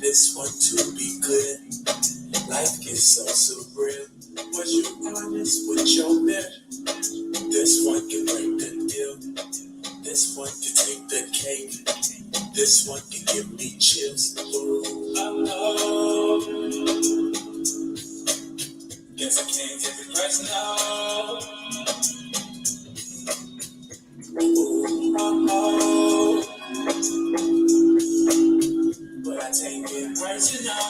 This one to be clear. Life gets so surreal. Was you honest with your man? This one can break the deal. This one can take the cake. This one can give me chills. Ooh, oh. Guess I can't take it personal. Ooh, oh. But I take it personal.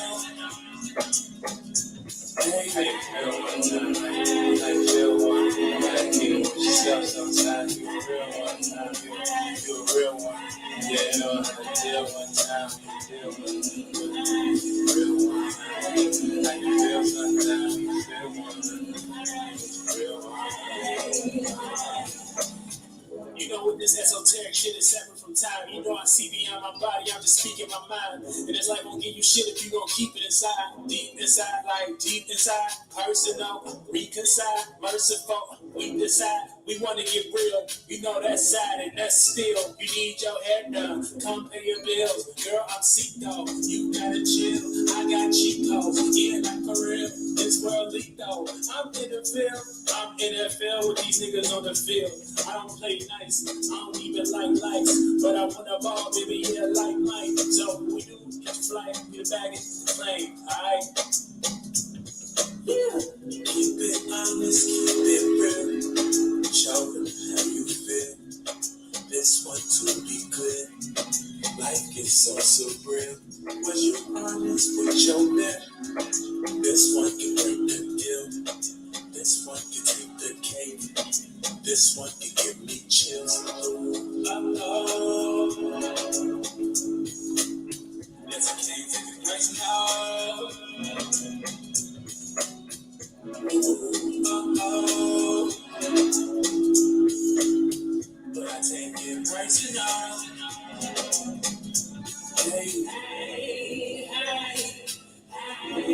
Hey, real one time, like real one. Like you, yourself sometimes. You a real one time, you a real one. Yeah, no, deal one time, deal one. You real one. Like you feel sometimes, you feel one. Real one. You know what this esoteric shit is separate from time. You know I see beyond my body, I'm just speaking my mind. And it's like won't give you shit if you gon' keep it inside. Deep inside, like deep inside. Personal, reconcile, merciful. We decide, we wanna get real. You know that side and that's still. You need your head done, come pay your bills. Girl, I'm sick though, you gotta chill. I got cheat codes, yeah, like for real. This world though, I'm in the field. I'm in the field with these niggas on the field. I don't play nice, I don't even like lights. But I wanna ball, baby, yeah, like Mike. So we do catch a flight, get a bag in the plane, alright? Yeah, keep it honest, keep it real. Show them how you feel. This one to be clear. Life gets so surreal. Was you honest with your man? This one can break the deal. This one can take the cake. This one can give me chills. Ooh, oh. Yes, I can't take it personal. Ooh, oh. But I take it personal. Hey, hey, hey, hey,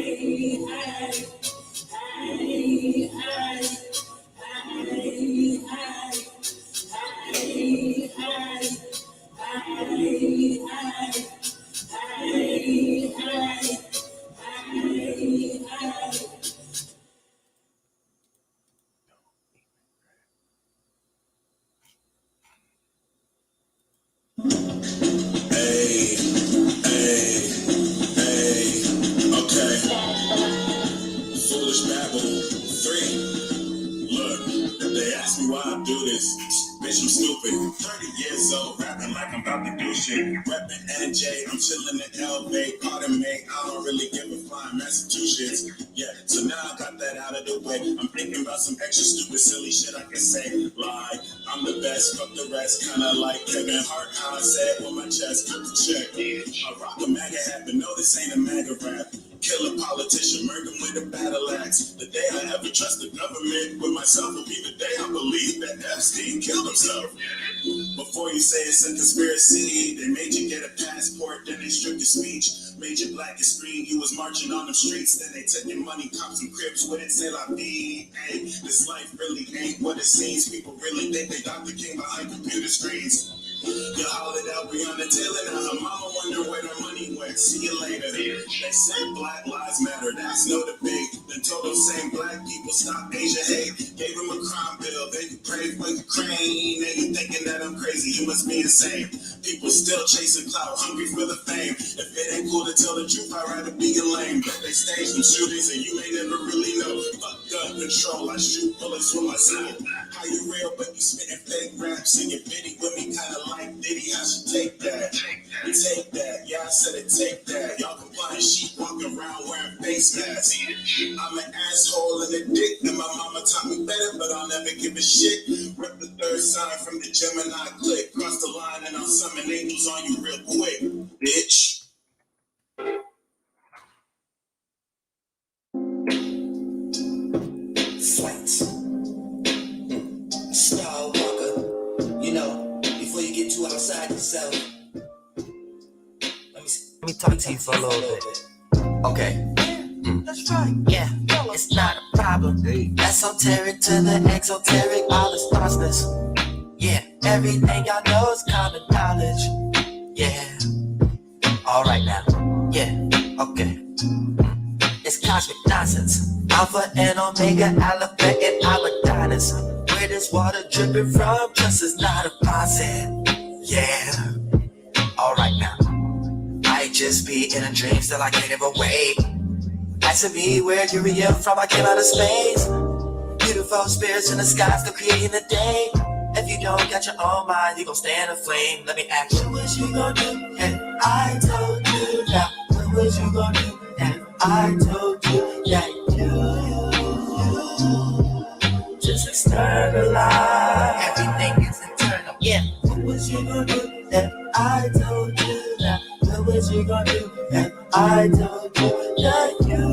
hey, hey, okay. Foolish babble 3. Look, if they ask me why I do this, bitch, I'm stupid. 30 years old, rapping like I'm about to do shit. Reppin' NJ, I'm chillin' in LA. Pardon me, I don't really give a flying Massachusetts. Yeah, so now I got that out of the way. I'm thinking about some extra stupid, silly shit I can say. Lie, I'm the best, fuck the rest. Kinda like Kevin Hart, how I say it with my chest. Cut the check. I rock a MAGA hat, but no, this ain't a MAGA rap. Kill a politician, murder him with a battle axe. The day I ever trust the government with myself will be the day I believe that Epstein killed himself. Before you say it's a conspiracy, they made you get a passport, then they stripped your speech. Made you black and screen, you was marching on them streets. Then they took your money, cops and cribs with it, say la vie. Hey, this life really ain't what it seems. People really think they Dr. King behind computer screens. You hollered out Breonna Taylor, now her mama wonder where the money went. See you later. They said Black Lives Matter, that's no debate. Then told them saying black people stop Asia hate. Gave him a crime bill, then you prayed for Ukraine. Now you thinking that I'm crazy, you must be insane. People still chasing clout, hungry for the fame. If it ain't cool to tell the truth, I'd rather be a lame. But they stage some shootings and you may never really know. Fuck gun control, I shoot bullets with my soul. How you real, but you spitting fake raps. And your bitty with me kinda like Diddy, I should take that. Take that, yeah, I said it, take that. Y'all compliant sheep walking around wearing face masks. I'm an asshole and a dick, and my mama taught me better, but I'll never give a shit. Rip the third sign from the Gemini click. Cross the line and I'll summon angels on you real quick, bitch. Flights. Star Walker, you know, before you get too outside yourself, let me talk to you for a little bit. Okay. That's right. Yeah, it's not a problem. Esoteric to the exoteric, all this process. Yeah, everything I know is common knowledge. Yeah. All right now. Yeah. Okay. It's cosmic nonsense. Alpha and Omega, Alphabet and Abaddonus. Where this water dripping from just is not a faucet. Yeah. Alright now. I just be in a dream, still I can't ever wait. Asking me where you real from, I came out of space. Beautiful spirits in the sky, still creating the day. If you don't got your own mind, you gon' stay in a flame. Let me ask you what you gon' do. And I told you now, what was you gon' do? And I told you that you just externalize. Everything is eternal. Yeah. What was you gon' do? And I told you now, what was you gon' do? And I told you that you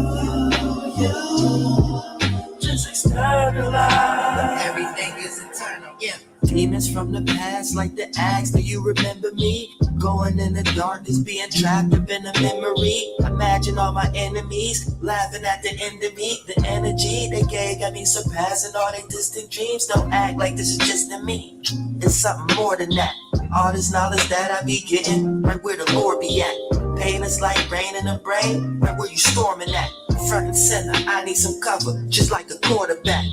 just externalize. Everything is eternal. Yeah. Demons from the past like the axe, do you remember me? Going in the darkness, being trapped up in a memory. Imagine all my enemies laughing at the end of me. The energy they gave got me surpassing all their distant dreams. Don't act like this is just in me. It's something more than that. All this knowledge that I be getting, right where the Lord be at. Pain is like rain in the brain, right where you storming at. Front and center, I need some cover, just like a quarterback.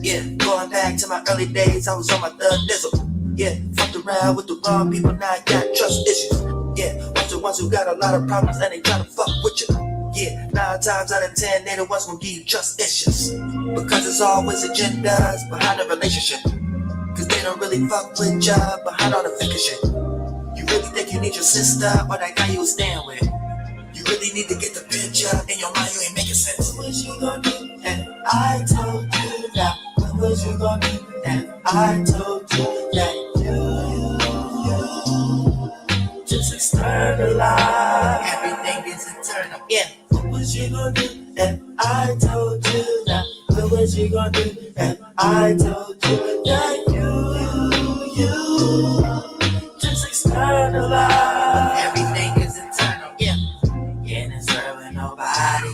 Yeah, going back to my early days, I was on my third nizzle. Yeah, fucked around with the wrong people, now I got trust issues. Yeah, ones the ones who got a lot of problems and they tryna fuck with you. Yeah, 9 times out of 10, they the ones gonna give you trust issues. Because there's always agendas behind a relationship. Cause they don't really fuck with ya behind all the fake shit. You really think you need your sister or that guy you was staying with? You really need to get the picture in your mind, you ain't making sense. What was you gonna do? And I told you that. What was you gonna do? And I told you that you just externalize. Everything is eternal. Yeah. What was you gonna do? And I told you that. What was you gonna do? And I told you that you just externalize. Everything is eternal. Yeah. You ain't serving nobody.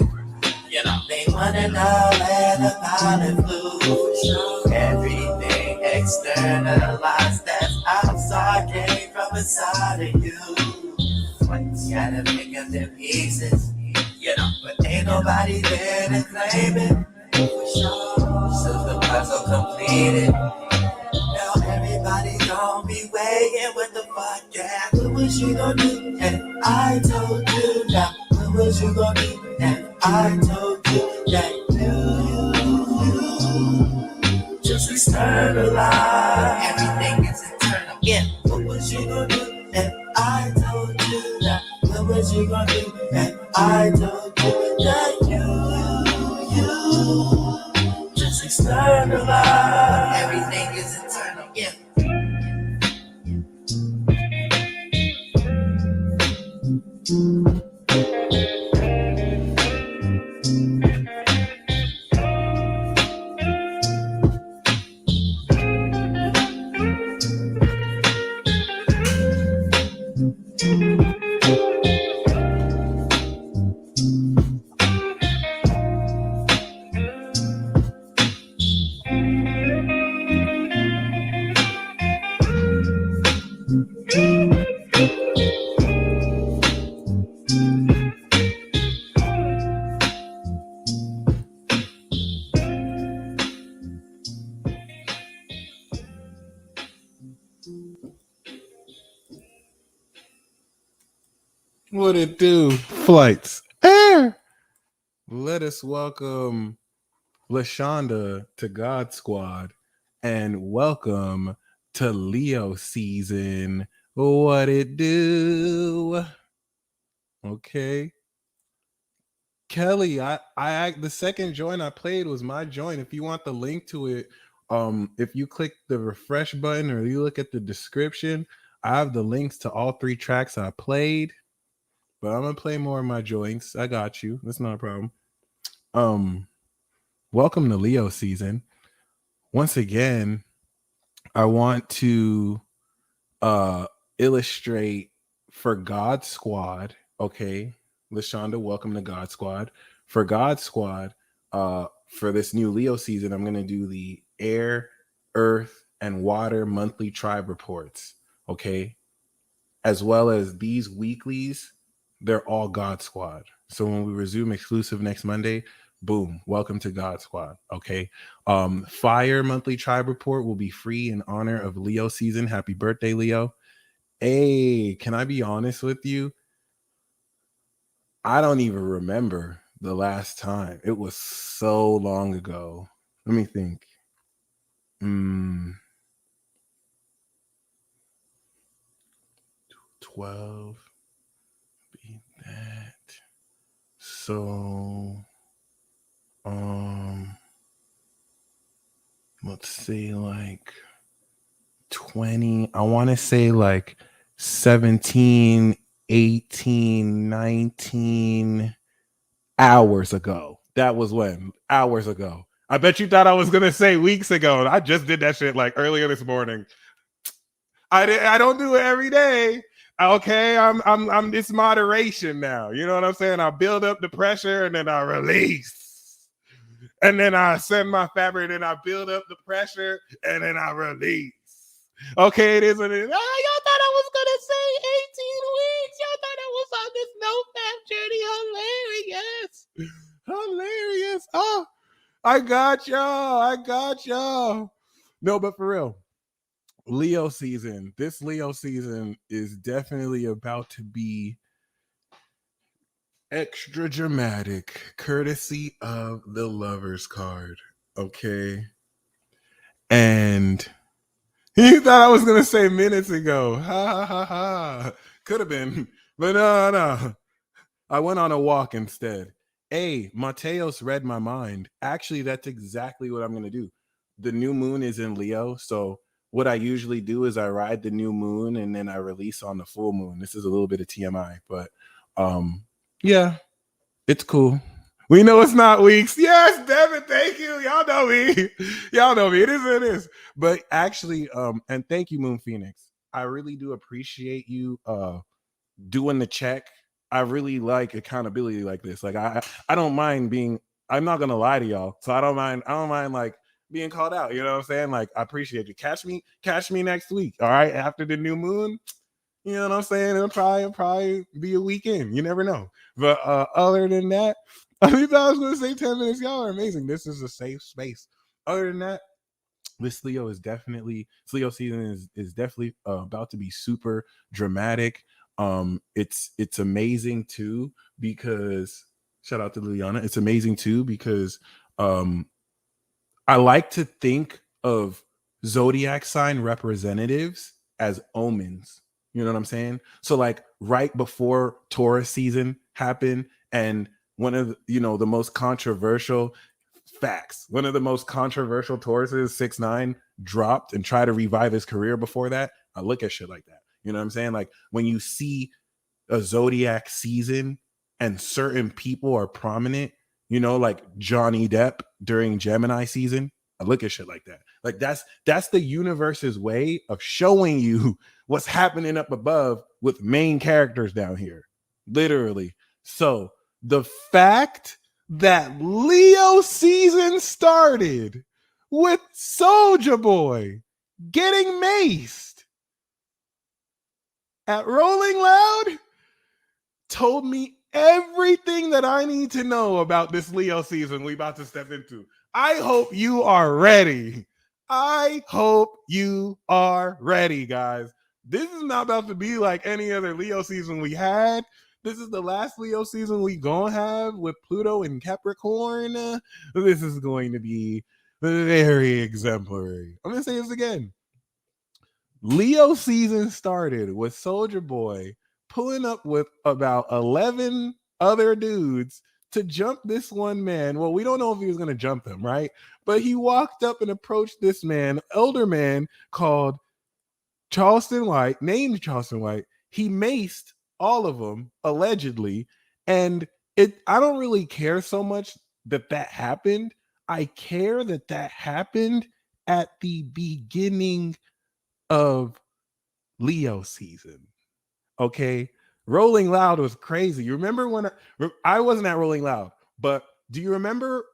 You know, they wanna know where the pilot flew. Everything externalized that's outside came from inside of you. You gotta pick up the pieces, you know, but ain't nobody there to claim it. So the puzzle completed. Now everybody gon' be waiting, what the fuck, yeah. What was you gon' do? And I told you now. What was you gon' do? And I told you that you just externalize. Everything is eternal. Yeah. What was you gon' do? And I told you that. What was you gon' do? And I told you that you just externalize. Everything is eternal. Yeah. What it do? Flights. Air. Let us welcome LaShonda to God Squad and welcome to Leo season. What it do? Okay. Kelly, I the second joint I played was my joint. If you want the link to it, if you click the refresh button or you look at the description, I have the links to all 3 tracks I played. But I'm gonna play more of my joints. I got you. That's not a problem. Welcome to Leo season. Once again, I want to illustrate for God Squad. Okay, LaShonda, welcome to God Squad. For God Squad, for this new Leo season, I'm gonna do the air, earth, and water monthly tribe reports. Okay, as well as these weeklies they're all God Squad. So when we resume exclusive next Monday, boom, welcome to God Squad. Okay. Fire monthly tribe report will be free in honor of Leo season. Happy birthday, Leo. Hey, can I be honest with you? I don't even remember the last time. It was so long ago. Let me think. 12. Beat that. So, let's say like 20. I want to say like 17, 18, 19 hours ago. That was when? Hours ago. I bet you thought I was gonna say weeks ago. I just did that shit like earlier this morning. I don't do it every day. Okay, I'm this moderation now. You know what I'm saying? I build up the pressure and then I release. And then I send my fabric and I build up the pressure and then I release. Okay, it is what it is. Oh, y'all thought I was gonna say 18 weeks. Y'all thought I was on this no fap journey. Hilarious. Oh, I got y'all. No, but for real, Leo season. This Leo season is definitely about to be extra dramatic, courtesy of the Lovers card. Okay. And you thought I was gonna say minutes ago. Ha ha ha ha. Could have been, but no. I went on a walk instead. Hey, Mateos read my mind. Actually, that's exactly what I'm gonna do. The new moon is in Leo, so what I usually do is I ride the new moon and then I release on the full moon. This is a little bit of TMI, but yeah, it's cool. We know it's not weeks. Yes, Devin, thank you. Y'all know me. Y'all know me. It is what it is. But actually, and thank you, Moon Phoenix. I really do appreciate you doing the check. I really like accountability like this. Like I don't mind being, I'm not gonna lie to y'all. So I don't mind like being called out. You know what I'm saying? Like, I appreciate you. Catch me next week. All right. After the new moon. You know what I'm saying? It'll probably be a weekend. You never know. But other than that, I thought I was gonna say 10 minutes. Y'all are amazing. This is a safe space. Other than that, this Leo season is definitely about to be super dramatic. It's amazing too because shout out to Liliana. It's amazing too because I like to think of zodiac sign representatives as omens. You know what I'm saying? So like right before Taurus season happened, and one of the most controversial facts, one of the most controversial Tauruses, 6ix9ine, dropped and tried to revive his career before that. I look at shit like that. You know what I'm saying? Like when you see a zodiac season and certain people are prominent, like Johnny Depp during Gemini season, I look at shit like that. Like that's the universe's way of showing you what's happening up above with main characters down here. Literally. So the fact that Leo season started with Soulja Boy getting maced at Rolling Loud told me everything that I need to know about this Leo season we about to step into. I hope you are ready. I hope you are ready, guys. This is not about to be like any other Leo season we had. This is the last Leo season we gonna have with Pluto and Capricorn. This is going to be very exemplary. I'm gonna say this again. Leo season started with Soulja Boy pulling up with about 11 other dudes to jump this one man. Well, we don't know if he was going to jump him, right? But he walked up and approached this man, elder man called Charleston White, named Charleston White. He maced all of them, allegedly. And I don't really care so much that happened. I care that happened at the beginning of Leo season. Okay. Rolling Loud was crazy. You remember when I wasn't at Rolling Loud, but do you remember?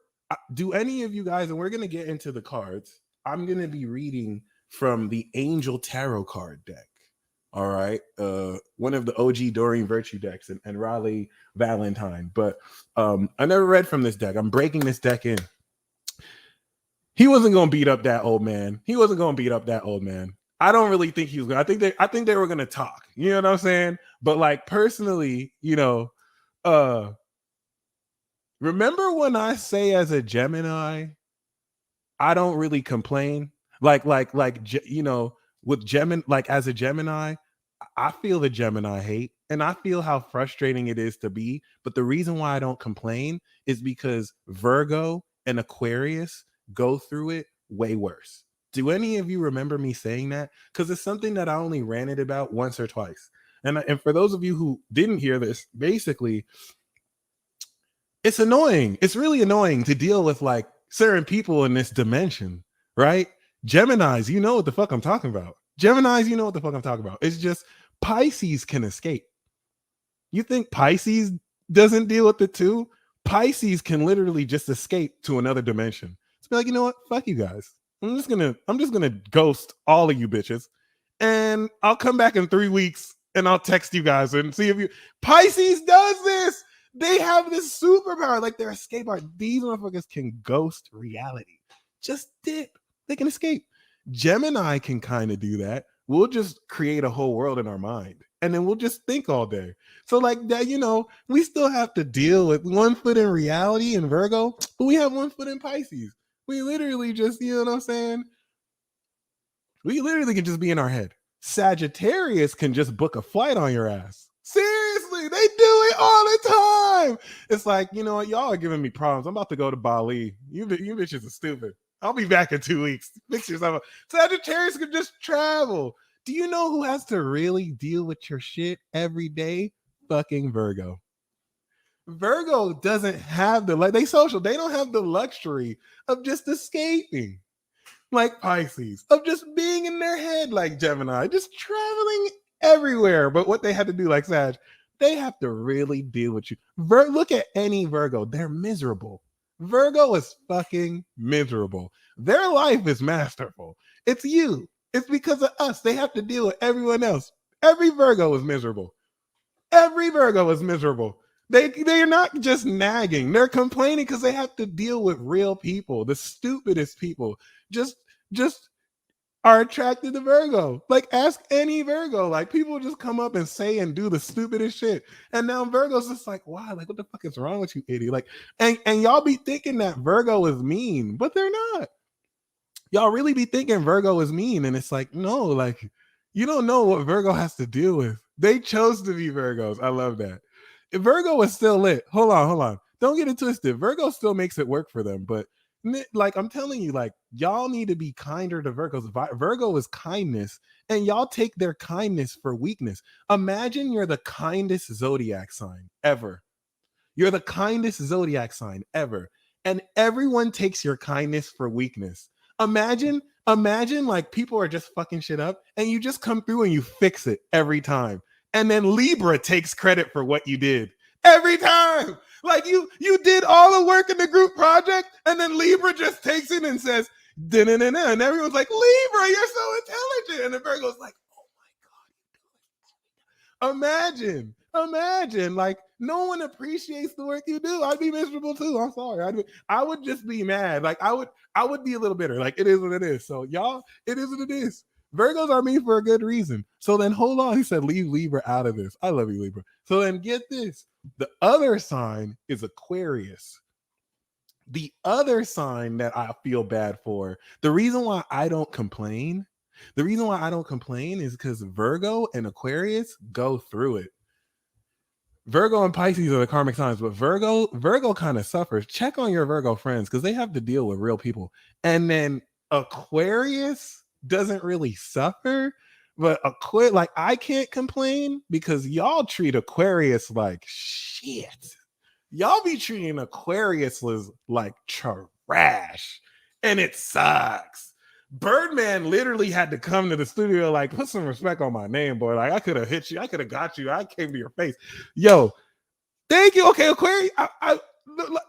Do any of you guys, and we're going to get into the cards, I'm going to be reading from the Angel Tarot card deck. All right. One of the OG Doreen Virtue decks and Raleigh Valentine. But I never read from this deck. I'm breaking this deck in. He wasn't gonna beat up that old man. He wasn't gonna beat up that old man. I don't really think he was gonna. I think they were gonna talk. You know what I'm saying? But like personally, remember when I say as a Gemini, I don't really complain. With Gemini, like as a Gemini, I feel the Gemini hate and I feel how frustrating it is to be. But the reason why I don't complain is because Virgo and Aquarius go through it way worse. Do any of you remember me saying that? Because it's something that I only ranted about once or twice. And for those of you who didn't hear this, basically, it's annoying. It's really annoying to deal with like certain people in this dimension, right? Geminis, you know what the fuck I'm talking about. Geminis, you know what the fuck I'm talking about. It's just Pisces can escape. You think Pisces doesn't deal with it too? Pisces can literally just escape to another dimension. It's be like, you know what? Fuck you guys. I'm just gonna ghost all of you bitches, and I'll come back in 3 weeks and I'll text you guys and see if you. Pisces does this. They have this superpower, like their escape art. These motherfuckers can ghost reality. Just dip. They can escape. Gemini can kind of do that. We'll just create a whole world in our mind, and then we'll just think all day. So like that, we still have to deal with 1 foot in reality in Virgo, but we have 1 foot in Pisces. We literally just, you know what I'm saying? We literally can just be in our head. Sagittarius can just book a flight on your ass. Seriously, they do it all the time. It's like, you know what? Y'all are giving me problems. I'm about to go to Bali. You bitches are stupid. I'll be back in 2 weeks. Fix yourself. Sagittarius can just travel. Do you know who has to really deal with your shit every day? Fucking Virgo. Virgo doesn't have they social. They don't have the luxury of just escaping like Pisces, of just being in their head like Gemini, just traveling everywhere. But what they had to do like Sag, they have to really deal with you. Look at any Virgo. They're miserable. Virgo is fucking miserable. Their life is masterful. It's you. It's because of us. They have to deal with everyone else. Every Virgo is miserable. Every Virgo is miserable. They're not just nagging. They're complaining because they have to deal with real people. The stupidest people just are attracted to Virgo. Like ask any Virgo. Like people just come up and say and do the stupidest shit. And now Virgo's just like, wow, like what the fuck is wrong with you, idiot? Like, and y'all be thinking that Virgo is mean, but they're not. Y'all really be thinking Virgo is mean. And it's like, no, like you don't know what Virgo has to deal with. They chose to be Virgos. I love that. If Virgo is still lit, hold on. Don't get it twisted. Virgo still makes it work for them. But like I'm telling you, like y'all need to be kinder to Virgos. Virgo is kindness, and y'all take their kindness for weakness. Imagine you're the kindest zodiac sign ever. You're the kindest zodiac sign ever. And everyone takes your kindness for weakness. Imagine like people are just fucking shit up and you just come through and you fix it every time. And then Libra takes credit for what you did every time. Like you did all the work in the group project, and then Libra just takes it and says, da-na-na-na, and everyone's like, Libra, you're so intelligent. And the Virgo's like, oh my God. Imagine, like no one appreciates the work you do. I'd be miserable too. I'm sorry. I would just be mad. Like I would be a little bitter. Like it is what it is. So y'all, it is what it is. Virgos are mean for a good reason. So then hold on. He said, leave Libra out of this. I love you, Libra. So then get this. The other sign is Aquarius. The other sign that I feel bad for, the reason why I don't complain is because Virgo and Aquarius go through it. Virgo and Pisces are the karmic signs, but Virgo kind of suffers. Check on your Virgo friends because they have to deal with real people. And then Aquarius doesn't really suffer, but like I can't complain because y'all treat Aquarius like shit. Y'all be treating Aquarius like trash, and it sucks. Birdman literally had to come to the studio like, put some respect on my name, boy. Like I could have hit you, I could have got you, I came to your face. Yo, thank you. Okay, Aquarius.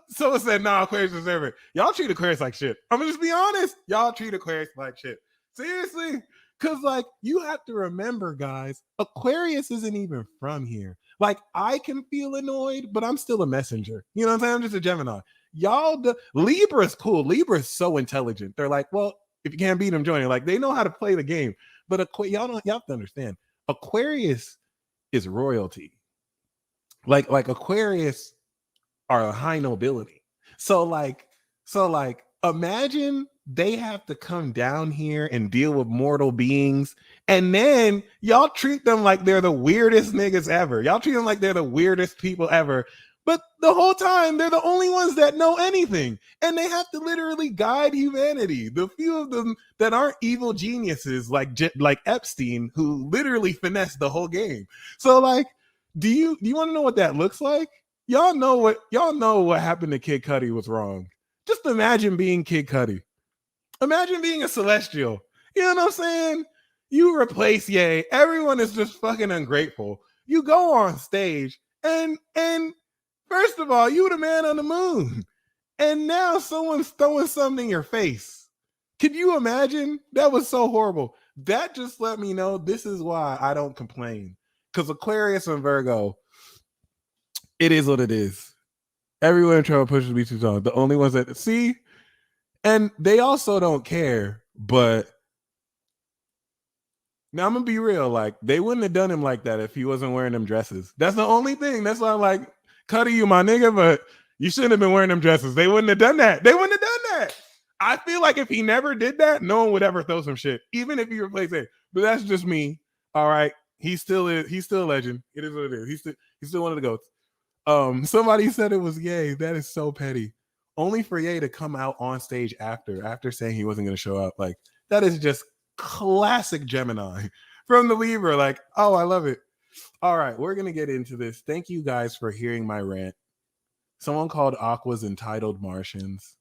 Someone said, nah, Aquarius deserve it. Y'all treat Aquarius like shit. I'm gonna just be honest. Y'all treat Aquarius like shit. Seriously. Cause like you have to remember, guys, Aquarius isn't even from here. Like I can feel annoyed, but I'm still a messenger. You know what I'm saying? I'm just a Gemini. Libra's cool. Libra's so intelligent. They're like, well, if you can't beat them, join it. Like they know how to play the game. But y'all have to understand, Aquarius is royalty. Like Aquarius are a high nobility. So like imagine they have to come down here and deal with mortal beings, and then y'all treat them like they're the weirdest niggas ever. Y'all treat them like they're the weirdest people ever. But the whole time they're the only ones that know anything, and they have to literally guide humanity. The few of them that aren't evil geniuses like Epstein, who literally finessed the whole game. So like, do you want to know what that looks like? Y'all know what happened to Kid Cudi was wrong. Just imagine being Kid Cudi. Imagine being a celestial. You know what I'm saying? You replace Ye. Everyone is just fucking ungrateful. You go on stage and first of all, you the man on the moon. And now someone's throwing something in your face. Could you imagine? That was so horrible. That just let me know this is why I don't complain. Because Aquarius and Virgo, it is what it is. Everyone in trouble pushes me too long. The only ones that see, and they also don't care. But now I'm gonna be real. Like they wouldn't have done him like that if he wasn't wearing them dresses. That's the only thing. That's why I'm like, Cudi, you my nigga, but you shouldn't have been wearing them dresses. They wouldn't have done that. They wouldn't have done that. I feel like if he never did that, no one would ever throw some shit, even if he replaced it. But that's just me. All right, he still is. He's still a legend. It is what it is. He's still one of the goats. Somebody said it was Ye. That is so petty. Only for Ye to come out on stage after saying he wasn't going to show up. Like that is just classic Gemini from the Libra. Like, oh, I love it. All right, we're going to get into this. Thank you guys for hearing my rant. Someone called Aquas entitled Martians.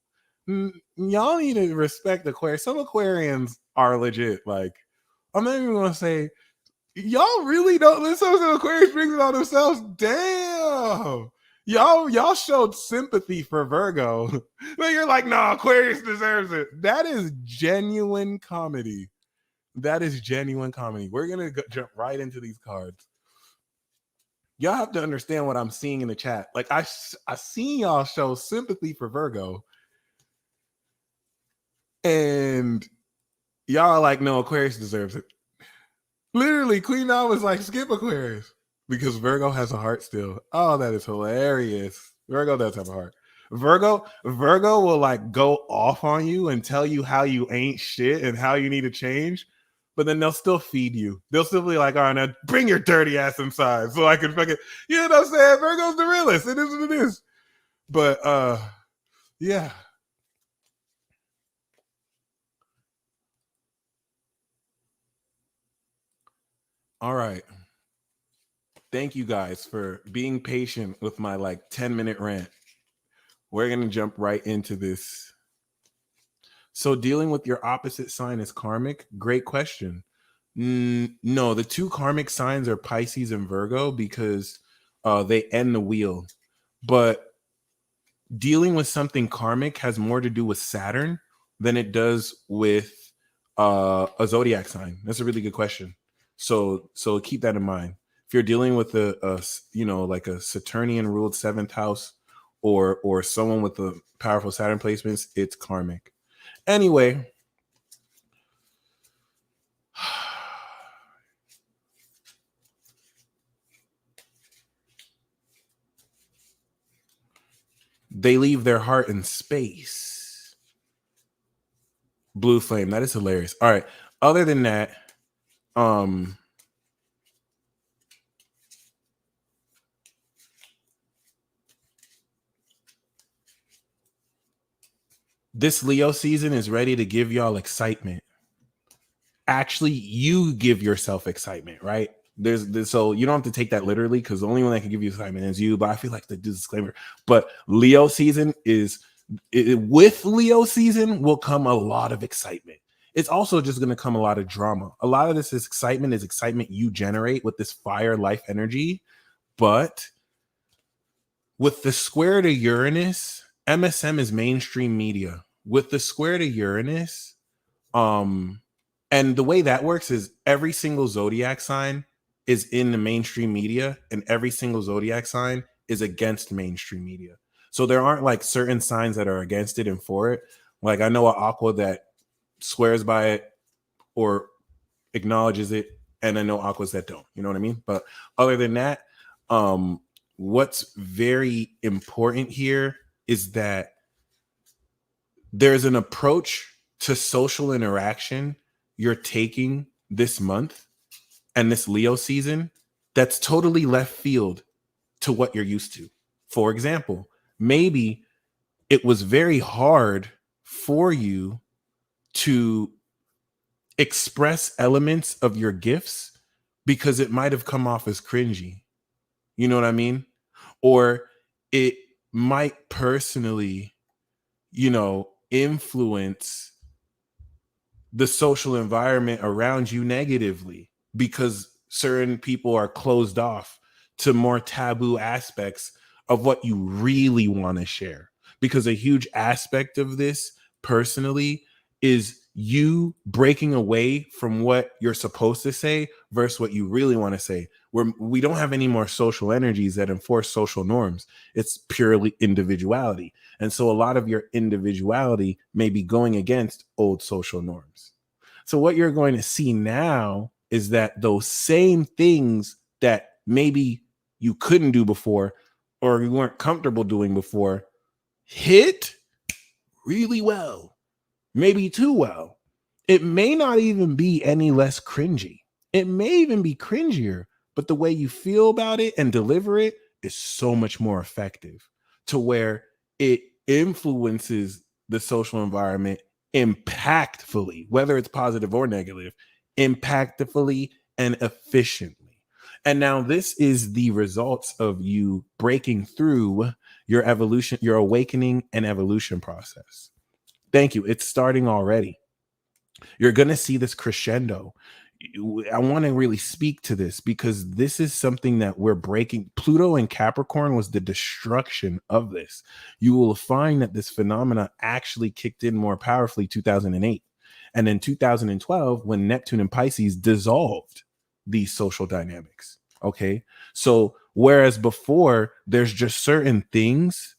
Y'all need to respect Aquarius. Some Aquarians are legit. Like, I'm not even going to say, y'all really don't listen to Aquarius brings it on themselves. Damn. Y'all showed sympathy for Virgo. But you're like, no, Aquarius deserves it. That is genuine comedy. That is genuine comedy. We're going to jump right into these cards. Y'all have to understand what I'm seeing in the chat. Like I seen y'all show sympathy for Virgo, and y'all are like, no, Aquarius deserves it. Literally, Queen Now was like, skip Aquarius because Virgo has a heart still. Oh, that is hilarious. Virgo does have a heart. Virgo will like go off on you and tell you how you ain't shit and how you need to change. But then they'll still feed you. They'll still be like, all right, now bring your dirty ass inside so I can fucking, you know what I'm saying? Virgo's the realest. It is what it is. But yeah. All right. Thank you guys for being patient with my like 10-minute rant. We're going to jump right into this. So dealing with your opposite sign is karmic? Great question. No, the two karmic signs are Pisces and Virgo because they end the wheel. But dealing with something karmic has more to do with Saturn than it does with a zodiac sign. That's a really good question. So keep that in mind. If you're dealing with a like a Saturnian ruled seventh house or someone with a powerful Saturn placements, it's karmic. Anyway, they leave their heart in space. Blue flame. That is hilarious. All right. Other than that, this Leo season is ready to give y'all excitement. Actually, you give yourself excitement, right? There's so you don't have to take that literally because the only one that can give you excitement is you. But I feel like the disclaimer. But Leo season with Leo season will come a lot of excitement. It's also just going to come a lot of drama. A lot of this is excitement you generate with this fire life energy. But with the square to Uranus, MSM is mainstream media. With the square to Uranus, And the way that works is every single zodiac sign is in the mainstream media, and every single zodiac sign is against mainstream media. So there aren't like certain signs that are against it and for it. Like I know an aqua that swears by it or acknowledges it, and I know aquas that don't. You know what I mean? But other than that, what's very important here is that there's an approach to social interaction you're taking this month and this Leo season that's totally left field to what you're used to. For example, maybe it was very hard for you to express elements of your gifts because it might have come off as cringy. You know what I mean? Or it might personally, influence the social environment around you negatively because certain people are closed off to more taboo aspects of what you really want to share. Because a huge aspect of this personally is you breaking away from what you're supposed to say versus what you really want to say. We don't have any more social energies that enforce social norms. It's purely individuality. And so a lot of your individuality may be going against old social norms. So what you're going to see now is that those same things that maybe you couldn't do before or you weren't comfortable doing before hit really well, maybe too well. It may not even be any less cringy. It may even be cringier, but the way you feel about it and deliver it is so much more effective to where it influences the social environment impactfully, whether it's positive or negative, impactfully and efficiently. And now this is the results of you breaking through your evolution, your awakening and evolution process. Thank you. It's starting already. You're going to see this crescendo. I want to really speak to this because this is something that we're breaking. Pluto and Capricorn was the destruction of this. You will find that this phenomena actually kicked in more powerfully 2008. And in 2012, when Neptune and Pisces dissolved these social dynamics. Okay. So whereas before there's just certain things,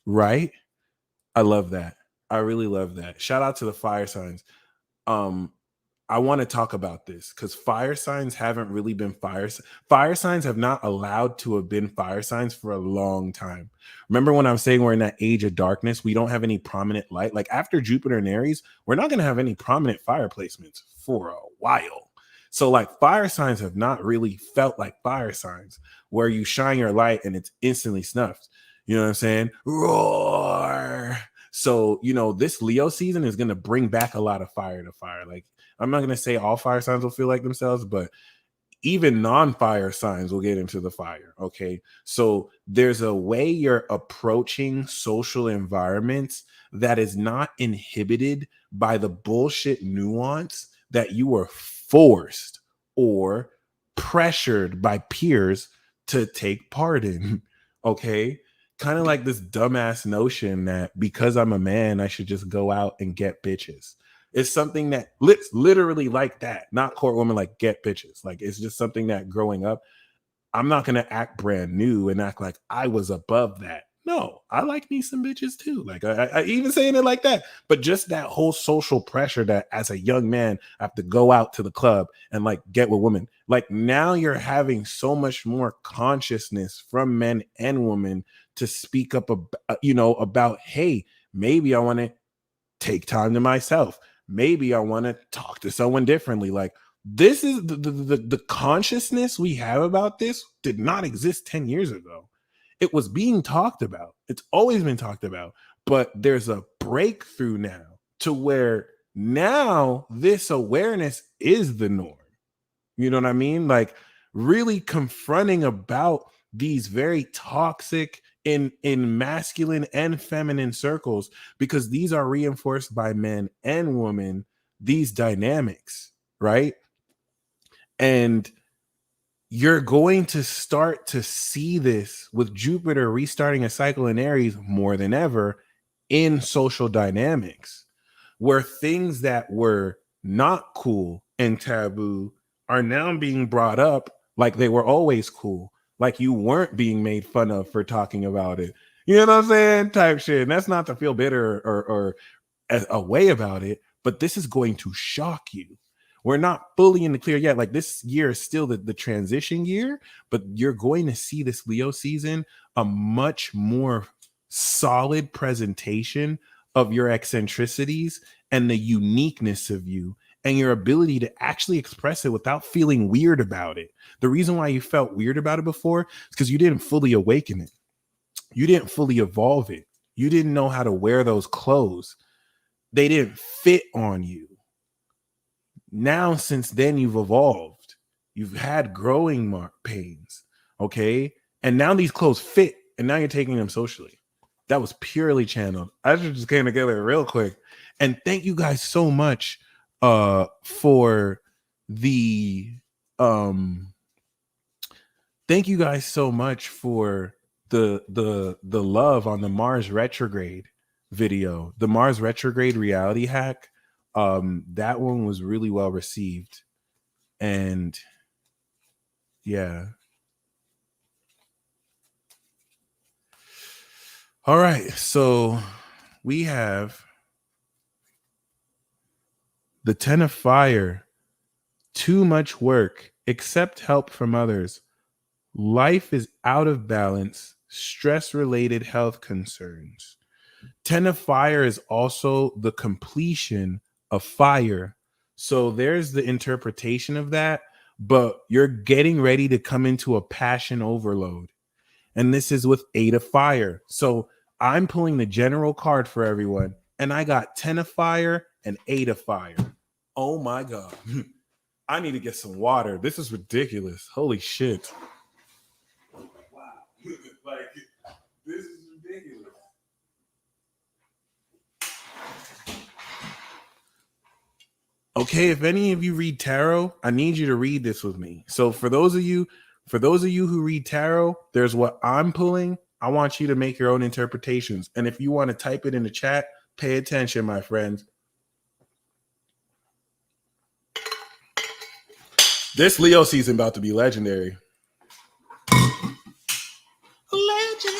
right? I love that. I really love that. Shout out to the fire signs. I want to talk about this because fire signs haven't really been fire signs have not allowed to have been fire signs for a long time. Remember when I was saying we're in that age of darkness, we don't have any prominent light. Like after Jupiter and Aries, we're not going to have any prominent fire placements for a while. So like fire signs have not really felt like fire signs where you shine your light and it's instantly snuffed. You know what I'm saying? Roar. So, this Leo season is going to bring back a lot of fire to fire. Like, I'm not going to say all fire signs will feel like themselves, but even non-fire signs will get into the fire. Okay. So there's a way you're approaching social environments that is not inhibited by the bullshit nuance that you were forced or pressured by peers to take part in. Okay. Kind of like this dumbass notion that because I'm a man, I should just go out and get bitches. It's something that literally like that, not court woman, like get bitches. Like it's just something that growing up, I'm not going to act brand new and act like I was above that. No, I like me some bitches too. Like I even saying it like that, but just that whole social pressure that as a young man, I have to go out to the club and like get with women. Like now you're having so much more consciousness from men and women to speak up, about, hey, maybe I want to take time to myself. Maybe I want to talk to someone differently. Like this is the consciousness we have about this did not exist 10 years ago. It was being talked about. It's always been talked about, but there's a breakthrough now to where now this awareness is the norm. You know what I mean? Like really confronting about these very toxic in masculine and feminine circles, because these are reinforced by men and women, these dynamics, right? And you're going to start to see this with Jupiter restarting a cycle in Aries more than ever in social dynamics, where things that were not cool and taboo are now being brought up like they were always cool, like you weren't being made fun of for talking about it. You know what I'm saying? Type shit. And that's not to feel bitter or a way about it, but this is going to shock you. We're not fully in the clear yet. Like this year is still the transition year, but you're going to see this Leo season a much more solid presentation of your eccentricities and the uniqueness of you and your ability to actually express it without feeling weird about it. The reason why you felt weird about it before is because you didn't fully awaken it. You didn't fully evolve it. You didn't know how to wear those clothes. They didn't fit on you. Now, since then, you've evolved. You've had growing pains, okay? And now these clothes fit, and now you're taking them socially. That was purely channeled. I just came together real quick. And thank you guys so much for the thank you guys so much for the love on the Mars retrograde video, the Mars retrograde reality hack. That one was really well received, and yeah. All right, so we have the 10 of Fire. Too much work, accept help from others. Life is out of balance, stress-related health concerns. 10 of Fire is also the completion of fire. So there's the interpretation of that, but you're getting ready to come into a passion overload. And this is with 8 of Fire. So I'm pulling the general card for everyone, and I got 10 of Fire and 8 of Fire. Oh my God. I need to get some water. This is ridiculous. Holy shit. Wow. Like, this is ridiculous. Okay, if any of you read tarot, I need you to read this with me. So for those of you who read tarot, there's what I'm pulling. I want you to make your own interpretations. And if you want to type it in the chat, pay attention, my friends. This Leo season about to be legendary. Legend.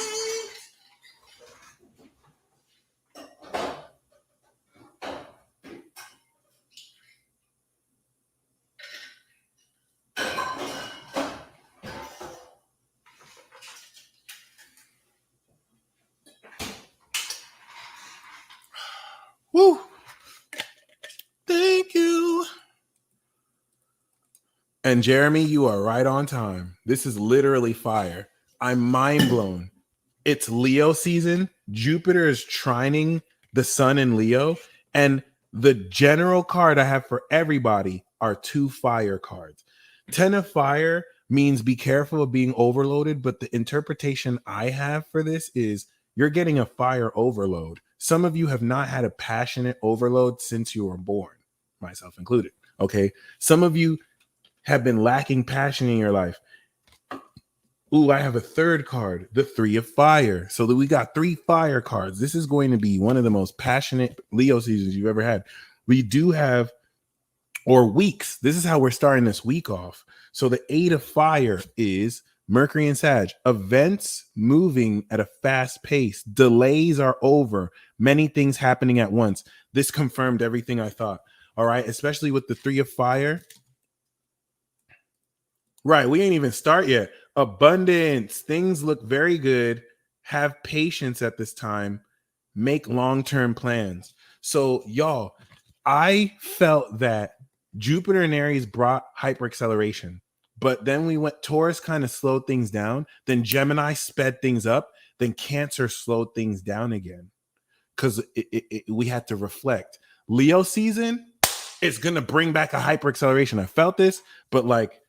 Woo. Thank you. And Jeremy, you are right on time. This is literally fire. I'm mind blown. It's Leo season. Jupiter is trining the sun in Leo. And the general card I have for everybody are 2 fire cards. 10 of Fire means be careful of being overloaded. But the interpretation I have for this is you're getting a fire overload. Some of you have not had a passionate overload since you were born, myself included. Okay. Some of you have been lacking passion in your life. Ooh, I have a third card, the 3 of Fire. So that we got 3 fire cards. This is going to be one of the most passionate Leo seasons you've ever had. We do have, or weeks. This is how we're starting this week off. So the 8 of Fire is Mercury and Sag. Events moving at a fast pace. Delays are over. Many things happening at once. This confirmed everything I thought. All right, especially with the 3 of Fire. Right, we ain't even start yet. Abundance. Things look very good. Have patience at this time. Make long-term plans. So, y'all, I felt that Jupiter and Aries brought hyperacceleration, but then we went, Taurus kind of slowed things down. Then Gemini sped things up. Then Cancer slowed things down again because we had to reflect. Leo season is going to bring back a hyperacceleration. I felt this, but like,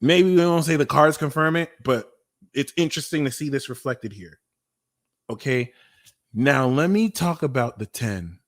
maybe we won't say the cards confirm it, but it's interesting to see this reflected here. Okay. Now let me talk about the 10.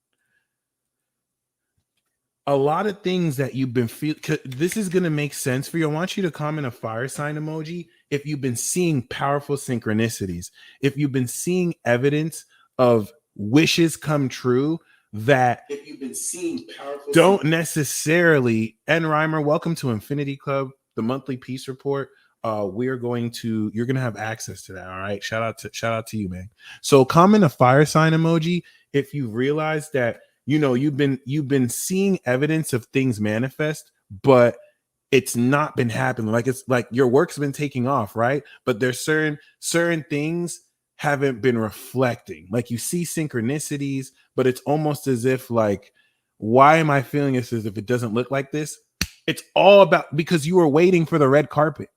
A lot of things that you've been feeling, this is going to make sense for you. I want you to comment a fire sign emoji if you've been seeing powerful synchronicities, if you've been seeing evidence of wishes come true, that if you've been seeing powerful don't necessarily. And Rhymer, welcome to Infinity Club, the monthly peace report. You're gonna have access to that. All right. Shout out to you, man. So comment a fire sign emoji if you realize that you've been seeing evidence of things manifest, but it's not been happening. Like, it's like your work's been taking off, right? But there's certain things haven't been reflecting. Like, you see synchronicities, but it's almost as if, like, why am I feeling this as if it doesn't look like this? It's all about because you were waiting for the red carpet.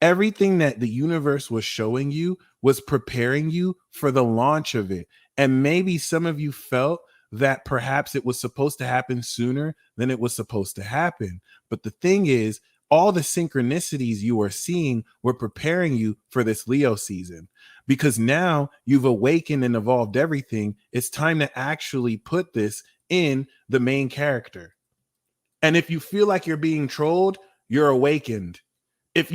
Everything that the universe was showing you was preparing you for the launch of it. And maybe some of you felt that perhaps it was supposed to happen sooner than it was supposed to happen. But the thing is, all the synchronicities you are seeing were preparing you for this Leo season, because now you've awakened and evolved everything. It's time to actually put this in the main character. And if you feel like you're being trolled, you're awakened. If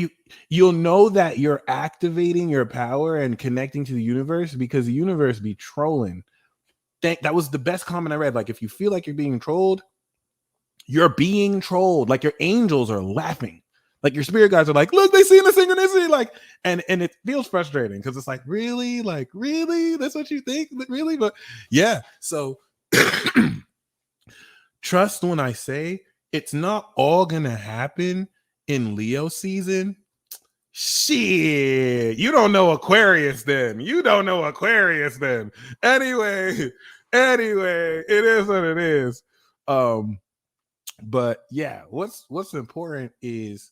you'll know that you're activating your power and connecting to the universe, because the universe be trolling. That was the best comment I read. Like, if you feel like you're being trolled, you're being trolled. Like, your angels are laughing. Like, your spirit guides are like, look, they see the synchronicity. Like, and it feels frustrating because it's like, really? Like, really? That's what you think? Really? But yeah. So trust when I say it's not all gonna happen in Leo season. Shit, you don't know Aquarius then. Anyway, it is what it is. But yeah, what's important is,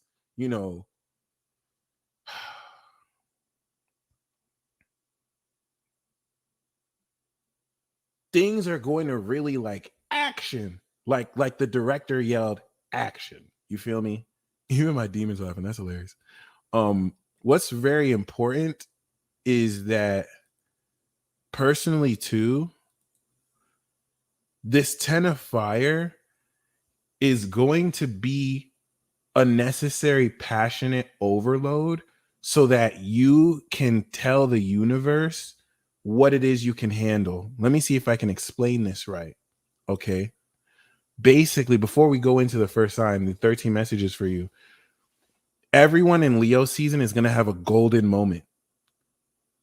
things are going to really like action. Like the director yelled action. You feel me? Even my demons laughing. That's hilarious. What's very important is that, personally too, this 10 of fire is going to be a necessary passionate overload so that you can tell the universe what it is you can handle. Let me see if I can explain this right. Okay. Basically, before we go into the first sign, the 13 messages for you, everyone in Leo season is going to have a golden moment.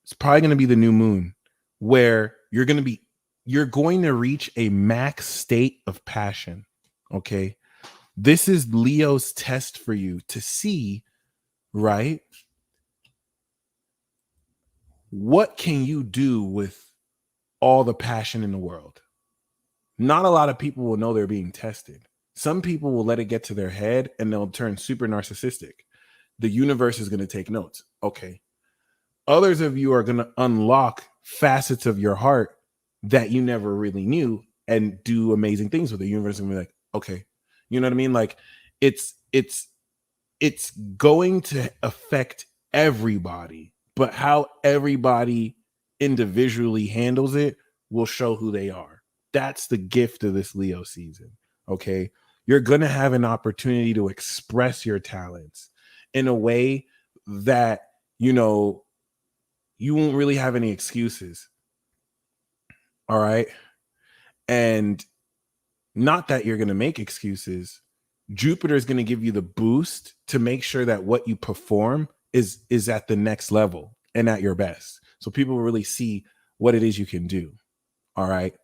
It's probably going to be the new moon, where you're going to reach a max state of passion. Okay. This is Leo's test for you to see, right? What can you do with all the passion in the world? Not a lot of people will know they're being tested. Some people will let it get to their head and they'll turn super narcissistic. The universe is going to take notes. Okay. Others of you are going to unlock facets of your heart that you never really knew and do amazing things with the universe. And be like, okay, you know what I mean? Like, it's going to affect everybody, but how everybody individually handles it will show who they are. That's the gift of this Leo season. Okay. You're going to have an opportunity to express your talents in a way that, you won't really have any excuses. All right. And not that you're going to make excuses. Jupiter is going to give you the boost to make sure that what you perform is at the next level and at your best. So people will really see what it is you can do. All right.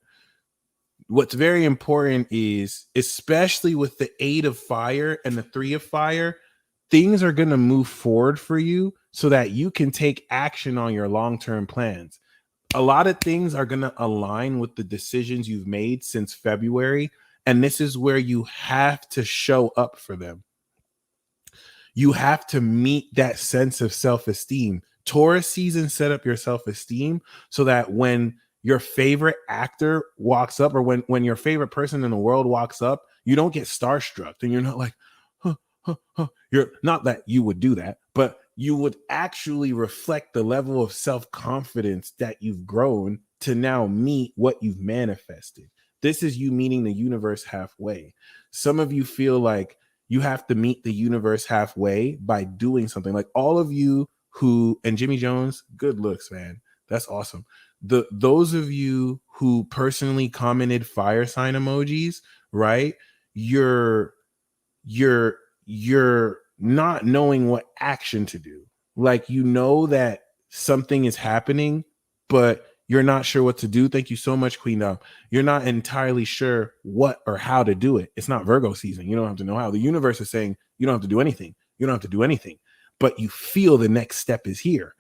What's very important is, especially with the 8 of fire and the 3 of fire, things are going to move forward for you so that you can take action on your long-term plans. A lot of things are going to align with the decisions you've made since February. And this is where you have to show up for them. You have to meet that sense of self-esteem. Taurus season set up your self-esteem so that when your favorite actor walks up, or when your favorite person in the world walks up, you don't get starstruck and you're not like, You're not that you would do that, but you would actually reflect the level of self-confidence that you've grown to now meet what you've manifested. This is you meeting the universe halfway. Some of you feel like you have to meet the universe halfway by doing something. Like all of you and Jimmy Jones, good looks, man. That's awesome. Those of you who personally commented fire sign emojis, right? You're you're you're not knowing what action to do. Like, you know that something is happening, but you're not sure what to do. Thank you so much, Queen Dom. You're not entirely sure what or how to do it. It's not Virgo season. You don't have to know how. The universe is saying you don't have to do anything. You don't have to do anything, but you feel the next step is here.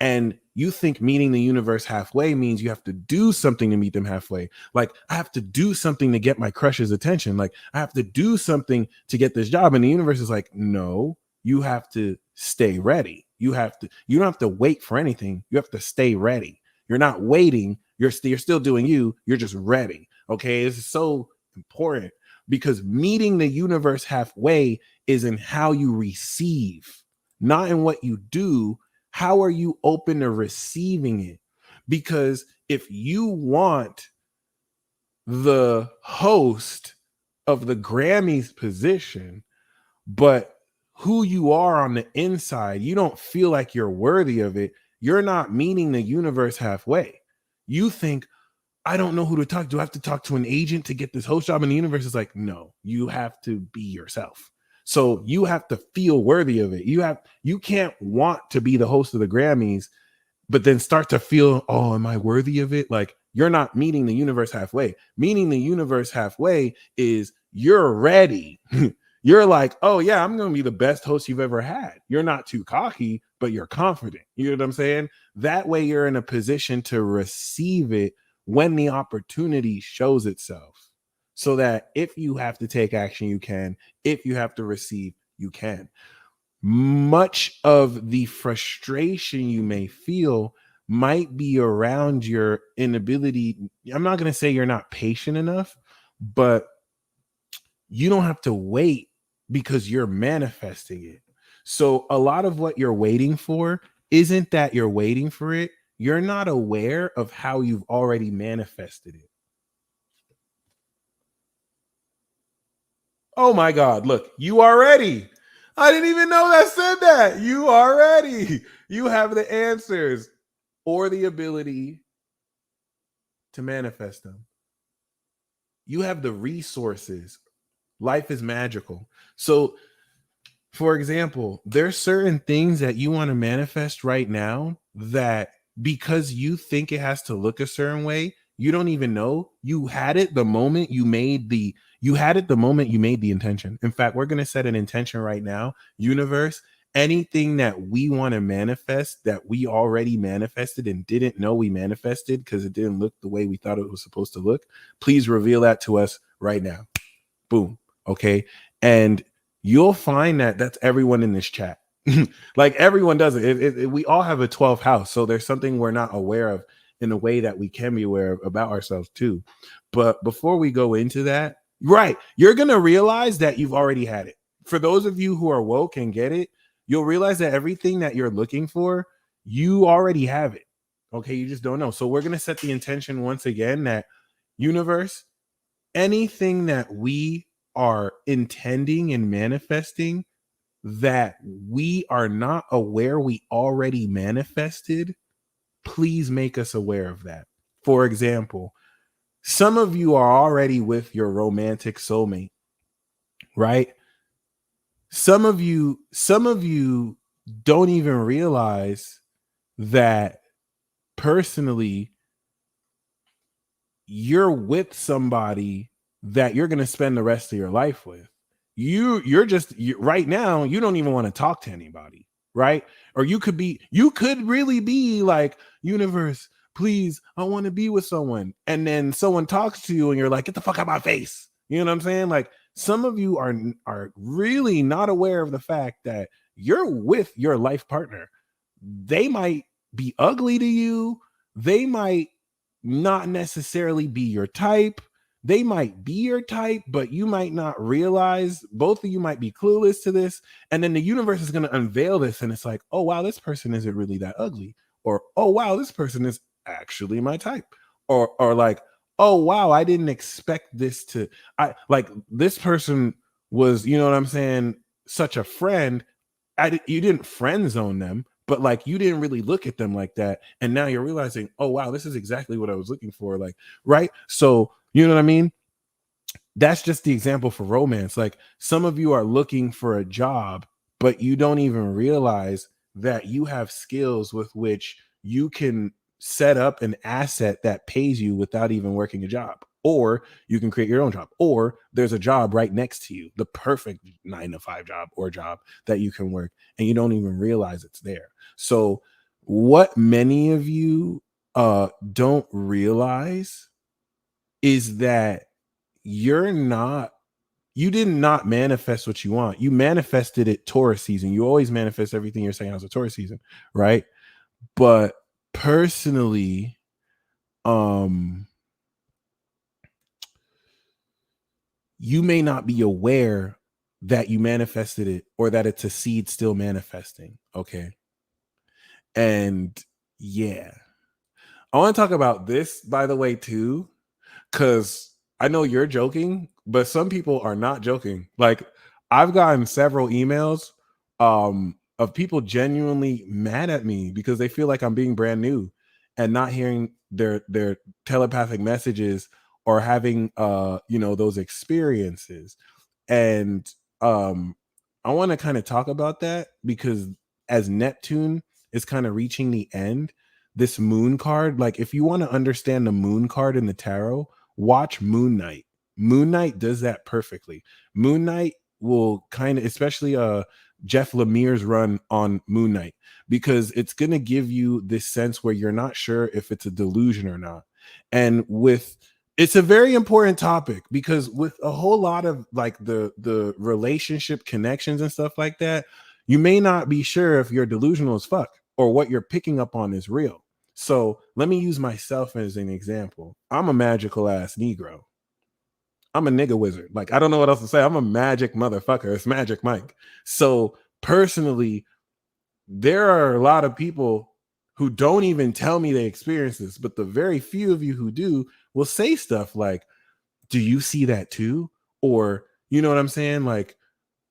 And you think meeting the universe halfway means you have to do something to meet them halfway. Like, I have to do something to get my crush's attention. Like, I have to do something to get this job. And the universe is like, no, you have to stay ready. You don't have to wait for anything. You have to stay ready. You're not waiting. You're still doing you. You're just ready. Okay. This is so important, because meeting the universe halfway is in how you receive, not in what you do. How are you open to receiving it? Because if you want the host of the Grammys position, but who you are on the inside, you don't feel like you're worthy of it, you're not meeting the universe halfway. You think, I don't know who to talk to. Do I have to talk to an agent to get this host job? And the universe is like, no, you have to be yourself. So you have to feel worthy of it. You can't want to be the host of the Grammys, but then start to feel, oh, am I worthy of it? Like, you're not meeting the universe halfway. Meeting the universe halfway is you're ready. You're like, oh yeah, I'm going to be the best host you've ever had. You're not too cocky, but you're confident. You know what I'm saying? That way you're in a position to receive it when the opportunity shows itself. So that if you have to take action, you can. If you have to receive, you can. Much of the frustration you may feel might be around your inability. I'm not going to say you're not patient enough, but you don't have to wait because you're manifesting it. So a lot of what you're waiting for isn't that you're waiting for it. You're not aware of how you've already manifested it. Oh my God, look, you are ready. I didn't even know that said that. You are ready. You have the answers or the ability to manifest them. You have the resources. Life is magical. So, for example, there's certain things that you want to manifest right now that, because you think it has to look a certain way, you don't even know you had it the moment you made the intention. In fact, we're going to set an intention right now. Universe, anything that we want to manifest that we already manifested and didn't know we manifested because it didn't look the way we thought it was supposed to look, please reveal that to us right now. Boom. Okay. And you'll find that that's everyone in this chat. Like, everyone does it. We all have a 12th house. So there's something we're not aware of in a way that we can be aware of about ourselves too. But before we go into that, right, you're going to realize that you've already had it. For those of you who are woke and get it, you'll realize that everything that you're looking for, you already have it. Okay. You just don't know. So we're going to set the intention once again that, universe, anything that we are intending and manifesting that we are not aware we already manifested, please make us aware of that. For example, some of you are already with your romantic soulmate, right? Some of you don't even realize that personally you're with somebody that you're going to spend the rest of your life with. You're right now, you don't even want to talk to anybody, right? Or you could really be like, universe, please, I want to be with someone. And then someone talks to you and you're like, get the fuck out of my face. You know what I'm saying? Like, some of you are really not aware of the fact that you're with your life partner. They might be ugly to you. They might not necessarily be your type. They might be your type, but you might not realize. Both of you might be clueless to this. And then the universe is going to unveil this. And it's like, oh, wow, this person isn't really that ugly. Or, oh, wow, this person is actually my type. Or like, oh, wow, I didn't expect this this person was, you know what I'm saying, such a friend. You didn't friend zone them, but like you didn't really look at them like that. And now you're realizing, oh wow, this is exactly what I was looking for. Like, right? So you know what I mean? That's just the example for romance. Like some of you are looking for a job, but you don't even realize that you have skills with which you can set up an asset that pays you without even working a job. Or you can create your own job, or there's a job right next to you, the perfect 9 to 5 job or job that you can work, and you don't even realize it's there. So, what many of you don't realize is that you're not you did not manifest what you want. You manifested it Taurus season. You always manifest everything you're saying as a Taurus season, right? But personally, you may not be aware that you manifested it or that it's a seed still manifesting. Okay. And yeah, I want to talk about this, by the way, too, because I know you're joking, but some people are not joking. Like I've gotten several emails of people genuinely mad at me because they feel like I'm being brand new and not hearing their telepathic messages or having those experiences. And I want to kind of talk about that because as Neptune is kind of reaching the end, this moon card, like if you want to understand the moon card in the tarot, watch Moon Knight. Moon Knight does that perfectly. Moon Knight will kind of, especially Jeff Lemire's run on Moon Knight, because it's going to give you this sense where you're not sure if it's a delusion or not. And it's a very important topic because with a whole lot of like the relationship connections and stuff like that, you may not be sure if you're delusional as fuck or what you're picking up on is real. So let me use myself as an example. I'm a magical ass Negro. I'm a nigga wizard. Like, I don't know what else to say. I'm a magic motherfucker. It's Magic Mike. So personally, there are a lot of people who don't even tell me they experience this, but the very few of you who do will say stuff like, do you see that too? Or, you know what I'm saying? Like,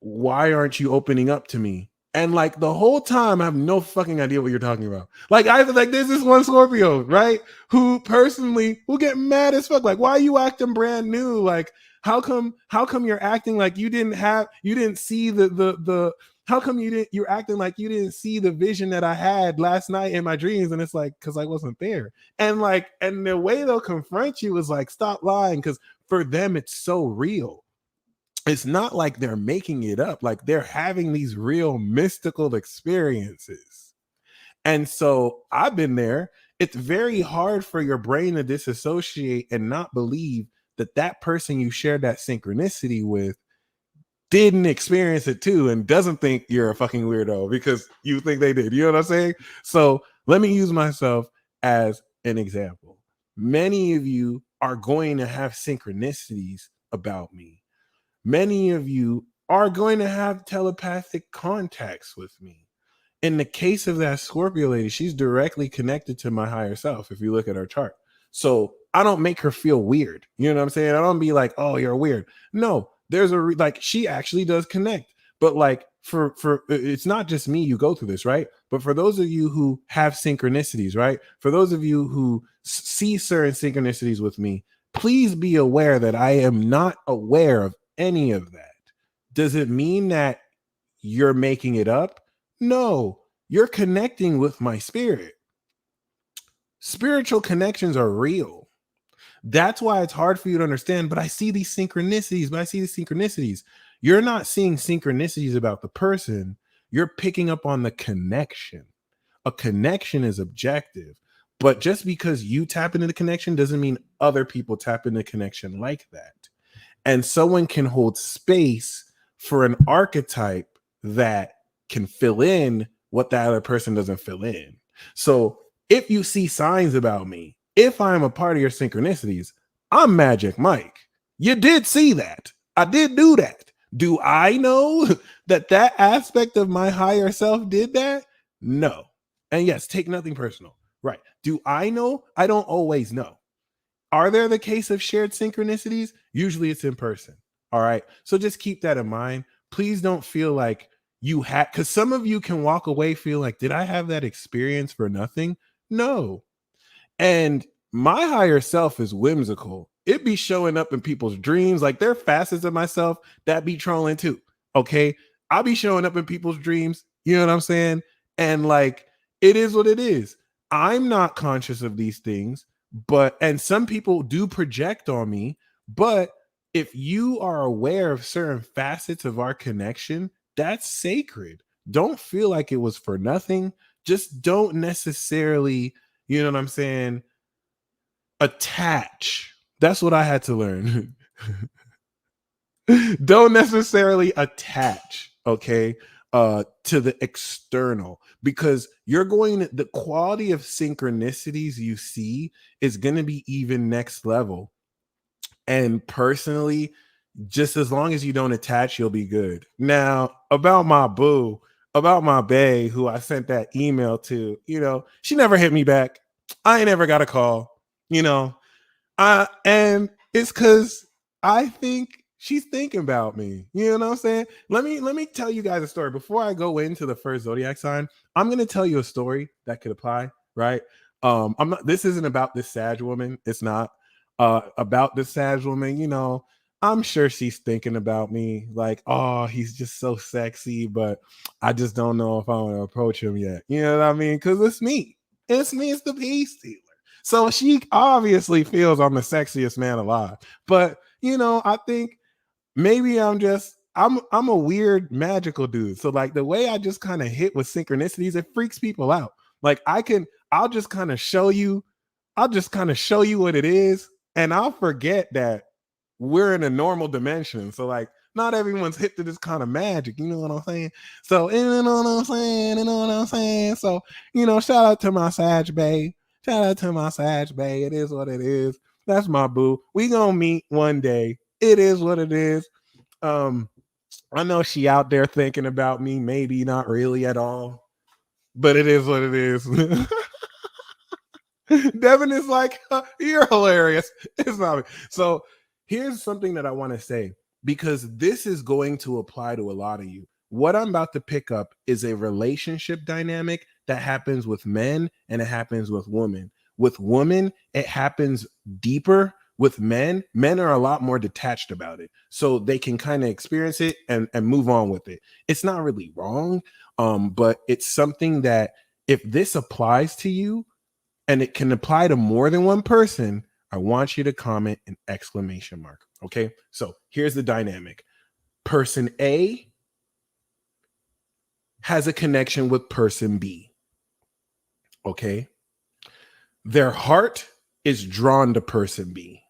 why aren't you opening up to me? And like the whole time, I have no fucking idea what you're talking about. Like there's this one Scorpio, right? Who get mad as fuck. Like, why are you acting brand new? Like, how come you're acting like you didn't see how come you're acting like you didn't see the vision that I had last night in my dreams? And it's like, cause I wasn't there. And the way they'll confront you is like, stop lying. Cause for them, it's so real. It's not like they're making it up. Like they're having these real mystical experiences. And so I've been there. It's very hard for your brain to disassociate and not believe that person you shared that synchronicity with didn't experience it too and doesn't think you're a fucking weirdo because you think they did. You know what I'm saying? So let me use myself as an example. Many of you are going to have synchronicities about me. Many of you are going to have telepathic contacts with me. In the case of that Scorpio lady, she's directly connected to my higher self if you look at her chart. So I don't make her feel weird. You know what I'm saying? I don't be like, oh, you're weird. No, there's she actually does connect. But like for it's not just me, you go through this, right? But for those of you who have synchronicities, right? For those of you who see certain synchronicities with me, please be aware that I am not aware of any of that. Does it mean that you're making it up? No, you're connecting with my spirit. Spiritual connections are real. That's why it's hard for you to understand. But I see these synchronicities. You're not seeing synchronicities about the person. You're picking up on the connection. A connection is objective. But just because you tap into the connection doesn't mean other people tap into connection like that. And someone can hold space for an archetype that can fill in what that other person doesn't fill in. So if you see signs about me, if I'm a part of your synchronicities, I'm Magic Mike. You did see that. I did do that. Do I know that aspect of my higher self did that? No. And yes, take nothing personal. Right. Do I know? I don't always know. Are there the case of shared synchronicities? Usually it's in person. All right. So just keep that in mind. Please don't feel like you have, because some of you can walk away feel like, did I have that experience for nothing? No. And my higher self is whimsical. It be showing up in people's dreams. Like there are facets of myself that be trolling too. Okay. I'll be showing up in people's dreams. You know what I'm saying? And like it is what it is. I'm not conscious of these things, and some people do project on me. But if you are aware of certain facets of our connection, that's sacred. Don't feel like it was for nothing. Just don't necessarily, you know what I'm saying, attach. That's what I had to learn. Don't necessarily attach, okay, to the external, because the quality of synchronicities you see is going to be even next level. And personally, just as long as you don't attach, you'll be good. Now, about my boo, about my bae, who I sent that email to, she never hit me back. I ain't never got a call, and it's because I think she's thinking about me. You know what I'm saying? Let me tell you guys a story before I go into the first zodiac sign. I'm gonna tell you a story that could apply, right? This isn't about this Sag woman. It's not about this Sag woman. I'm sure she's thinking about me, like, oh, he's just so sexy, but I just don't know if I want to approach him yet. You know what I mean? Because it's me. It's me. It's the peace stealer. So she obviously feels I'm the sexiest man alive. But I think maybe I'm a weird magical dude. So like the way I just kind of hit with synchronicities, it freaks people out. Like I'll just kind of show you what it is, and I'll forget that we're in a normal dimension. So like not everyone's hit to this kind of magic. You know what I'm saying? So So, shout out to my Sag bae. Shout out to my Sag bae. It is what it is. That's my boo. We gonna meet one day. It is what it is. I know she out there thinking about me, maybe not really at all, but it is what it is. Devin is like, you're hilarious. It's not me. So here's something that I want to say, because this is going to apply to a lot of you. What I'm about to pick up is a relationship dynamic that happens with men and it happens with women. With women, it happens deeper. With men are a lot more detached about it. So they can kind of experience it and move on with it. It's not really wrong, but it's something that if this applies to you, and it can apply to more than one person, I want you to comment an exclamation mark. Okay. So here's the dynamic. Person A has a connection with person B. Okay. Their heart is drawn to person B.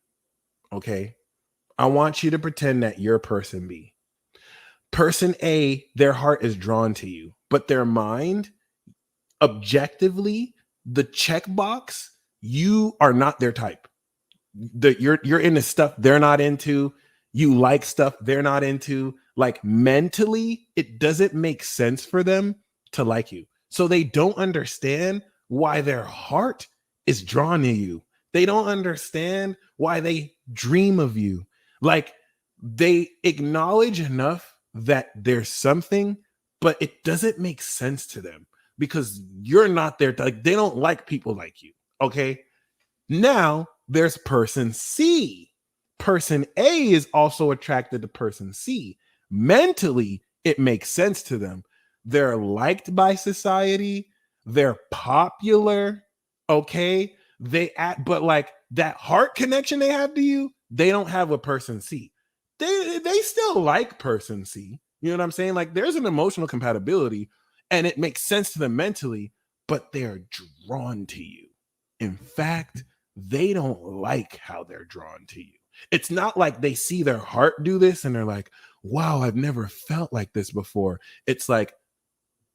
Okay. I want you to pretend that you're person B. Person A, their heart is drawn to you, but their mind, objectively, the checkbox, you are not their type. You're into stuff they're not into. You like stuff they're not into. Like mentally, it doesn't make sense for them to like you. So they don't understand why their heart is drawn to you. They don't understand why they dream of you. Like they acknowledge enough that there's something, but it doesn't make sense to them, because you're not there. Like they don't like people like you. Okay. Now there's person C. Person A is also attracted to person C. Mentally, it makes sense to them. They're liked by society. They're popular. Okay. But like that heart connection they have to you, they don't have with person C. They still like person C. You know what I'm saying? Like there's an emotional compatibility, and it makes sense to them mentally, but they're drawn to you. In fact, they don't like how they're drawn to you. It's not like they see their heart do this and they're like, wow, I've never felt like this before. It's like,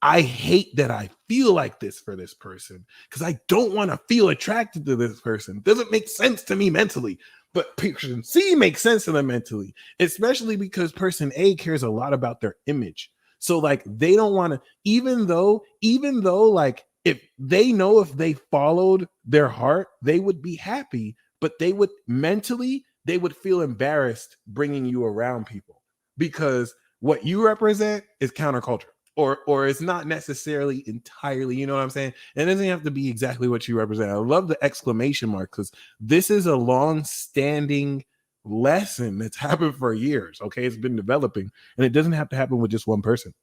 I hate that I feel like this for this person because I don't want to feel attracted to this person. Doesn't make sense to me mentally. But person C makes sense to them mentally, especially because person A cares a lot about their image. So like they don't want to, even though like if they know if they followed their heart, they would be happy, but they would mentally, they would feel embarrassed bringing you around people because what you represent is counterculture. or it's not necessarily entirely, you know what I'm saying? It doesn't have to be exactly what you represent. I love the exclamation mark because this is a long-standing lesson that's happened for years. Okay, it's been developing, and it doesn't have to happen with just one person.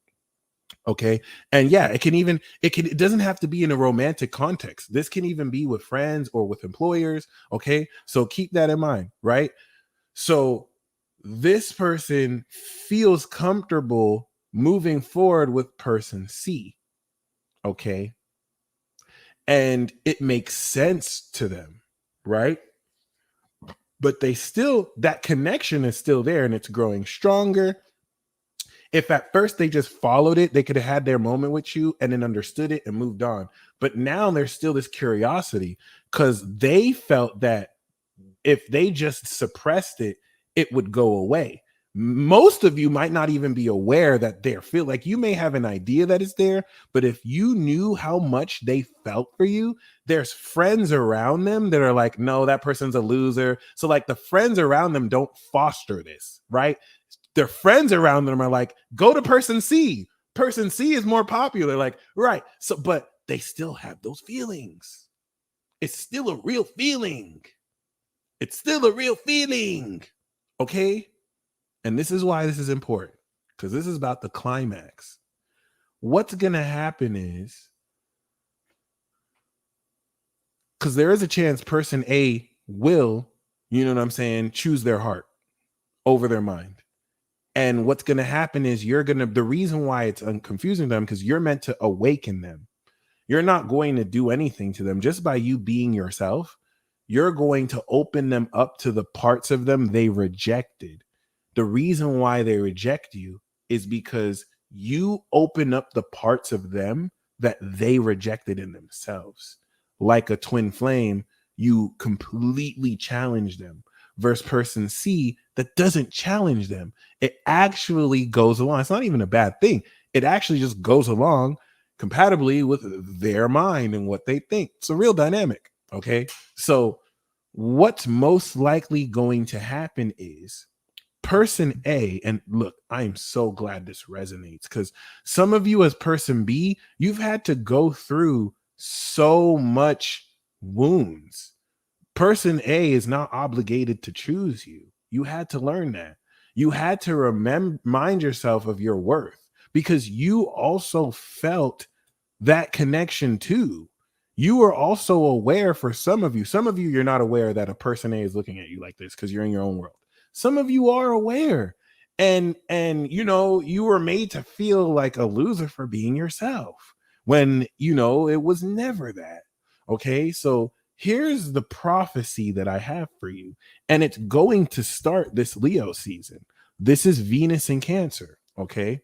Okay, and yeah, it doesn't have to be in a romantic context. This can even be with friends or with employers. Okay, so keep that in mind, right? So this person feels comfortable moving forward with person C. Okay. And it makes sense to them, right? But that connection is still there and it's growing stronger. If at first they just followed it, they could have had their moment with you and then understood it and moved on. But now there's still this curiosity because they felt that if they just suppressed it, it would go away. Most of you might not even be aware that they're feel like you may have an idea that it's there, but if you knew how much they felt for you, there's friends around them that are like, no, that person's a loser. So like the friends around them don't foster this, right? Their friends around them are like, go to person C. Person C is more popular. Like, right. So, but they still have those feelings. It's still a real feeling. It's still a real feeling. Okay. And this is why this is important, because this is about the climax. What's going to happen is, because there is a chance person A will, you know what I'm saying, choose their heart over their mind. And what's going to happen is the reason why it's confusing them, because you're meant to awaken them. You're not going to do anything to them just by you being yourself. You're going to open them up to the parts of them they rejected. The reason why they reject you is because you open up the parts of them that they rejected in themselves. Like a twin flame, you completely challenge them. Versus person C that doesn't challenge them. It actually goes along. It's not even a bad thing. It actually just goes along compatibly with their mind and what they think. It's a real dynamic. Okay. So what's most likely going to happen is person A, and look, I'm so glad this resonates because some of you as person B, you've had to go through so much wounds. Person A is not obligated to choose you. You had to learn that. You had to remind yourself of your worth because you also felt that connection too. You were also aware for some of you, you're not aware that a person A is looking at you like this because you're in your own world. Some of you are aware, and you know, you were made to feel like a loser for being yourself when, you know, it was never that. Okay. So here's the prophecy that I have for you, and it's going to start this Leo season. This is Venus in Cancer. Okay.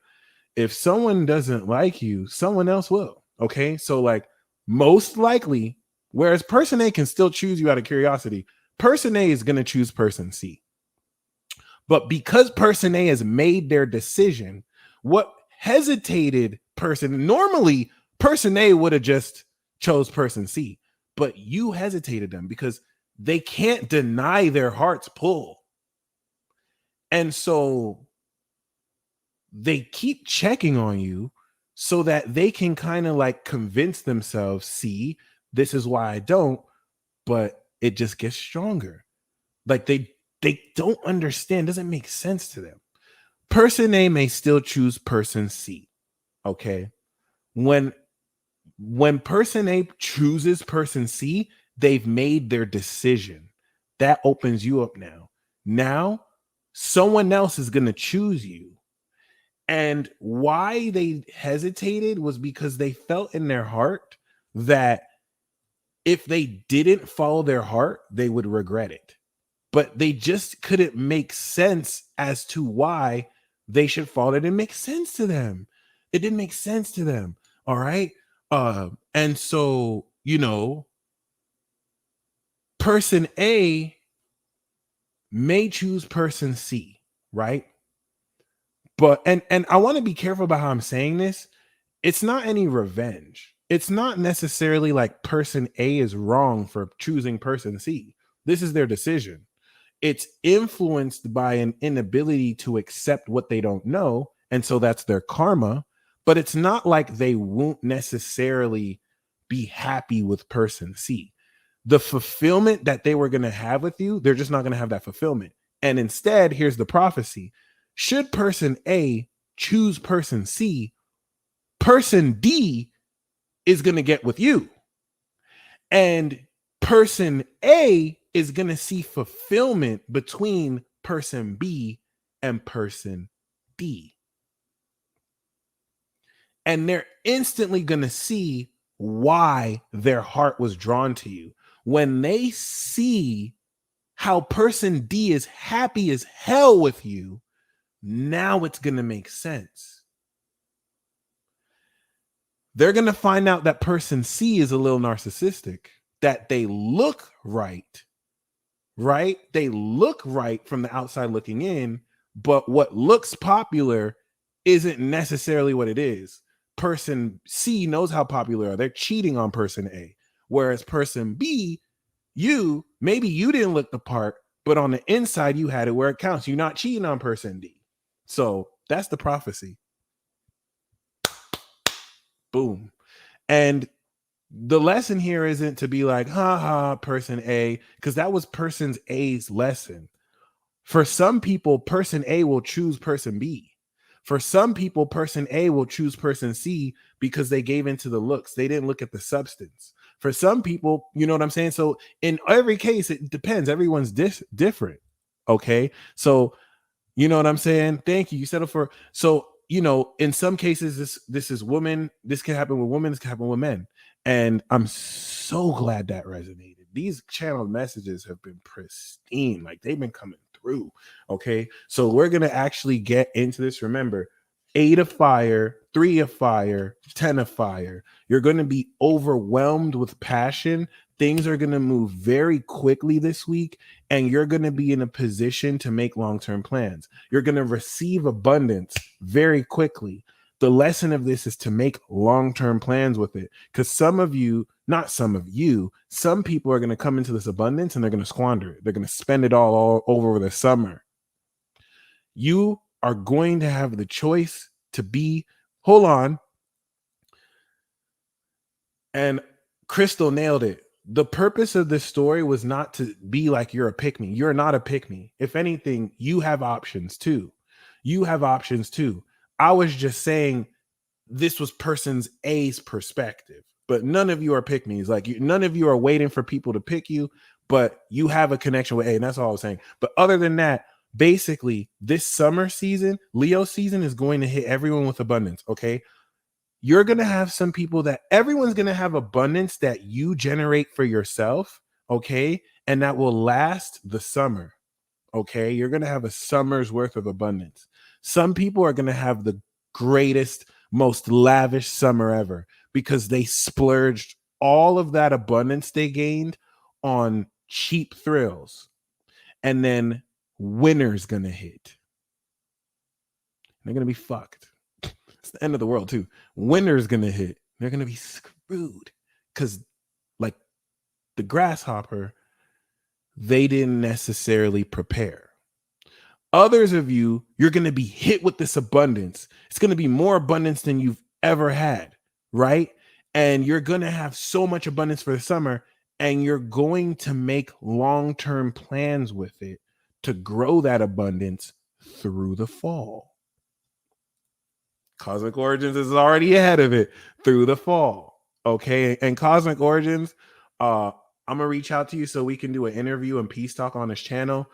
If someone doesn't like you, someone else will. Okay. So like most likely, whereas person A can still choose you out of curiosity, person A is going to choose person C. But because person A has made their decision, what hesitated person, normally person A would have just chose person C, but you hesitated them because they can't deny their heart's pull. And so they keep checking on you so that they can kind of like convince themselves, see, this is why I don't, but it just gets stronger. Like they don't understand, doesn't make sense to them. Person A may still choose person C. Okay. When person A chooses person C, they've made their decision. That opens you up now. Now, someone else is going to choose you. And why they hesitated was because they felt in their heart that if they didn't follow their heart, they would regret it. But they just couldn't make sense as to why they should follow. It didn't make sense to them. It didn't make sense to them. All right. And so, you know, person A may choose person C, right? But and I want to be careful about how I'm saying this. It's not any revenge. It's not necessarily like person A is wrong for choosing person C. This is their decision. It's influenced by an inability to accept what they don't know. And so that's their karma. but it's not like they won't necessarily be happy with person C. The fulfillment that they were going to have with you, they're just not going to have that fulfillment. And instead, here's the prophecy. Should person A choose person C, person D is going to get with you. And person A is going to see fulfillment between person B and person D. And they're instantly going to see why their heart was drawn to you. When they see how person D is happy as hell with you, now it's going to make sense. They're going to find out that person C is a little narcissistic, that they look right? They look right from the outside looking in, but what looks popular isn't necessarily what it is. Person C knows how popular are. They're cheating on person A. Whereas person B, maybe you didn't look the part, but on the inside, you had it where it counts. You're not cheating on person D. So that's the prophecy. Boom. And the lesson here isn't to be like, person A, because that was person A's lesson. For some people, person A will choose person B. For some people, person A will choose person C because they gave into the looks. They didn't look at the substance. For some people, you know what I'm saying? So in every case, it depends. Everyone's different. Okay. So, you know what I'm saying? Thank you. You settle for, so, in some cases, this is women. This can happen with women. This can happen with men. And I'm so glad that resonated. These channel messages have been pristine. Like they've been coming through. Okay. So we're going to actually get into this. Remember, 8 of fire, 3 of fire, 10 of fire. You're going to be overwhelmed with passion. Things are going to move very quickly this week, and you're going to be in a position to make long-term plans. You're going to receive abundance very quickly. The lesson of this is to make long-term plans with it, because some people are going to come into this abundance and they're going to squander it. They're going to spend it all over the summer. You are going to have the choice to be, hold on. And Crystal nailed it. The purpose of this story was not to be like you're a pick-me. You're not a pick-me. If anything, you have options too. I was just saying this was person's A's perspective, but none of you are pick-me's. Like none of you are waiting for people to pick you, but you have a connection with A, and that's all I was saying. But other than that, basically, this summer season, Leo season, is going to hit everyone with abundance, okay? You're going to have some people that everyone's going to have abundance that you generate for yourself, okay? And that will last the summer, okay? You're going to have a summer's worth of abundance. Some people are going to have the greatest, most lavish summer ever because they splurged all of that abundance they gained on cheap thrills. And then winter's going to hit. They're going to be fucked. It's the end of the world too. Winter's going to hit. They're going to be screwed because like the grasshopper, they didn't necessarily prepare. Others of you, you're going to be hit with this abundance. It's going to be more abundance than you've ever had, right? And you're going to have so much abundance for the summer, and you're going to make long-term plans with it to grow that abundance through the fall. Cosmic Origins is already ahead of it through the fall. Okay. And Cosmic Origins, I'm going to reach out to you so we can do an interview and peace talk on his channel.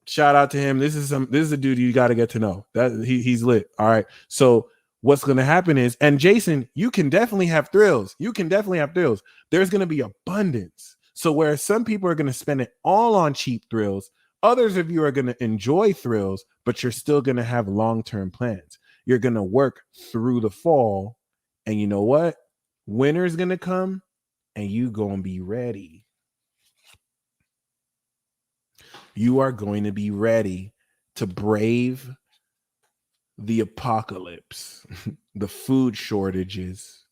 Shout out to him. This is a dude you got to get to know. That he's lit. All right. So what's going to happen is, and Jason, you can definitely have thrills. There's going to be abundance. So whereas some people are going to spend it all on cheap thrills, others of you are going to enjoy thrills, but you're still going to have long-term plans. You're going to work through the fall, and you know what? Winter's going to come, and you going to be ready. You are going to be ready to brave the apocalypse, the food shortages,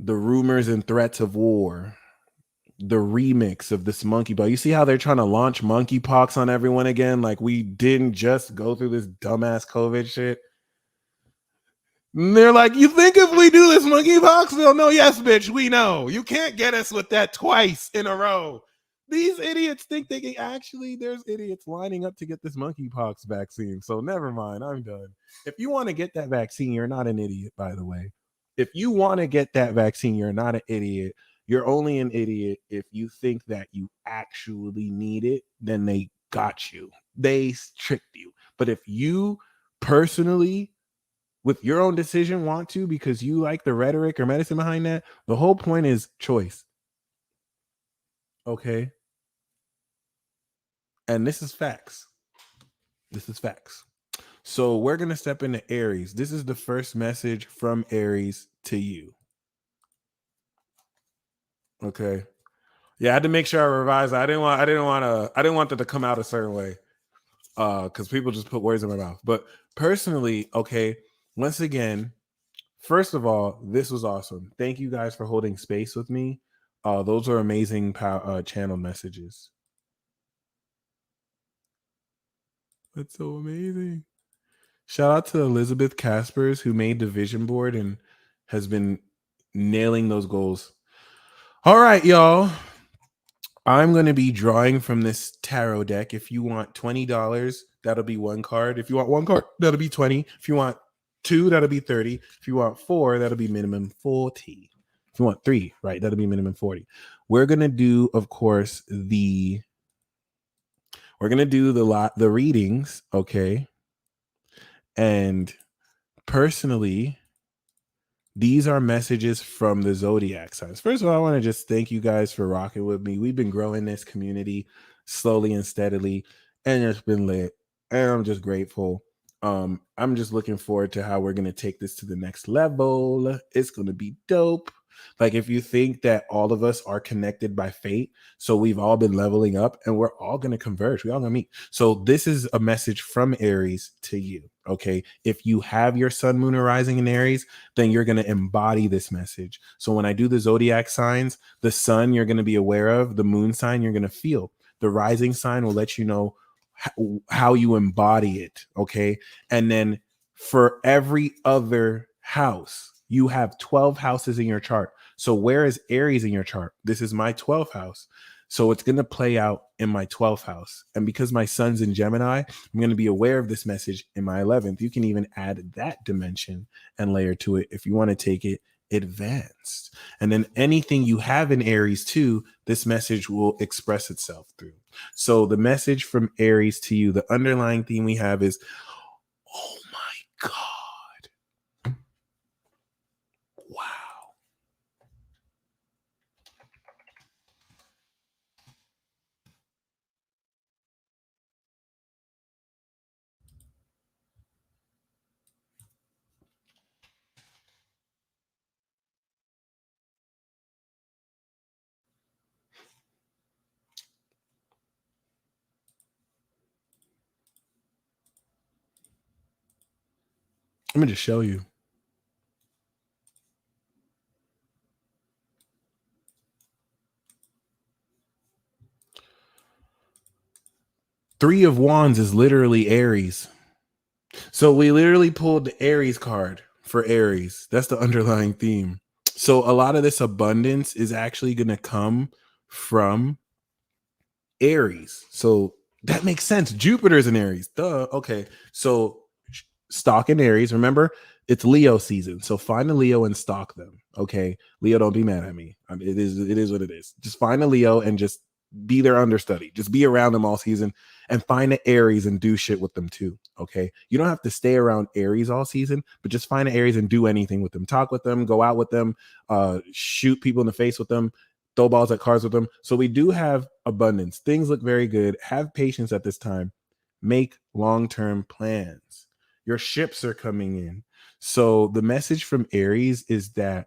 the rumors and threats of war, the remix of this monkeypox. You see how they're trying to launch monkeypox on everyone again? Like we didn't just go through this dumbass COVID shit. And they're like, you think if we do this monkeypox, they'll know? Yes, bitch, we know. You can't get us with that twice in a row. These idiots think they can actually, there's idiots lining up to get this monkeypox vaccine. So never mind, I'm done. If you want to get that vaccine, you're not an idiot, by the way. If you want to get that vaccine, you're not an idiot. You're only an idiot if you think that you actually need it, then they got you. They tricked you. But if you personally, with your own decision, want to because you like the rhetoric or medicine behind that, the whole point is choice. Okay. And this is facts. This is facts. So we're going to step into Aries. This is the first message from Aries to you. Okay. Yeah, I had to make sure I revised. I didn't want that to come out a certain way. Because people just put words in my mouth. But personally, okay, once again, first of all, this was awesome. Thank you guys for holding space with me. Those are amazing channel messages. That's so amazing. Shout out to Elizabeth Caspers, who made the vision board and has been nailing those goals. All right, y'all. I'm going to be drawing from this tarot deck. If you want $20, that'll be one card. If you want one card, that'll be 20. If you want two, that'll be 30. If you want four, that'll be minimum 40. If you want three, right, that'll be minimum 40. We're going to do, of course, the readings, okay? And personally, these are messages from the Zodiac signs. First of all, I want to just thank you guys for rocking with me. We've been growing this community slowly and steadily, and it's been lit. And I'm just grateful. I'm just looking forward to how we're going to take this to the next level. It's going to be dope. Like, if you think that all of us are connected by fate, so we've all been leveling up and we're all going to converge. We're all going to meet. So this is a message from Aries to you. Okay. If you have your sun, moon, or rising in Aries, then you're going to embody this message. So when I do the zodiac signs, the sun you're going to be aware of, the moon sign you're going to feel. The rising sign will let you know how you embody it. Okay. And then for every other house, you have 12 houses in your chart. So where is Aries in your chart? This is my 12th house. So it's going to play out in my 12th house. And because my sun's in Gemini, I'm going to be aware of this message in my 11th. You can even add that dimension and layer to it if you want to take it advanced. And then anything you have in Aries too, this message will express itself through. So the message from Aries to you, the underlying theme we have is, oh my God. Wow. I'm going to just show you. Three of Wands is literally Aries. So we literally pulled the Aries card for Aries. That's the underlying theme. So a lot of this abundance is actually going to come from Aries. So that makes sense. Jupiter's in Aries. Duh. Okay. So stock in Aries. Remember, it's Leo season. So find a Leo and stalk them. Okay. Leo, don't be mad at me. I mean, it is what it is. Just find a Leo and just be their understudy. Just be around them all season and find an Aries and do shit with them too. Okay. You don't have to stay around Aries all season, but just find an Aries and do anything with them. Talk with them, go out with them, shoot people in the face with them, throw balls at cars with them. So we do have abundance. Things look very good. Have patience at this time. Make long-term plans. Your ships are coming in. So the message from Aries is that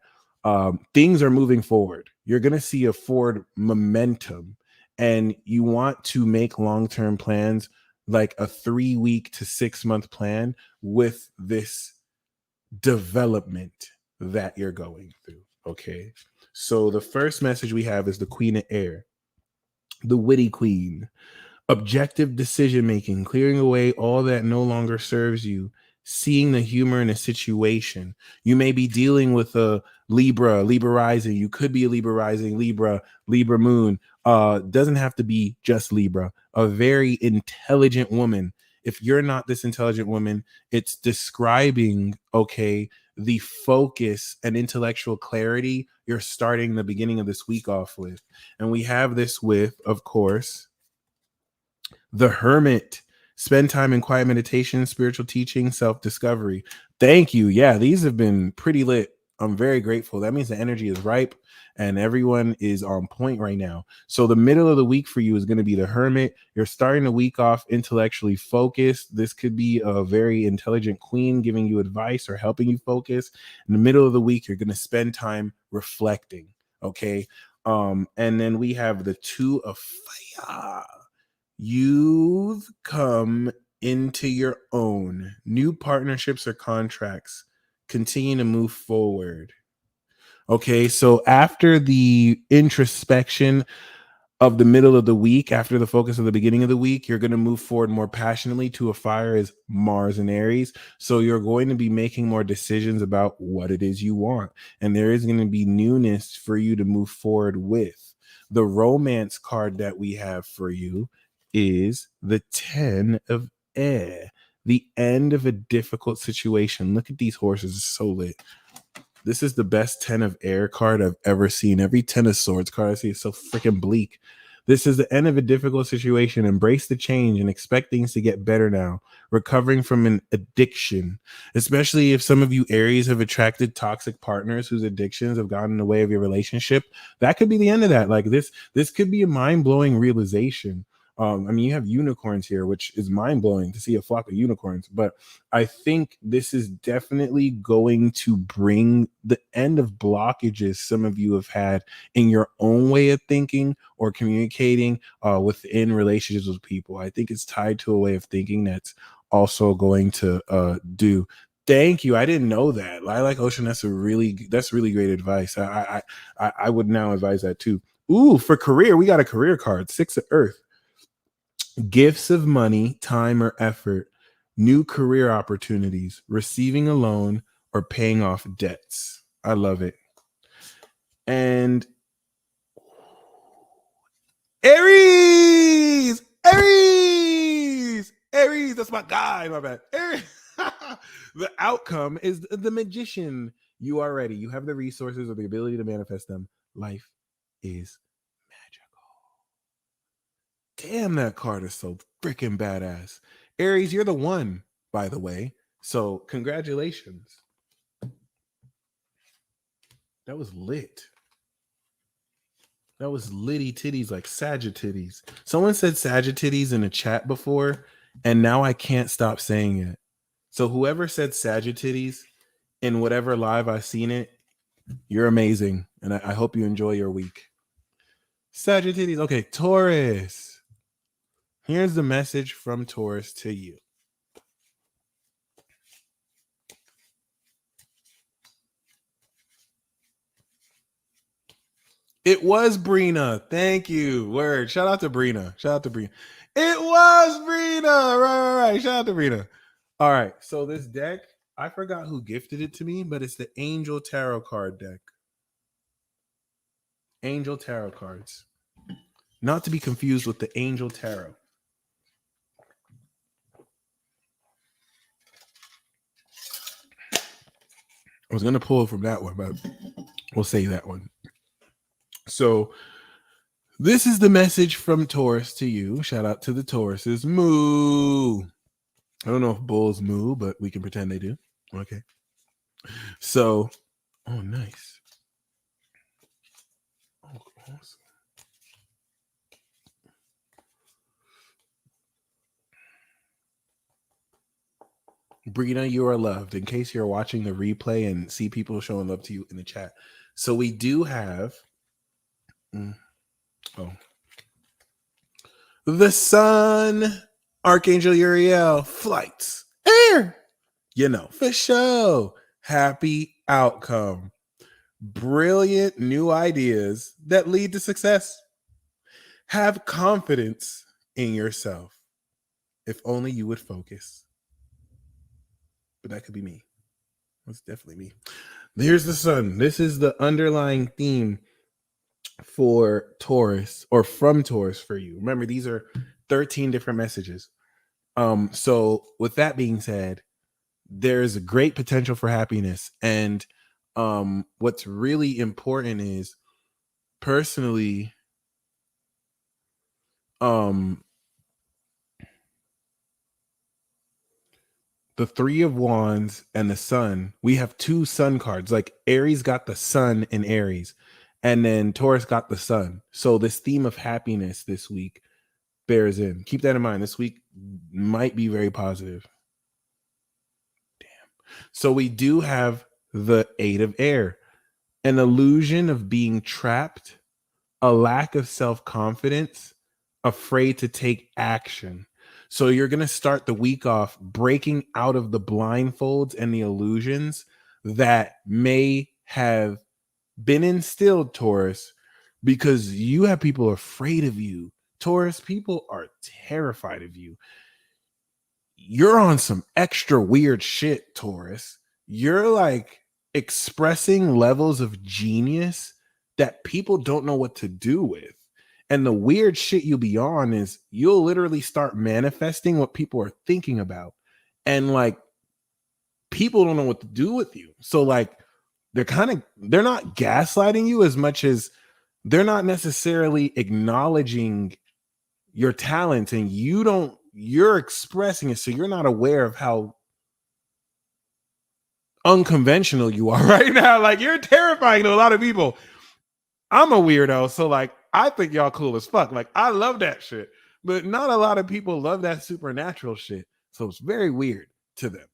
things are moving forward. You're going to see a forward momentum, and you want to make long-term plans, like a 3-week to 6-month plan with this development that you're going through. Okay. So the first message we have is the Queen of Air, the witty queen. Objective decision making, clearing away all that no longer serves you, seeing the humor in a situation. You may be dealing with a Libra rising. You could be a Libra rising, Libra moon. Doesn't have to be just Libra. A very intelligent woman. If you're not this intelligent woman, it's describing, okay, the focus and intellectual clarity you're starting the beginning of this week off with. And we have this with, of course, the Hermit. Spend time in quiet meditation, spiritual teaching, self-discovery. Thank you. Yeah, these have been pretty lit. I'm very grateful. That means the energy is ripe and everyone is on point right now. So the middle of the week for you is going to be the Hermit. You're starting the week off intellectually focused. This could be a very intelligent queen giving you advice or helping you focus. In the middle of the week, you're going to spend time reflecting. Okay. And then we have the Two of Fire. You've come into your own. New partnerships or contracts continue to move forward. Okay, so after the introspection of the middle of the week, after the focus of the beginning of the week, you're going to move forward more passionately. To a fire is Mars and Aries. So you're going to be making more decisions about what it is you want. And there is going to be newness for you to move forward with. The romance card that we have for you is the 10 of Air, the end of a difficult situation. Look at these horses. It's so lit. This is the best 10 of Air card I've ever seen. Every 10 of Swords card I see is so freaking bleak. This is the end of a difficult situation. Embrace the change and expect things to get better now. Recovering from an addiction, especially if some of you Aries have attracted toxic partners whose addictions have gotten in the way of your relationship. That could be the end of that. Like this could be a mind-blowing realization. I mean, you have unicorns here, which is mind-blowing to see a flock of unicorns. But I think this is definitely going to bring the end of blockages some of you have had in your own way of thinking or communicating within relationships with people. I think it's tied to a way of thinking that's also going to do. Thank you. I didn't know that. Lilac Ocean, that's really great advice. I would now advise that too. Ooh, for career, we got a career card, 6 of Earth. Gifts of money, time, or effort, new career opportunities, receiving a loan, or paying off debts. I love it. And Aries, that's my guy. My bad. Aries. The outcome is the Magician. You are ready. You have the resources or the ability to manifest them. Life is damn, that card is so freaking badass. Aries, you're the one, by the way. So congratulations. That was lit. That was litty titties, like Sagittitties. Someone said Sagittitties in a chat before, and now I can't stop saying it. So whoever said Sagittitties in whatever live I've seen it, you're amazing. And I hope you enjoy your week. Sagittitties. Okay, Taurus. Here's the message from Taurus to you. It was Brina. Thank you. Word. Shout out to Brina. It was Brina. Right. Shout out to Brina. All right. So this deck, I forgot who gifted it to me, but it's the Angel Tarot card deck. Angel Tarot cards. Not to be confused with the Angel Tarot. I was going to pull from that one, but we'll say that one. So this is the message from Taurus to you. Shout out to the Tauruses. Moo. I don't know if bulls moo, but we can pretend they do. Okay. So, oh, nice. Oh, awesome. Brina, you are loved. In case you're watching the replay and see people showing love to you in the chat. So we do have the Sun, Archangel Uriel, flights, air. You know, for sure. Happy outcome. Brilliant new ideas that lead to success. Have confidence in yourself. If only you would focus. but that could be me. That's definitely me. Here's the sun. This is the underlying theme for Taurus, or from Taurus for you. Remember, these are 13 different messages. So with that being said, there's a great potential for happiness. And what's really important is, personally, the Three of Wands and the Sun, we have two Sun cards. Like Aries got the Sun in Aries, and then Taurus got the Sun. So this theme of happiness this week bears in. Keep that in mind. This week might be very positive. Damn. So we do have the Eight of Air, an illusion of being trapped, a lack of self-confidence, afraid to take action. So you're going to start the week off breaking out of the blindfolds and the illusions that may have been instilled, Taurus, because you have people afraid of you. Taurus, people are terrified of you. You're on some extra weird shit, Taurus. You're like expressing levels of genius that people don't know what to do with. And the weird shit you'll be on is you'll literally start manifesting what people are thinking about. And like, people don't know what to do with you. So like, they're not gaslighting you as much as they're not necessarily acknowledging your talent, and you're expressing it. So you're not aware of how unconventional you are right now. Like, you're terrifying to a lot of people. I'm a weirdo, so like, I think y'all cool as fuck. Like, I love that shit, but not a lot of people love that supernatural shit. So it's very weird to them.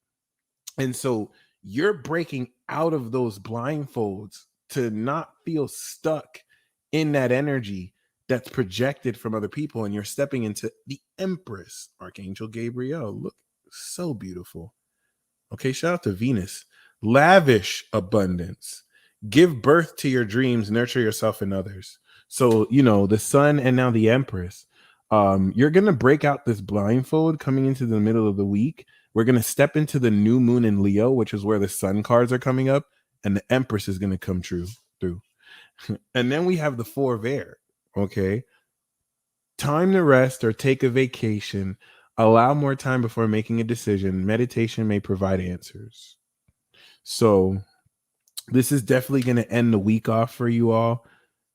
And so you're breaking out of those blindfolds to not feel stuck in that energy that's projected from other people. And you're stepping into the Empress, Archangel Gabriel. Look, so beautiful. Okay, shout out to Venus. Lavish abundance. Give birth to your dreams, nurture yourself and others. So, you know, the Sun and now the Empress. You're going to break out this blindfold coming into the middle of the week. We're going to step into the new moon in Leo, which is where the Sun cards are coming up, and the Empress is going to come through. And then we have the Four of Air. Okay. Time to rest or take a vacation. Allow more time before making a decision. Meditation may provide answers. So this is definitely going to end the week off for you all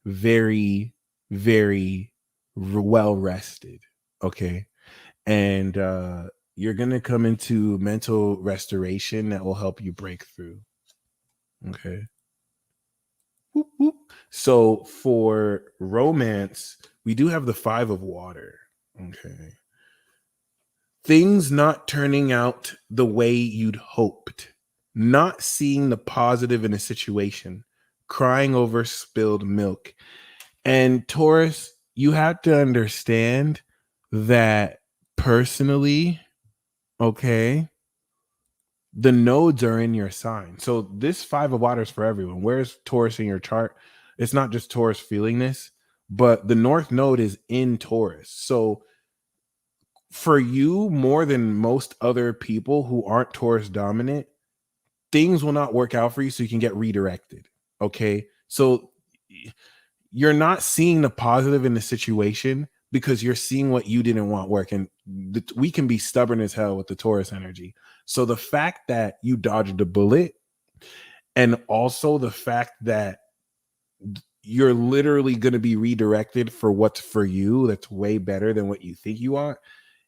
very, very well rested. Okay. And you're going to come into mental restoration that will help you break through. Okay. Whoop, whoop. So for romance, we do have the Five of Water. Okay. Things not turning out the way you'd hoped. Not seeing the positive in a situation. Crying over spilled milk. And Taurus, you have to understand that personally, okay, the nodes are in your sign. So this Five of Water is for everyone. Where's Taurus in your chart? It's not just Taurus feeling this, but the North Node is in Taurus. So for you, more than most other people who aren't Taurus dominant, things will not work out for you, so you can get redirected. Okay. So you're not seeing the positive in the situation because you're seeing what you didn't want work. And we can be stubborn as hell with the Taurus energy. So the fact that you dodged a bullet, and also the fact that you're literally going to be redirected for what's for you, that's way better than what you think you want,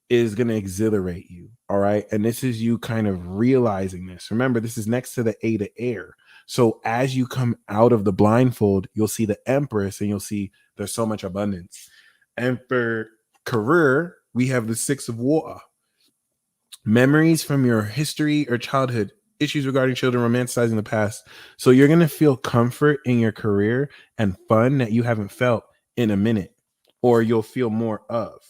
is going to exhilarate you. All right. And this is you kind of realizing this. Remember, this is next to the Eight of Air. So as you come out of the blindfold, you'll see the Empress and you'll see there's so much abundance. And for career, we have the Six of Water. Memories from your history or childhood, issues regarding children, romanticizing the past. So you're going to feel comfort in your career and fun that you haven't felt in a minute, or you'll feel more of.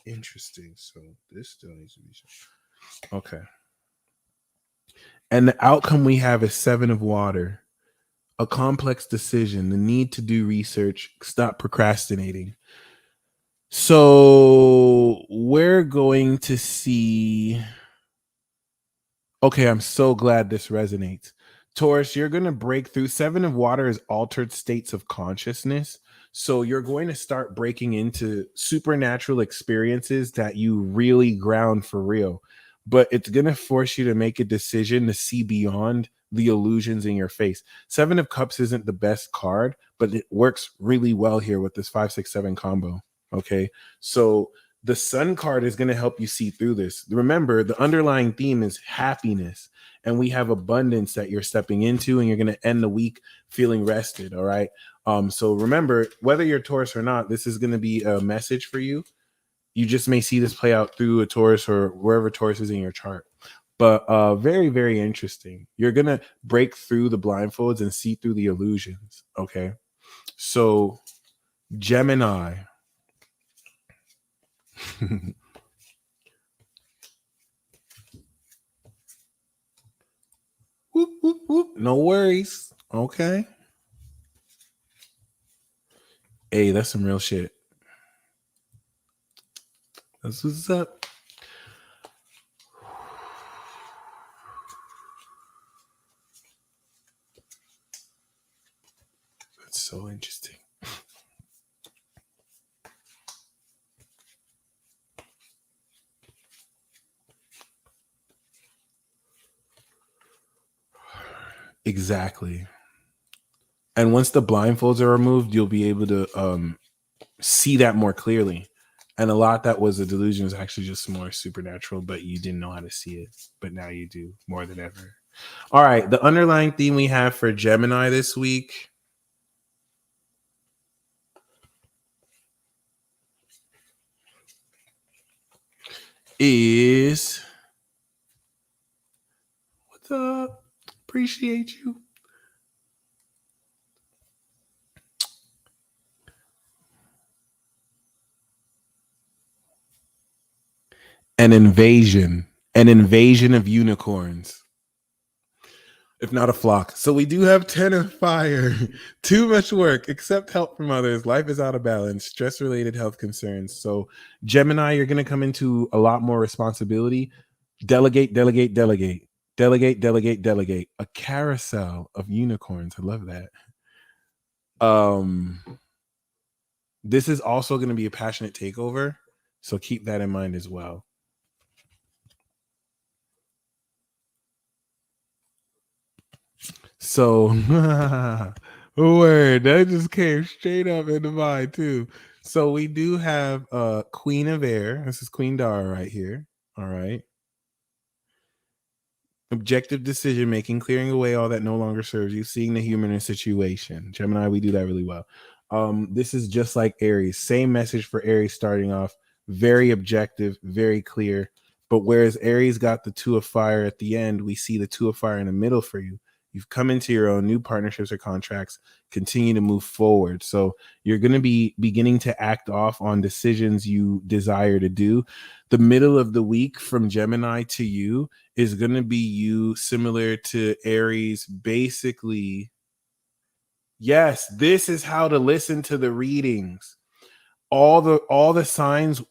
Interesting. So this still needs to be okay. And the outcome we have is Seven of Water, a complex decision, the need to do research, stop procrastinating. So we're going to see Okay, I'm so glad this resonates. Taurus, you're going to break through. Seven of Water is altered states of consciousness. So you're going to start breaking into supernatural experiences that you really ground for real. But it's going to force you to make a decision to see beyond the illusions in your face. Seven of Cups isn't the best card, but it works really well here with this 5, 6, 7 combo. Okay. So the Sun card is going to help you see through this. Remember, the underlying theme is happiness, and we have abundance that you're stepping into, and you're going to end the week feeling rested. All right. So remember, whether you're Taurus or not, this is going to be a message for you. You just may see this play out through a Taurus or wherever Taurus is in your chart. But very, very interesting. You're going to break through the blindfolds and see through the illusions. Okay. So, Gemini. Whoop, whoop, whoop. No worries. Okay. Hey, that's some real shit. That's what's up. That's so interesting. Exactly. And once the blindfolds are removed, you'll be able to see that more clearly. And a lot that was a delusion is actually just more supernatural, but you didn't know how to see it. But now you do more than ever. All right. The underlying theme we have for Gemini this week is what's up? Appreciate you. An invasion of unicorns, if not a flock. So we do have 10 of fire. Too much work, accept help from others. Life is out of balance, stress-related health concerns. So Gemini, you're going to come into a lot more responsibility. Delegate, delegate, delegate. Delegate, delegate, delegate. A carousel of unicorns. I love that. This is also going to be a passionate takeover. So keep that in mind as well. So, word, that just came straight up into mind too. So we do have Queen of Air. This is Queen Dara right here. All right. Objective decision making, clearing away all that no longer serves you, seeing the human in a situation. Gemini, we do that really well. This is just like Aries. Same message for Aries starting off. Very objective, very clear. But whereas Aries got the Two of Fire at the end, we see the Two of Fire in the middle for you. You've come into your own new partnerships or contracts, continue to move forward. So you're going to be beginning to act off on decisions you desire to do. The middle of the week from Gemini to you is going to be you similar to Aries. Basically, yes, this is how to listen to the readings. All the signs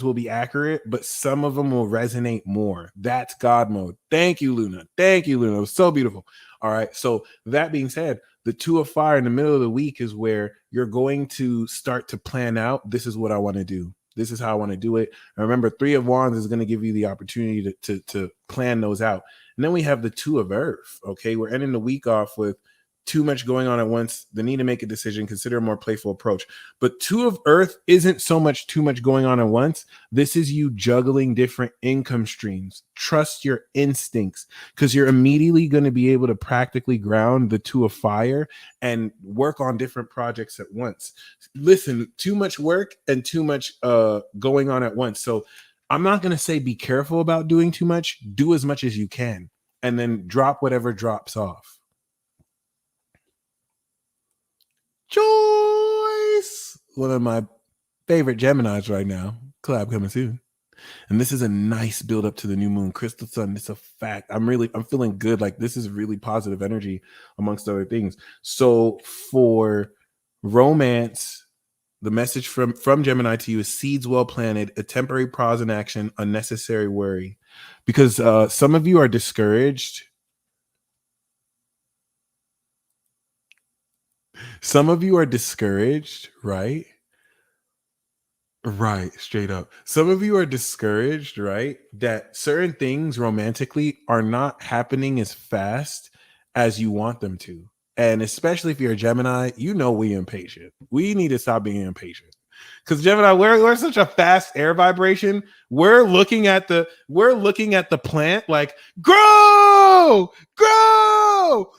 will be accurate, but some of them will resonate more. That's God mode. Thank you, Luna. Thank you, Luna. It was so beautiful. All right. So that being said, the Two of Fire in the middle of the week is where you're going to start to plan out. This is what I want to do. This is how I want to do it. And remember, Three of Wands is going to give you the opportunity to plan those out. And then we have the Two of Earth. Okay. We're ending the week off with too much going on at once, the need to make a decision, consider a more playful approach. But Two of Earth isn't so much too much going on at once. This is you juggling different income streams. Trust your instincts, because you're immediately going to be able to practically ground the Two of Fire and work on different projects at once. Listen, too much work and too much going on at once. So I'm not going to say be careful about doing too much. Do as much as you can and then drop whatever drops off. Joyce, one of my favorite Geminis right now. Collab coming soon. And this is a nice build up to the new moon. Crystal sun, it's a fact. I'm feeling good. Like this is really positive energy amongst other things. So for romance, The message from Gemini to you is seeds well planted, a temporary pause in action, unnecessary worry. Because some of you are discouraged. Some of you are discouraged, right? Right, straight up. Some of you are discouraged, right? That certain things romantically are not happening as fast as you want them to. And especially if you're a Gemini, you know we impatient. We need to stop being impatient. Because Gemini, we're such a fast air vibration. We're looking at the plant like grow, grow.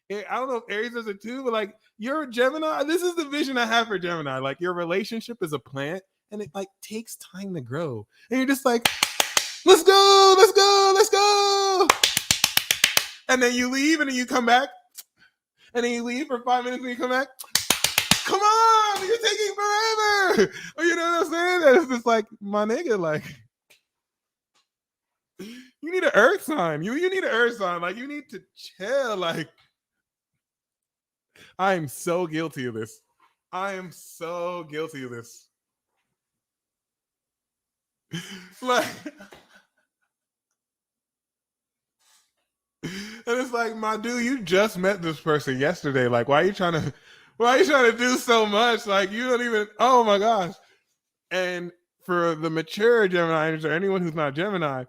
I don't know if Aries does it too, but like you're a Gemini. This is the vision I have for Gemini. Like your relationship is a plant and it like takes time to grow. And you're just like, let's go, let's go, let's go. And then you leave and then you come back. And then you leave for 5 minutes and you come back. Come on, you're taking forever. You know what I'm saying? And it's just like, my nigga, like, you need an earth sign. You need an earth sign. Like, you need to chill. Like, I am so guilty of this. I am so guilty of this. Like, and it's like, my dude, you just met this person yesterday. Like, why are you trying to do so much? Like, you don't even, oh my gosh. And for the mature Gemini or anyone who's not Gemini,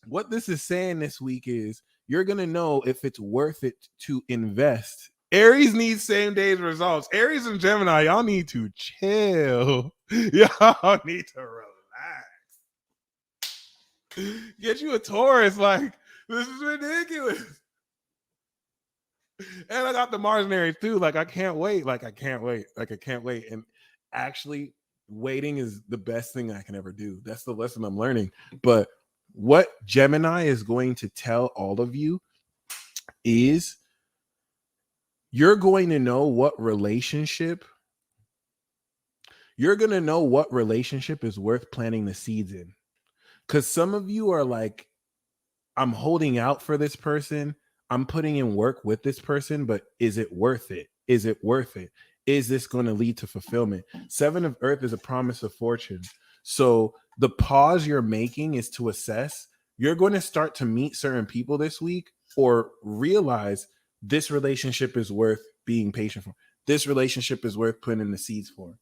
what this is saying this week is you're going to know if it's worth it to invest. Aries needs same day's results. Aries and Gemini, y'all need to chill. Y'all need to relax. Get you a Taurus. Like, this is ridiculous. And I got the Mars and Aries too. Like, I can't wait. Like, I can't wait. And actually, waiting is the best thing I can ever do. That's the lesson I'm learning. But what Gemini is going to tell all of you is you're going to know what relationship is worth planting the seeds in. Because some of you are like, I'm holding out for this person. I'm putting in work with this person, but is it worth it? Is it worth it? Is this going to lead to fulfillment? 7 of Earth is a promise of fortune. So the pause you're making is to assess. You're going to start to meet certain people this week or realize this relationship is worth being patient for. This relationship is worth putting in the seeds for.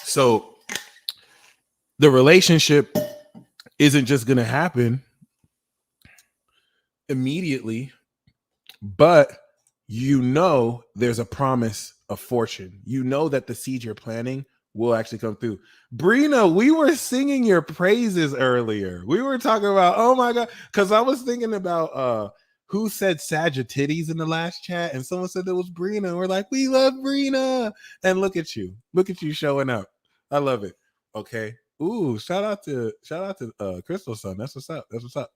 So the relationship isn't just going to happen immediately, but you know there's a promise of fortune. You know that the seeds you're planting will actually come through. Brina, we were singing your praises earlier. We were talking about, oh my God, because I was thinking about who said Sagittarius in the last chat, and someone said it was Brina. We're like, we love Brina. And look at you showing up. I love it. Okay. Ooh, shout out to Crystal Sun. That's what's up.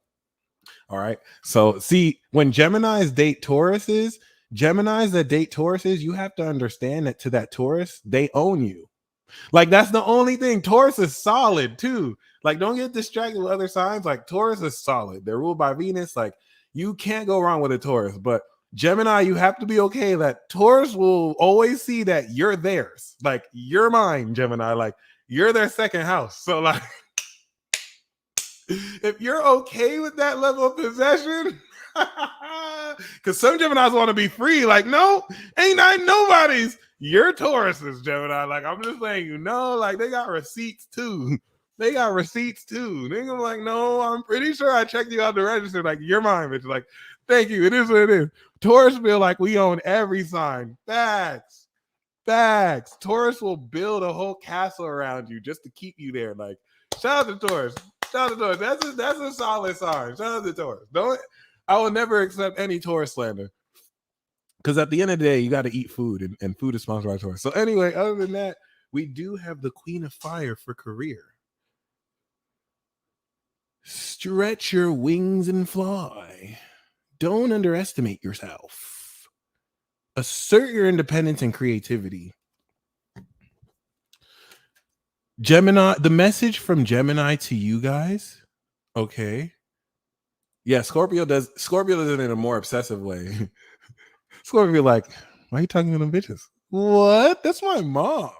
All right. So see, when Geminis date Tauruses, Geminis that date Tauruses, you have to understand that to that Taurus, they own you. Like, that's the only thing. Taurus is solid too. Like, don't get distracted with other signs. Like, Taurus is solid. They're ruled by Venus. Like, you can't go wrong with a Taurus. But Gemini, you have to be okay that Taurus will always see that you're theirs. Like, you're mine, Gemini. Like, you're their second house. So, like, if you're okay with that level of possession, because some Geminis want to be free. Like, no, ain't I nobody's. You're Tauruses, Gemini. Like, I'm just letting you know, like, they got receipts too. They're gonna be like, no, I'm pretty sure I checked you out the register. Like, you're mine, bitch. Like, thank you. It is what it is. Taurus feel like we own every sign. Facts. Taurus will build a whole castle around you just to keep you there. Like, shout out to Taurus. That's a solid sign. Shout out to Taurus. I will never accept any Taurus slander. Because at the end of the day, you got to eat food, and food is sponsored by Taurus. So anyway, other than that, we do have the Queen of Fire for career. Stretch your wings and fly. Don't underestimate yourself. Assert your independence and creativity. Gemini, the message from Gemini to you guys, okay. Yeah, Scorpio does it in a more obsessive way. Scorpio like, why are you talking to them bitches? What? That's my mom.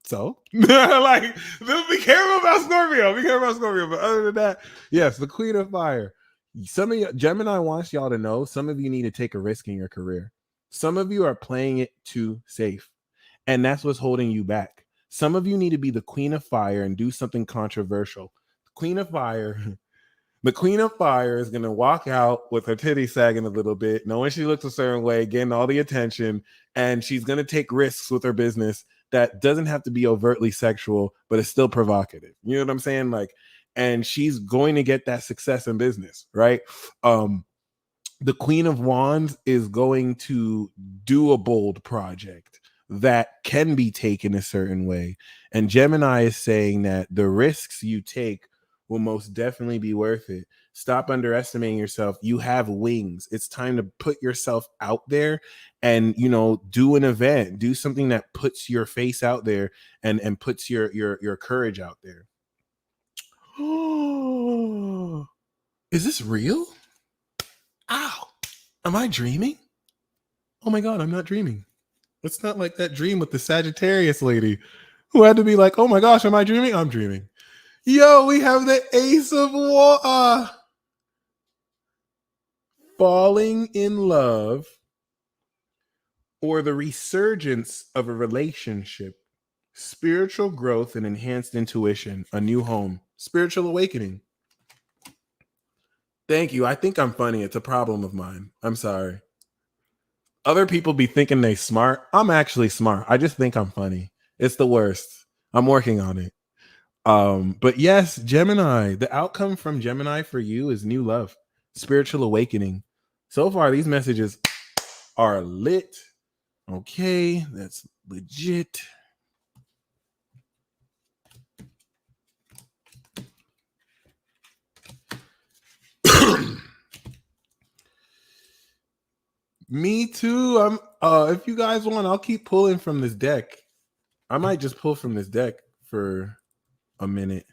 So like, be careful about Scorpio. Be careful about Scorpio. But other than that, yes, the Queen of Fire. Some of you, Gemini wants y'all to know, some of you need to take a risk in your career. Some of you are playing it too safe, and that's what's holding you back. Some of you need to be the Queen of Fire and do something controversial. The Queen of Fire. The Queen of Fire is going to walk out with her titty sagging a little bit, knowing she looks a certain way, getting all the attention, and she's going to take risks with her business that doesn't have to be overtly sexual, but it's still provocative. You know what I'm saying? Like, and she's going to get that success in business, right? The Queen of Wands is going to do a bold project that can be taken a certain way. And Gemini is saying that the risks you take will most definitely be worth it. Stop underestimating yourself. You have wings. It's time to put yourself out there and, you know, do an event, do something that puts your face out there and puts your courage out there. Oh, is this real? Ow. Am I dreaming? Oh my God, I'm not dreaming. It's not like that dream with the Sagittarius lady who had to be like, oh my gosh, am I dreaming? I'm dreaming. Yo, we have the Ace of Water. Falling in love or the resurgence of a relationship, spiritual growth and enhanced intuition, a new home, spiritual awakening. Thank you. I think I'm funny. It's a problem of mine. I'm sorry. Other people be thinking they smart. I'm actually smart. I just think I'm funny. It's the worst. I'm working on it. But yes, Gemini, the outcome from Gemini for you is new love, spiritual awakening. So far, these messages are lit. Okay, that's legit. Me too. I'm if you guys want, I'll keep pulling from this deck. I might just pull from this deck for a minute.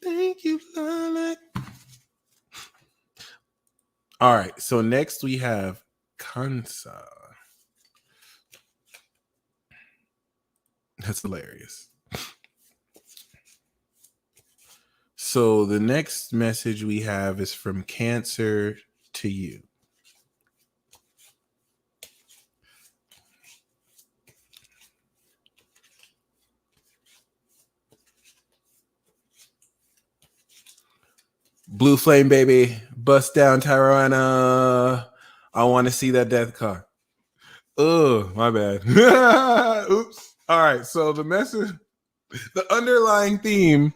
Thank you, Lilac. All right, so next we have Kansa. That's hilarious. So the next message we have is from Cancer to you. Blue Flame, baby. Bust down, Tyrana. I want to see that death card. Oh, my bad. Oops. All right. So the message, the underlying theme.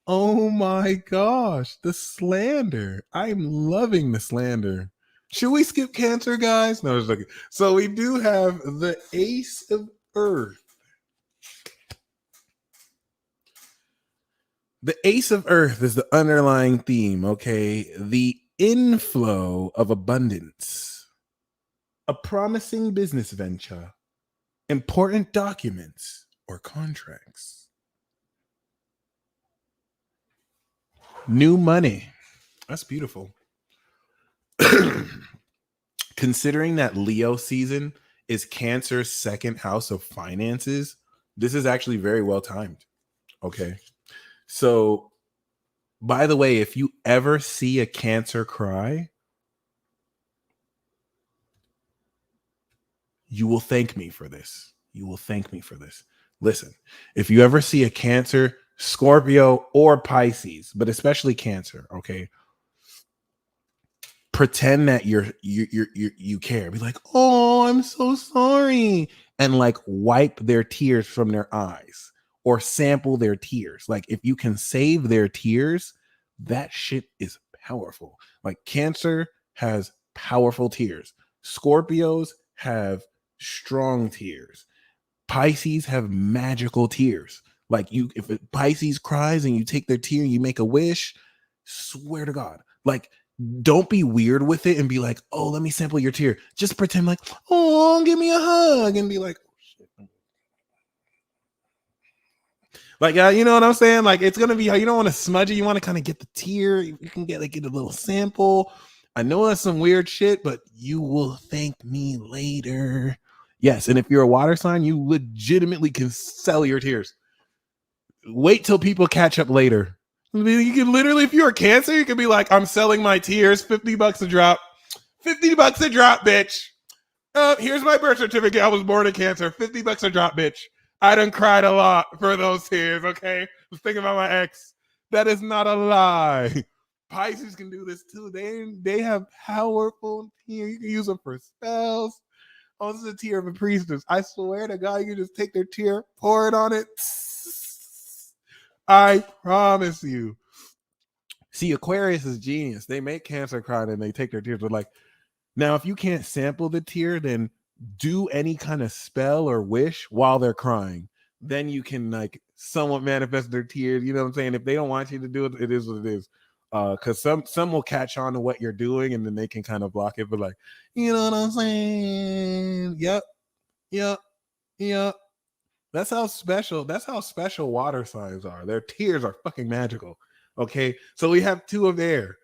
Oh my gosh. The slander. I'm loving the slander. Should we skip Cancer, guys? No, just looking. So we do have the Ace of Earth. The Ace of Earth is the underlying theme, okay? The inflow of abundance, a promising business venture, important documents or contracts, new money. That's beautiful. Considering that Leo season is Cancer's second house of finances, this is actually very well timed, okay? So, by the way, if you ever see a Cancer cry, you will thank me for this. You will thank me for this. Listen, if you ever see a Cancer, Scorpio, or Pisces, but especially Cancer, okay, pretend that you care. Be like, oh, I'm so sorry, and like wipe their tears from their eyes. Or sample their tears. Like if you can save their tears, that shit is powerful. Like Cancer has powerful tears. Scorpios have strong tears. Pisces have magical tears. Like if Pisces cries and you take their tear, you make a wish, swear to God. Like don't be weird with it and be like, oh, let me sample your tear. Just pretend like, oh, give me a hug and be like, like, you know what I'm saying? Like, it's going to be, you don't want to smudge it. You want to kind of get the tear. You can get a little sample I know that's some weird shit, but you will thank me later. Yes, and if you're a water sign, you legitimately can sell your tears. Wait till people catch up later. I mean, you can literally, if you're a Cancer, you can be like, I'm selling my tears, $50 a drop. $50 a drop, bitch. Here's my birth certificate. I was born a Cancer. $50 a drop, bitch. I done cried a lot for those tears, okay? I was thinking about my ex. That is not a lie. Pisces can do this too. They have powerful tears. You can use them for spells. Oh, this is a tear of a priestess. I swear to God, you can just take their tear, pour it on it. I promise you. See, Aquarius is genius. They make Cancer cry and they take their tears. But like, now if you can't sample the tear, then do any kind of spell or wish while they're crying. Then you can like somewhat manifest their tears. You know what I'm saying? If they don't want you to do it, it is what it is. Because some will catch on to what you're doing and then they can kind of block it. But like, you know what I'm saying? Yep. That's how special water signs are. Their tears are fucking magical. Okay, so we have two of air.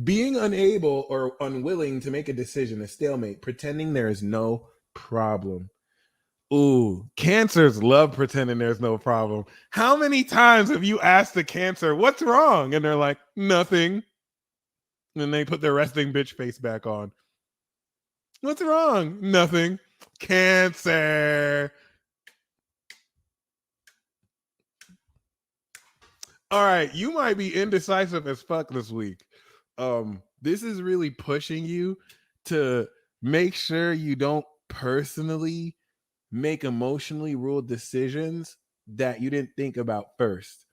Being unable or unwilling to make a decision, a stalemate, pretending there is no problem. Ooh, Cancers love pretending there's no problem. How many times have you asked the Cancer, what's wrong? And they're like, nothing. And then they put their resting bitch face back on. What's wrong? Nothing. Cancer. All right, you might be indecisive as fuck this week. This is really pushing you to make sure you don't personally make emotionally ruled decisions that you didn't think about first.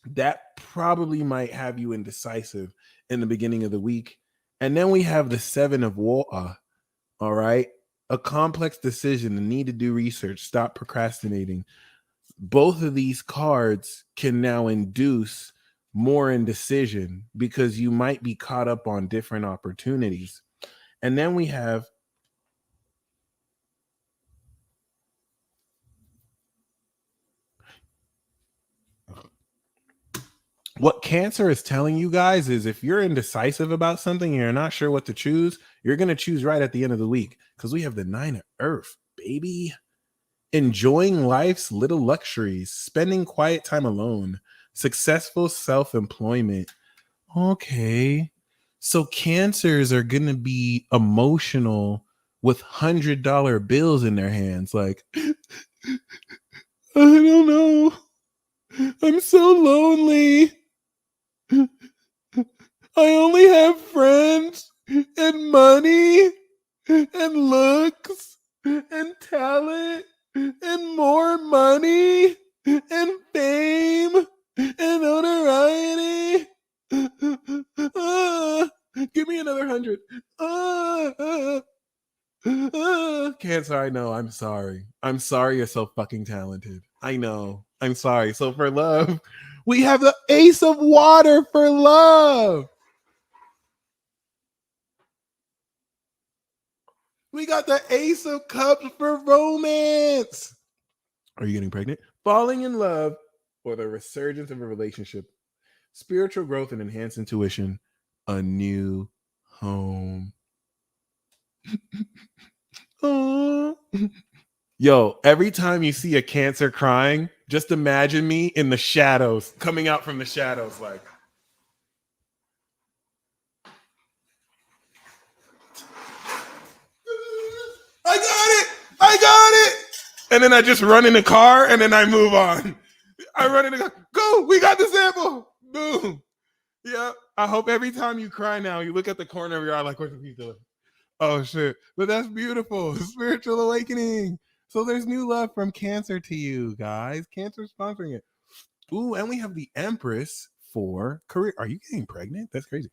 That probably might have you indecisive in the beginning of the week. And then we have the 7 of water. All right. A complex decision, the need to do research, stop procrastinating. Both of these cards can now induce more indecision because you might be caught up on different opportunities. And then we have what Cancer is telling you guys is if you're indecisive about something and you're not sure what to choose, you're going to choose right at the end of the week because we have the 9 of Earth, baby. Enjoying life's little luxuries, spending quiet time alone, successful self-employment. Okay. So Cancers are going to be emotional with $100 bills in their hands. Like, I don't know. I'm so lonely. I only have friends and money and looks and talent and more money and fame and notoriety. Give me another 100. Cancer, I know. I'm sorry. I'm sorry you're so fucking talented. I know. I'm sorry. So for love, we have the Ace of Water for love. We got the Ace of Cups for romance. Are you getting pregnant? Falling in love or the resurgence of a relationship. Spiritual growth and enhanced intuition. A new home. Oh. Yo, every time you see a Cancer crying, just imagine me in the shadows, coming out from the shadows like. I got it. And then I just run in the car and then I move on. I run in the car. Go, we got the sample. Boom. Yeah. I hope every time you cry now, you look at the corner of your eye like, where's the pizza? Oh, shit. But that's beautiful. Spiritual awakening. So there's new love from Cancer to you guys. Cancer sponsoring it. Ooh, and we have the Empress for career. Are you getting pregnant? That's crazy.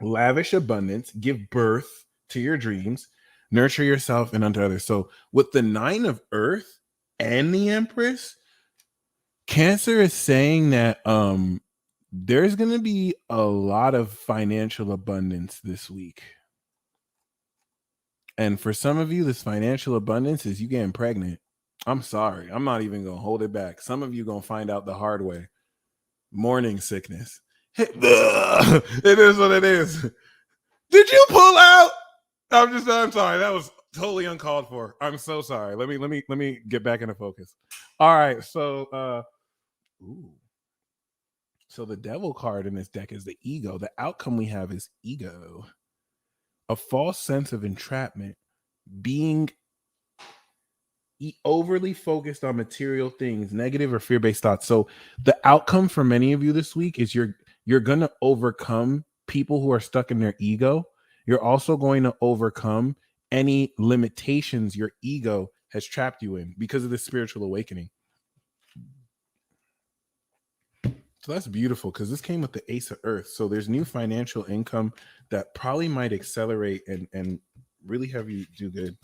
Lavish abundance, give birth to your dreams, nurture yourself and unto others. So with the 9 of Earth and the Empress, Cancer is saying that there's going to be a lot of financial abundance this week. And for some of you, this financial abundance is you getting pregnant. I'm sorry. I'm not even going to hold it back. Some of you going to find out the hard way. Morning sickness. It is what it is. Did you pull out? I'm sorry. That was totally uncalled for. I'm so sorry. Let me get back into focus. All right. So so the devil card in this deck is the ego. The outcome we have is ego. A false sense of entrapment, being overly focused on material things, negative or fear-based thoughts. So the outcome for many of you this week is you're going to overcome people who are stuck in their ego. You're also going to overcome any limitations your ego has trapped you in because of this spiritual awakening. So that's beautiful because this came with the Ace of Earth. So there's new financial income that probably might accelerate and really have you do good.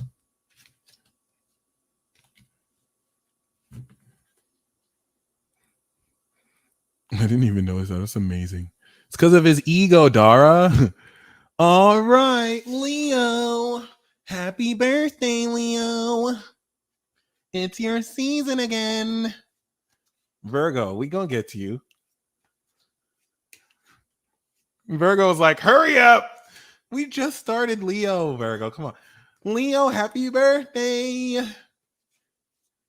I didn't even notice that. That's amazing. It's because of his ego, Dara. All right, Leo. Happy birthday, Leo. It's your season again. Virgo, we gonna get to you. Virgo's like, hurry up. We just started Leo, Virgo. Come on. Leo, happy birthday.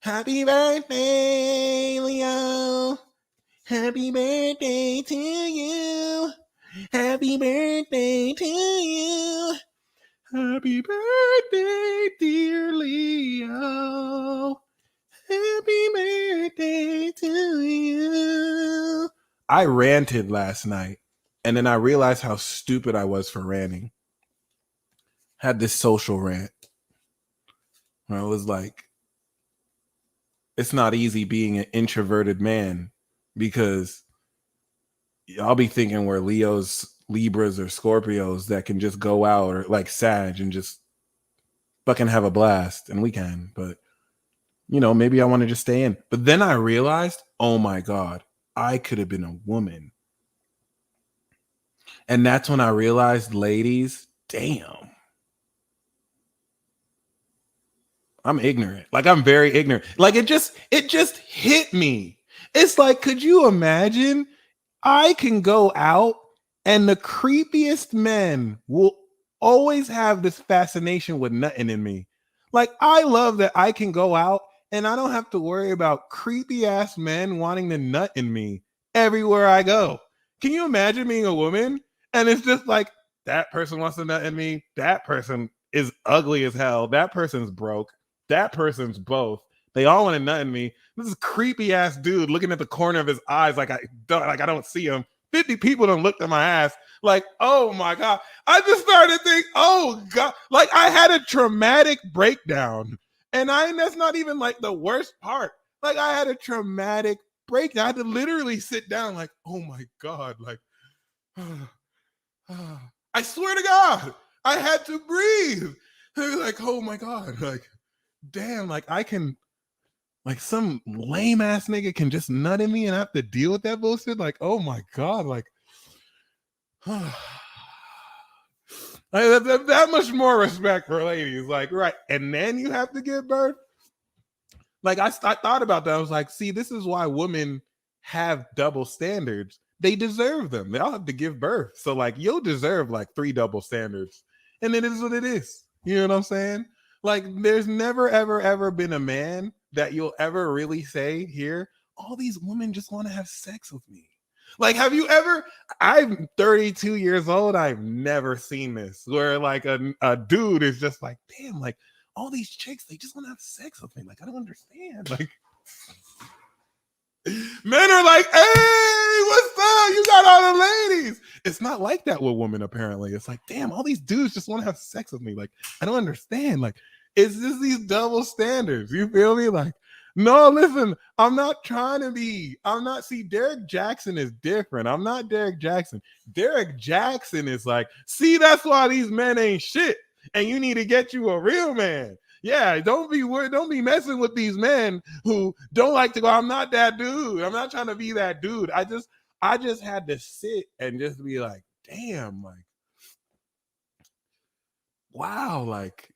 Happy birthday, Leo. Happy birthday to you. Happy birthday to you. Happy birthday, dear Leo. Happy birthday to you. I ranted last night, and then I realized how stupid I was for ranting. Had this social rant where I was like, it's not easy being an introverted man because I'll be thinking we're Leos, Libras, or Scorpios that can just go out, or like Sag, and just fucking have a blast, and we can, but you know, maybe I want to just stay in. But then I realized, oh my God, I could have been a woman. And that's when I realized, ladies, damn, I'm ignorant. Like, I'm very ignorant. Like, it just hit me. It's like, could you imagine? I can go out and the creepiest men will always have this fascination with nutting in me. Like, I love that I can go out and I don't have to worry about creepy ass men wanting to nut in me everywhere I go. Can you imagine being a woman? And it's just like, that person wants to nut in me. That person is ugly as hell. That person's broke. That person's both. They all want to nut in me. This is creepy ass dude looking at the corner of his eyes like I don't see him. 50 people done looked at my ass. Like, oh my God. I just started to think, oh God. Like, I had a traumatic breakdown. And that's not even like the worst part. Like, I had a traumatic breakdown. I had to literally sit down like, oh my God. Like, I swear to God, I had to breathe. I was like, oh my God. Like, damn, like I can, like some lame ass nigga can just nut in me and I have to deal with that bullshit. Like, oh my God, like, that much more respect for ladies. Like, right. And then you have to give birth. Like, I thought about that. I was like, see, this is why women have double standards. They deserve them. They all have to give birth. So, like, you'll deserve like 3 double standards. And it is what it is. You know what I'm saying? Like, there's never, ever, ever been a man that you'll ever really say here, all these women just want to have sex with me. Like, have you ever? I'm 32 years old. I've never seen this where like a dude is just like, damn, like all these chicks, they just want to have sex with me. Like, I don't understand. Like, men are like, hey, what's up? You got all the ladies. It's not like that with women, apparently. It's like, damn, all these dudes just want to have sex with me. Like, I don't understand. Like, it's just these double standards. You feel me? Like, no, listen, I'm not trying to be. See, Derek Jackson is different. I'm not Derek Jackson. Derek Jackson is like, see, that's why these men ain't shit. And you need to get you a real man. Yeah, don't be messing with these men who don't like to go. I'm not that dude. I'm not trying to be that dude. I just had to sit and just be like, damn, like, wow, like,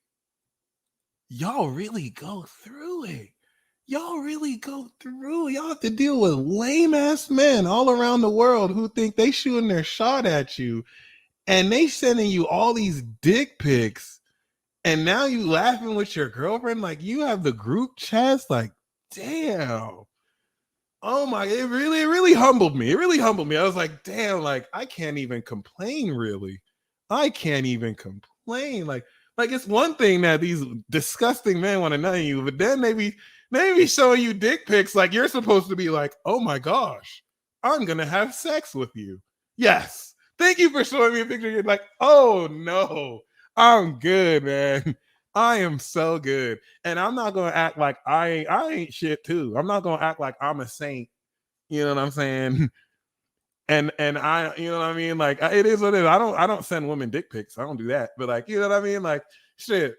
y'all really go through it. y'all really go through. Y'all have to deal with lame ass men all around the world who think they shooting their shot at you, and they sending you all these dick pics, and now you laughing with your girlfriend. Like, you have the group chats. Like, damn. Oh my, it really humbled me. It really humbled me. I was like, damn, like, I can't even complain, really. I can't even complain. Like it's one thing that these disgusting men want to know you, but then they be showing you dick pics like you're supposed to be like, oh my gosh, I'm gonna have sex with you. Yes. Thank you for showing me a picture. You're like, oh no, I'm good, man. I am so good. And I'm not gonna act like I ain't shit too. I'm not gonna act like I'm a saint. You know what I'm saying? And I, you know what I mean? Like, it is what it is. I don't send women dick pics. I don't do that. But like, you know what I mean? Like, shit.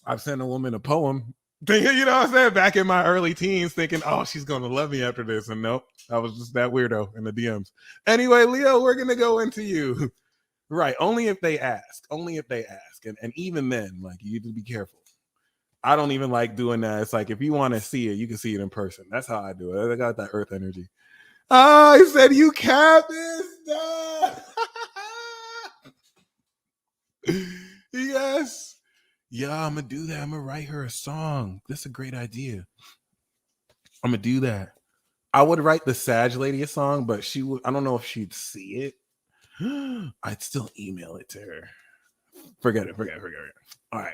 I've sent a woman a poem. You know what I'm saying? Back in my early teens, thinking, oh, she's gonna love me after this. And nope, I was just that weirdo in the DMs. Anyway, Leo, we're gonna go into you. Right. Only if they ask. Only if they ask. And even then, like, you need to be careful. I don't even like doing that. It's like, if you want to see it, you can see it in person. That's how I do it. I got that earth energy. Oh, he said, you capping stuff. Yes. Yeah, I'm going to do that. I'm going to write her a song. That's a great idea. I'm going to do that. I would write the Sag Lady a song, but she would, I don't know if she'd see it. I'd still email it to her. Forget it. All right.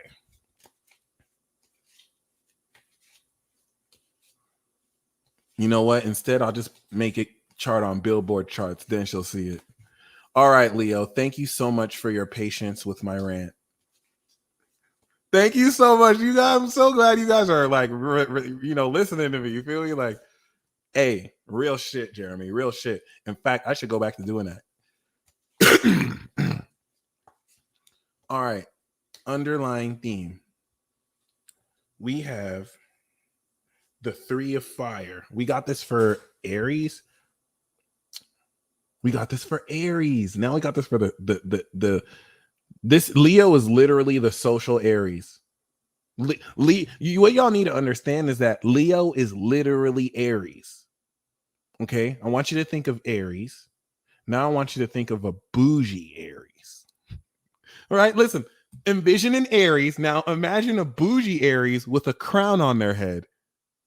You know what? Instead, I'll just make it chart on Billboard charts. Then she'll see it. All right, Leo. Thank you so much for your patience with my rant. Thank you so much. You guys, I'm so glad you guys are like, listening to me. You feel me? Like, hey, real shit, Jeremy. Real shit. In fact, I should go back to doing that. All right. Underlying theme. We have the 3 of fire. We got this for Aries. Now we got this for this Leo is literally the social Aries. What y'all need to understand is that Leo is literally Aries. Okay, I want you to think of Aries. Now I want you to think of a bougie Aries. All right, listen. Envision an Aries. Now imagine a bougie Aries with a crown on their head.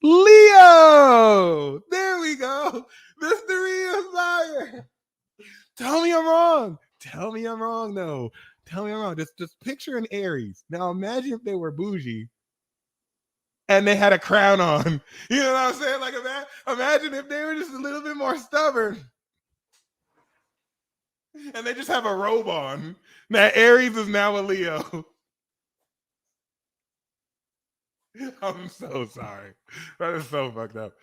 Leo! There we go. The 3 of fire. Tell me I'm wrong. Tell me I'm wrong, though. Tell me I'm wrong. Just picture an Aries. Now imagine if they were bougie and they had a crown on. You know what I'm saying? Like, imagine if they were just a little bit more stubborn and they just have a robe on. That Aries is now a Leo. I'm so sorry. That is so fucked up.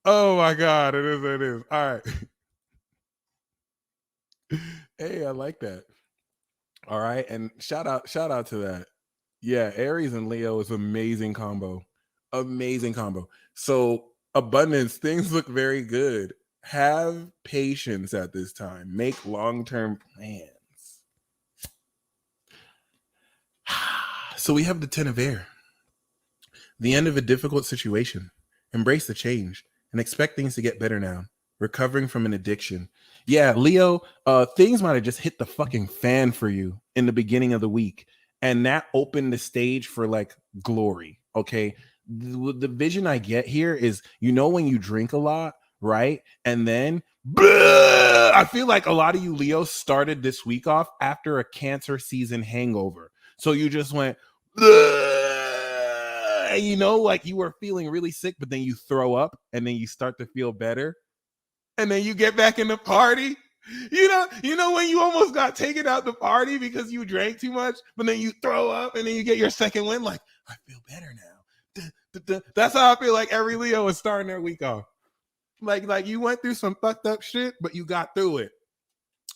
Oh my God. It is. All right. Hey, I like that. All right. And shout out to that. Yeah, Aries and Leo is amazing combo. Amazing combo. So abundance, things look very good. Have patience at this time. Make long-term plans. So we have the 10 of air. The end of a difficult situation. Embrace the change and expect things to get better now. Recovering from an addiction. Yeah, Leo, things might have just hit the fucking fan for you in the beginning of the week. And that opened the stage for like glory. Okay. The vision I get here is, when you drink a lot, right? And then I feel like a lot of you Leos started this week off after a cancer season hangover. So you just went, and like you were feeling really sick, but then you throw up and then you start to feel better. And then you get back in the party. You know when you almost got taken out the party because you drank too much, but then you throw up and then you get your second win. Like, I feel better now. That's how I feel like every Leo is starting their week off. Like you went through some fucked up shit, but you got through it.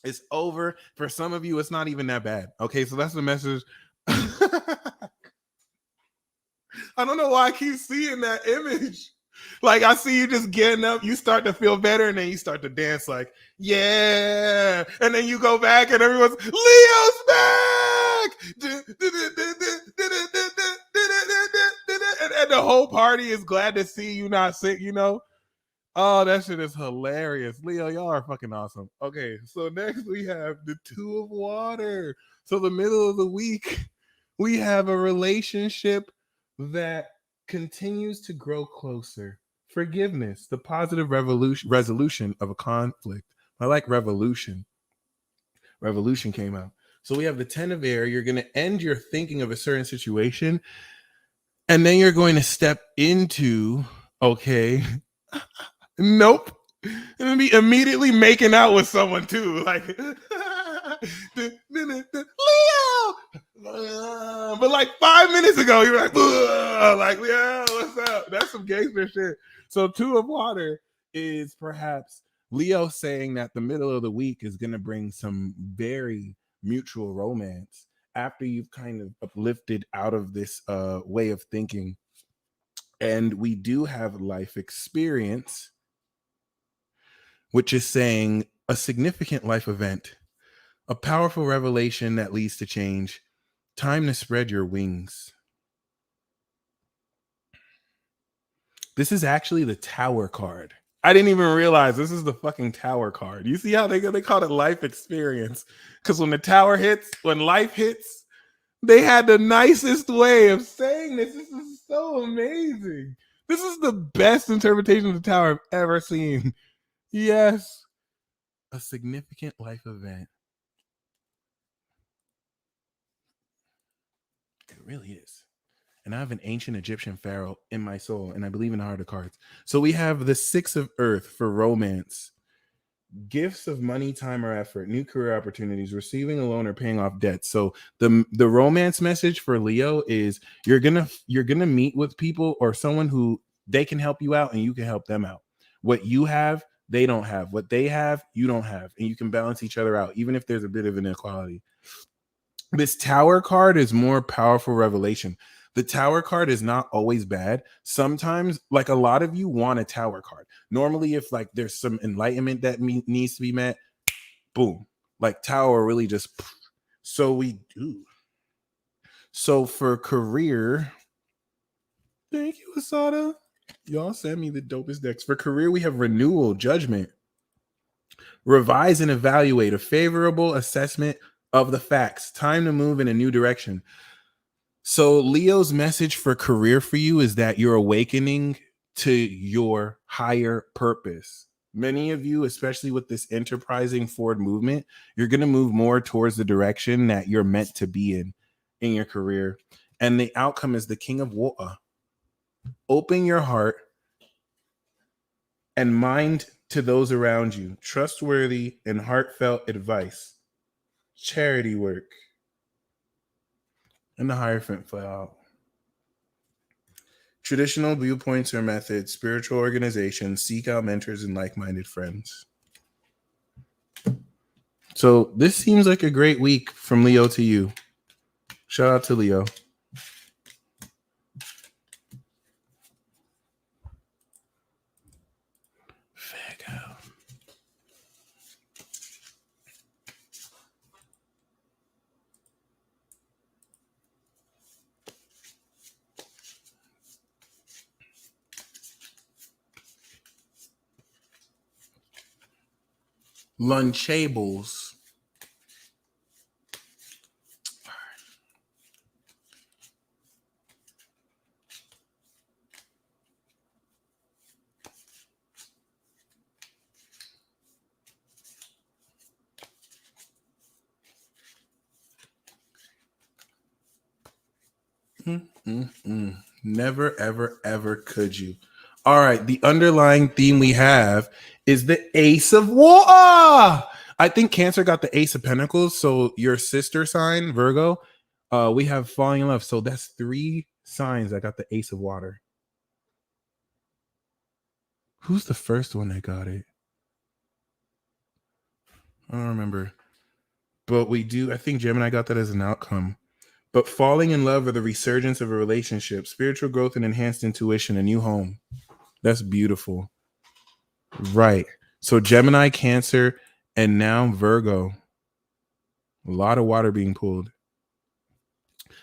It's over. For some of you, it's not even that bad. Okay, so that's the message. I don't know why I keep seeing that image. Like, I see you just getting up, you start to feel better, and then you start to dance like, yeah. And then you go back and everyone's, Leo's back! the whole party is glad to see you not sick, you know? Oh, that shit is hilarious. Leo, y'all are fucking awesome. Okay, so next we have the Two of Water. So the middle of the week, we have a relationship that continues to grow closer. Forgiveness, the positive resolution of a conflict. I like revolution. Revolution came out. So we have the 10 of air. You're going to end your thinking of a certain situation, and then you're going to step into, okay, nope. And be immediately making out with someone too. Like, Leo! But like 5 minutes ago, you were like, yeah, what's up? That's some gangster shit. So Two of Water is perhaps Leo saying that the middle of the week is going to bring some very mutual romance after you've kind of uplifted out of this way of thinking. And we do have life experience, which is saying a significant life event, a powerful revelation that leads to change, time to spread your wings. This is actually the Tower card. I didn't even realize this is the fucking Tower card. You see how they call it life experience? Because when the Tower hits, when life hits, they had the nicest way of saying this. This is so amazing. This is the best interpretation of the Tower I've ever seen. Yes. A significant life event. It really is. And I have an ancient Egyptian pharaoh in my soul, and I believe in the heart of cards. So we have the Six of Earth for romance. Gifts of money, time, or effort, new career opportunities, receiving a loan or paying off debts. So the romance message for Leo is you're gonna meet with people or someone who they can help you out and you can help them out. What you have, they don't have. What they have, you don't have, and you can balance each other out, even if there's a bit of inequality. This Tower card is more powerful revelation. The Tower card is not always bad. Sometimes, like a lot of you want a Tower card. Normally, if like there's some enlightenment that needs to be met, boom, like Tower really just. So we do. So for career, thank you, Asada. Y'all send me the dopest decks. For career, we have renewal, judgment, revise and evaluate, a favorable assessment of the facts, time to move in a new direction. So Leo's message for career for you is that you're awakening to your higher purpose. Many of you, especially with this enterprising forward movement, you're going to move more towards the direction that you're meant to be in your career. And the outcome is the King of Water. Open your heart and mind to those around you. Trustworthy and heartfelt advice. Charity work. And the Hierophant fell out. Traditional viewpoints or methods, spiritual organization, seek out mentors and like-minded friends. So this seems like a great week from Leo to you. Shout out to Leo. Virgo. Lunchables. Never, ever, ever could you. All right. The underlying theme we have is the Ace of Water. I think Cancer got the Ace of Pentacles. So your sister sign, Virgo, we have falling in love. So that's 3 signs that got the Ace of Water. Who's the first one that got it? I don't remember. But we do. I think Gemini got that as an outcome. But falling in love or the resurgence of a relationship, spiritual growth and enhanced intuition, a new home. That's beautiful. Right. So Gemini, Cancer, and now Virgo. A lot of water being pulled.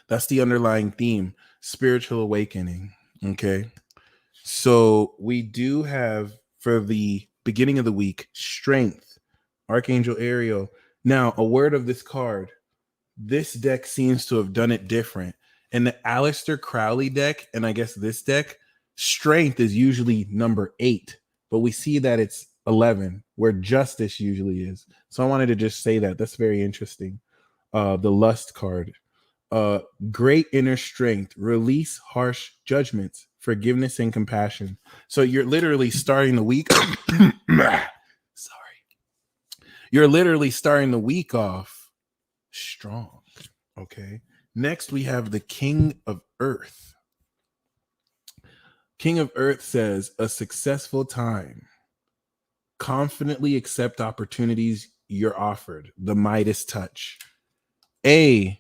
That's the underlying theme. Spiritual awakening. Okay. So we do have for the beginning of the week strength, Archangel Ariel. Now, a word of this card. This deck seems to have done it different. In the Aleister Crowley deck, and I guess this deck, strength is usually number 8, but we see that it's 11, where justice usually is. So I wanted to just say that. That's very interesting. The lust card. Uh, Great inner strength, release harsh judgments, forgiveness and compassion. So you're literally starting the week. Sorry. You're literally starting the week off strong. Okay. Next, we have the King of Earth. King of Earth says, a successful time. Confidently accept opportunities you're offered. The Midas touch. The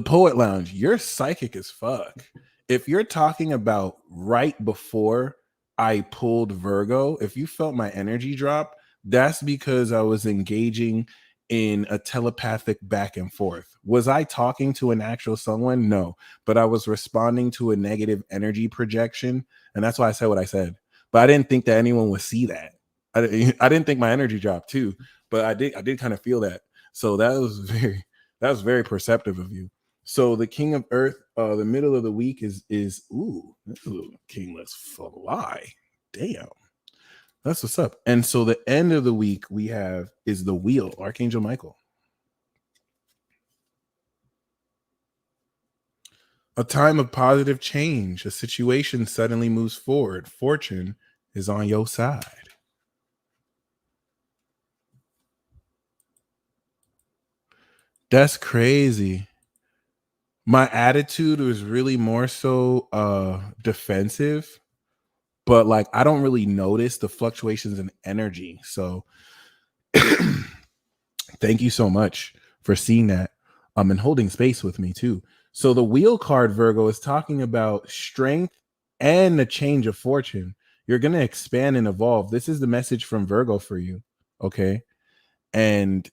Poet Lounge. You're psychic as fuck. If you're talking about right before I pulled Virgo, if you felt my energy drop, that's because I was engaging in a telepathic back and forth. Was I talking to an actual someone? No, but I was responding to a negative energy projection. And that's why I said what I said. But I didn't think that anyone would see that. I didn't think my energy dropped too, but I did kind of feel that. So that was very perceptive of you. So the King of Earth, the middle of the week is this little king, let's fly. Damn. That's what's up. And so the end of the week we have is the wheel, Archangel Michael. A time of positive change. A situation suddenly moves forward. Fortune is on your side. That's crazy. My attitude was really more so defensive, but like I don't really notice the fluctuations in energy. So thank you so much for seeing that and holding space with me too. So the wheel card, Virgo, is talking about strength and the change of fortune. You're going to expand and evolve. This is the message from Virgo for you. Okay. And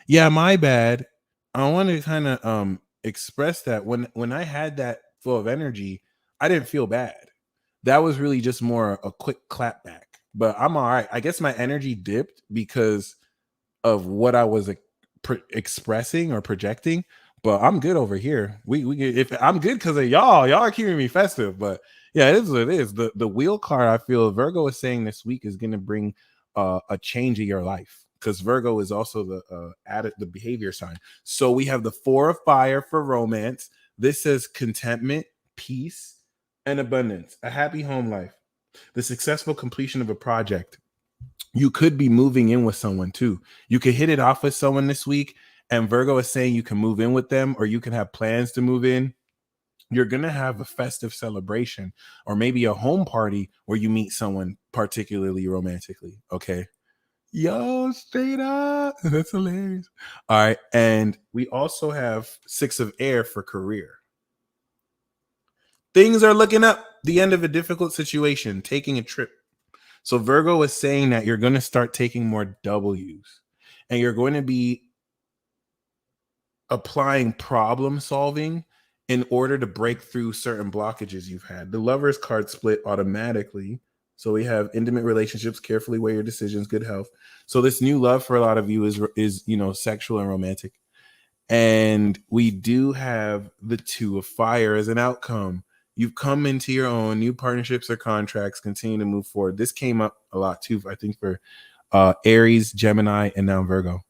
yeah, my bad. I want to kind of express that when I had that flow of energy, I didn't feel bad. That was really just more a quick clap back. But I'm all right. I guess my energy dipped because of what I was expressing or projecting, but I'm good over here. If I'm good because of y'all are keeping me festive. But yeah, it is what it is. The wheel card, I feel Virgo is saying this week is going to bring a change in your life because Virgo is also the behavior sign. So we have the 4 of fire for romance. This says contentment, peace, and abundance, a happy home life, the successful completion of a project. You could be moving in with someone too. You could hit it off with someone this week, and Virgo is saying you can move in with them, or you can have plans to move in. You're going to have a festive celebration, or maybe a home party where you meet someone particularly romantically. Okay. Yo, straight up. That's hilarious. All right. And we also have 6 of air for career. Things are looking up. The end of a difficult situation, taking a trip. So Virgo is saying that you're going to start taking more W's and you're going to be applying problem solving in order to break through certain blockages you've had. The Lovers card split automatically. So we have intimate relationships, carefully weigh your decisions, good health. So this new love for a lot of you is sexual and romantic. And we do have the 2 of fire as an outcome. You've come into your own, new partnerships or contracts continue to move forward. This came up a lot too, I think, for Aries, Gemini, and now Virgo.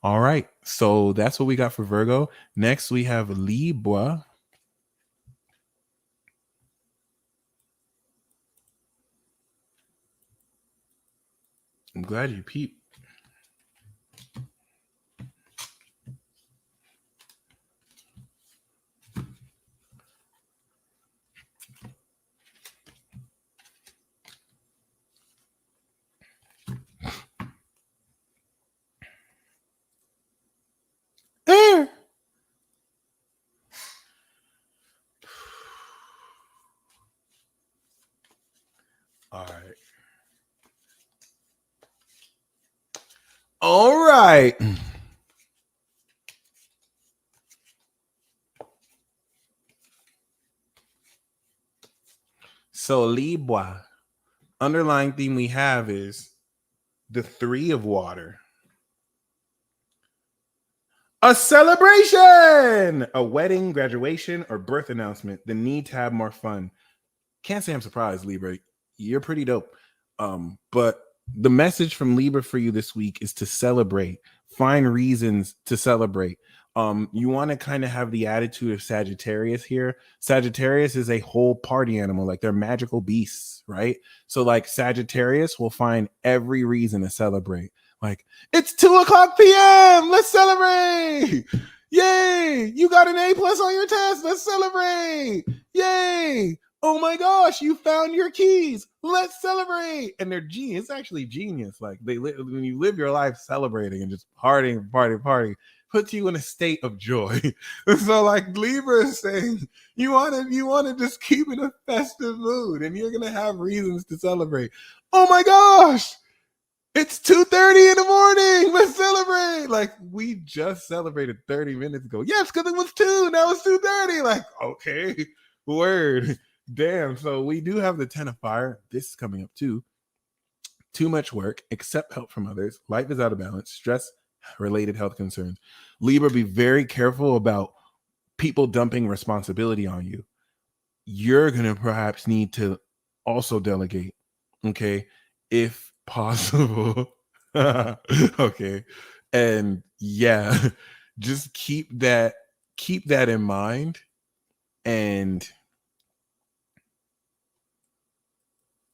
All right. So that's what we got for Virgo. Next, we have Libra. I'm glad you peeped. All right. All right. So Libra, underlying theme we have is the 3 of water. A celebration, a wedding, graduation, or birth announcement. The need to have more fun. Can't say I'm surprised, Libra. You're pretty dope. But the message from Libra for you this week is to celebrate. Find reasons to celebrate. You want to kind of have the attitude of Sagittarius here. Sagittarius is a whole party animal, like they're magical beasts, right? So like Sagittarius will find every reason to celebrate. Like, it's 2:00 p.m. Let's celebrate. Yay. You got an A+ on your test. Let's celebrate. Yay. Oh my gosh, you found your keys. Let's celebrate. And they're genius. It's actually genius. Like when you live your life celebrating and just partying, puts you in a state of joy. So like Libra is saying, you want to just keep in a festive mood and you're gonna have reasons to celebrate. Oh my gosh, it's 2:30 in the morning. Let's celebrate. Like we just celebrated 30 minutes ago. Yes, because it was 2. Now it's 2:30. Like, okay, word. Damn. So we do have the 10 of fire. This is coming up too. Too much work, accept help from others. Life is out of balance. Stress related health concerns. Libra, be very careful about people dumping responsibility on you. You're going to perhaps need to also delegate. Okay. If possible. Okay. And yeah, just keep that in mind. And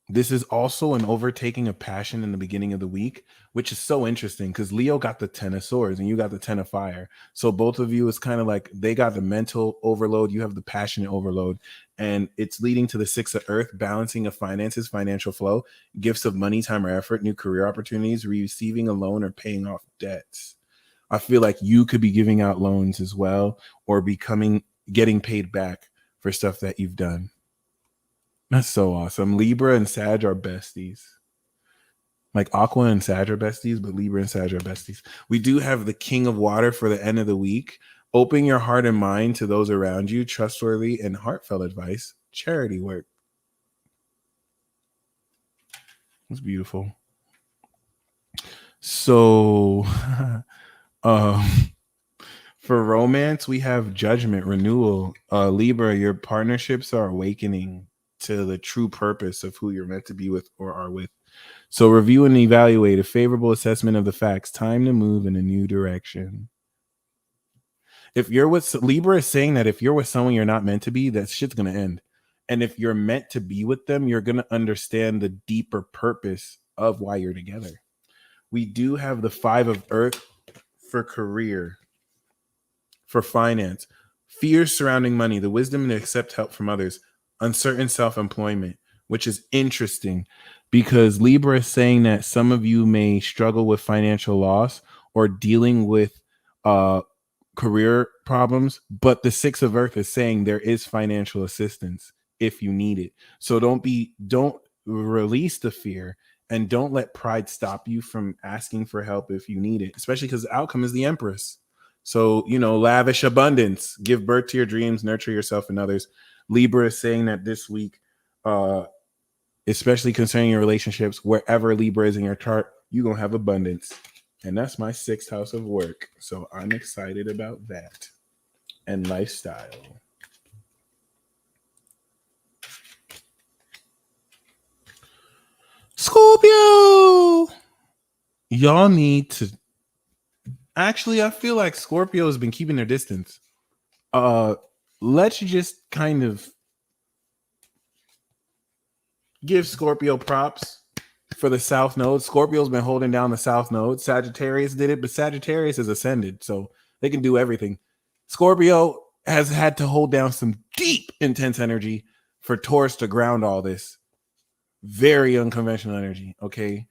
this is also an overtaking of passion in the beginning of the week, which is so interesting because Leo got the 10 of swords and you got the 10 of fire. So both of you is kind of like they got the mental overload. You have the passionate overload, and it's leading to the 6 of earth, balancing of finances, financial flow, gifts of money, time, or effort, new career opportunities, receiving a loan or paying off debts. I feel like you could be giving out loans as well or getting paid back for stuff that you've done. That's so awesome. Libra and Sag are besties. Like Aqua and Sag are besties, but Libra and Sag are besties. We do have the King of Water for the end of the week. Open your heart and mind to those around you. Trustworthy and heartfelt advice. Charity work. It's beautiful. So, for romance, we have judgment, renewal. Libra, your partnerships are awakening to the true purpose of who you're meant to be with or are with. So review and evaluate a favorable assessment of the facts. Time to move in a new direction. If you're with Libra is saying that if you're with someone you're not meant to be, that shit's going to end. And if you're meant to be with them, you're going to understand the deeper purpose of why you're together. We do have the 5 of earth for career, for finance, fears surrounding money, the wisdom to accept help from others, uncertain self-employment, which is interesting because Libra is saying that some of you may struggle with financial loss or dealing with career problems, but the 6 of earth is saying there is financial assistance if you need it. So don't release the fear and don't let pride stop you from asking for help if you need it, especially because the outcome is the Empress. So, lavish abundance, give birth to your dreams, nurture yourself and others. Libra is saying that this week, especially concerning your relationships, wherever Libra is in your chart, you're going to have abundance. And that's my 6th house of work. So I'm excited about that. And lifestyle. Scorpio! Y'all need to... Actually, I feel like Scorpio has been keeping their distance. Let's just kind of give Scorpio props for the South Node. Scorpio's been holding down the South Node. Sagittarius did it, but Sagittarius has ascended, so they can do everything. Scorpio has had to hold down some deep, intense energy for Taurus to ground all this. Very unconventional energy, okay?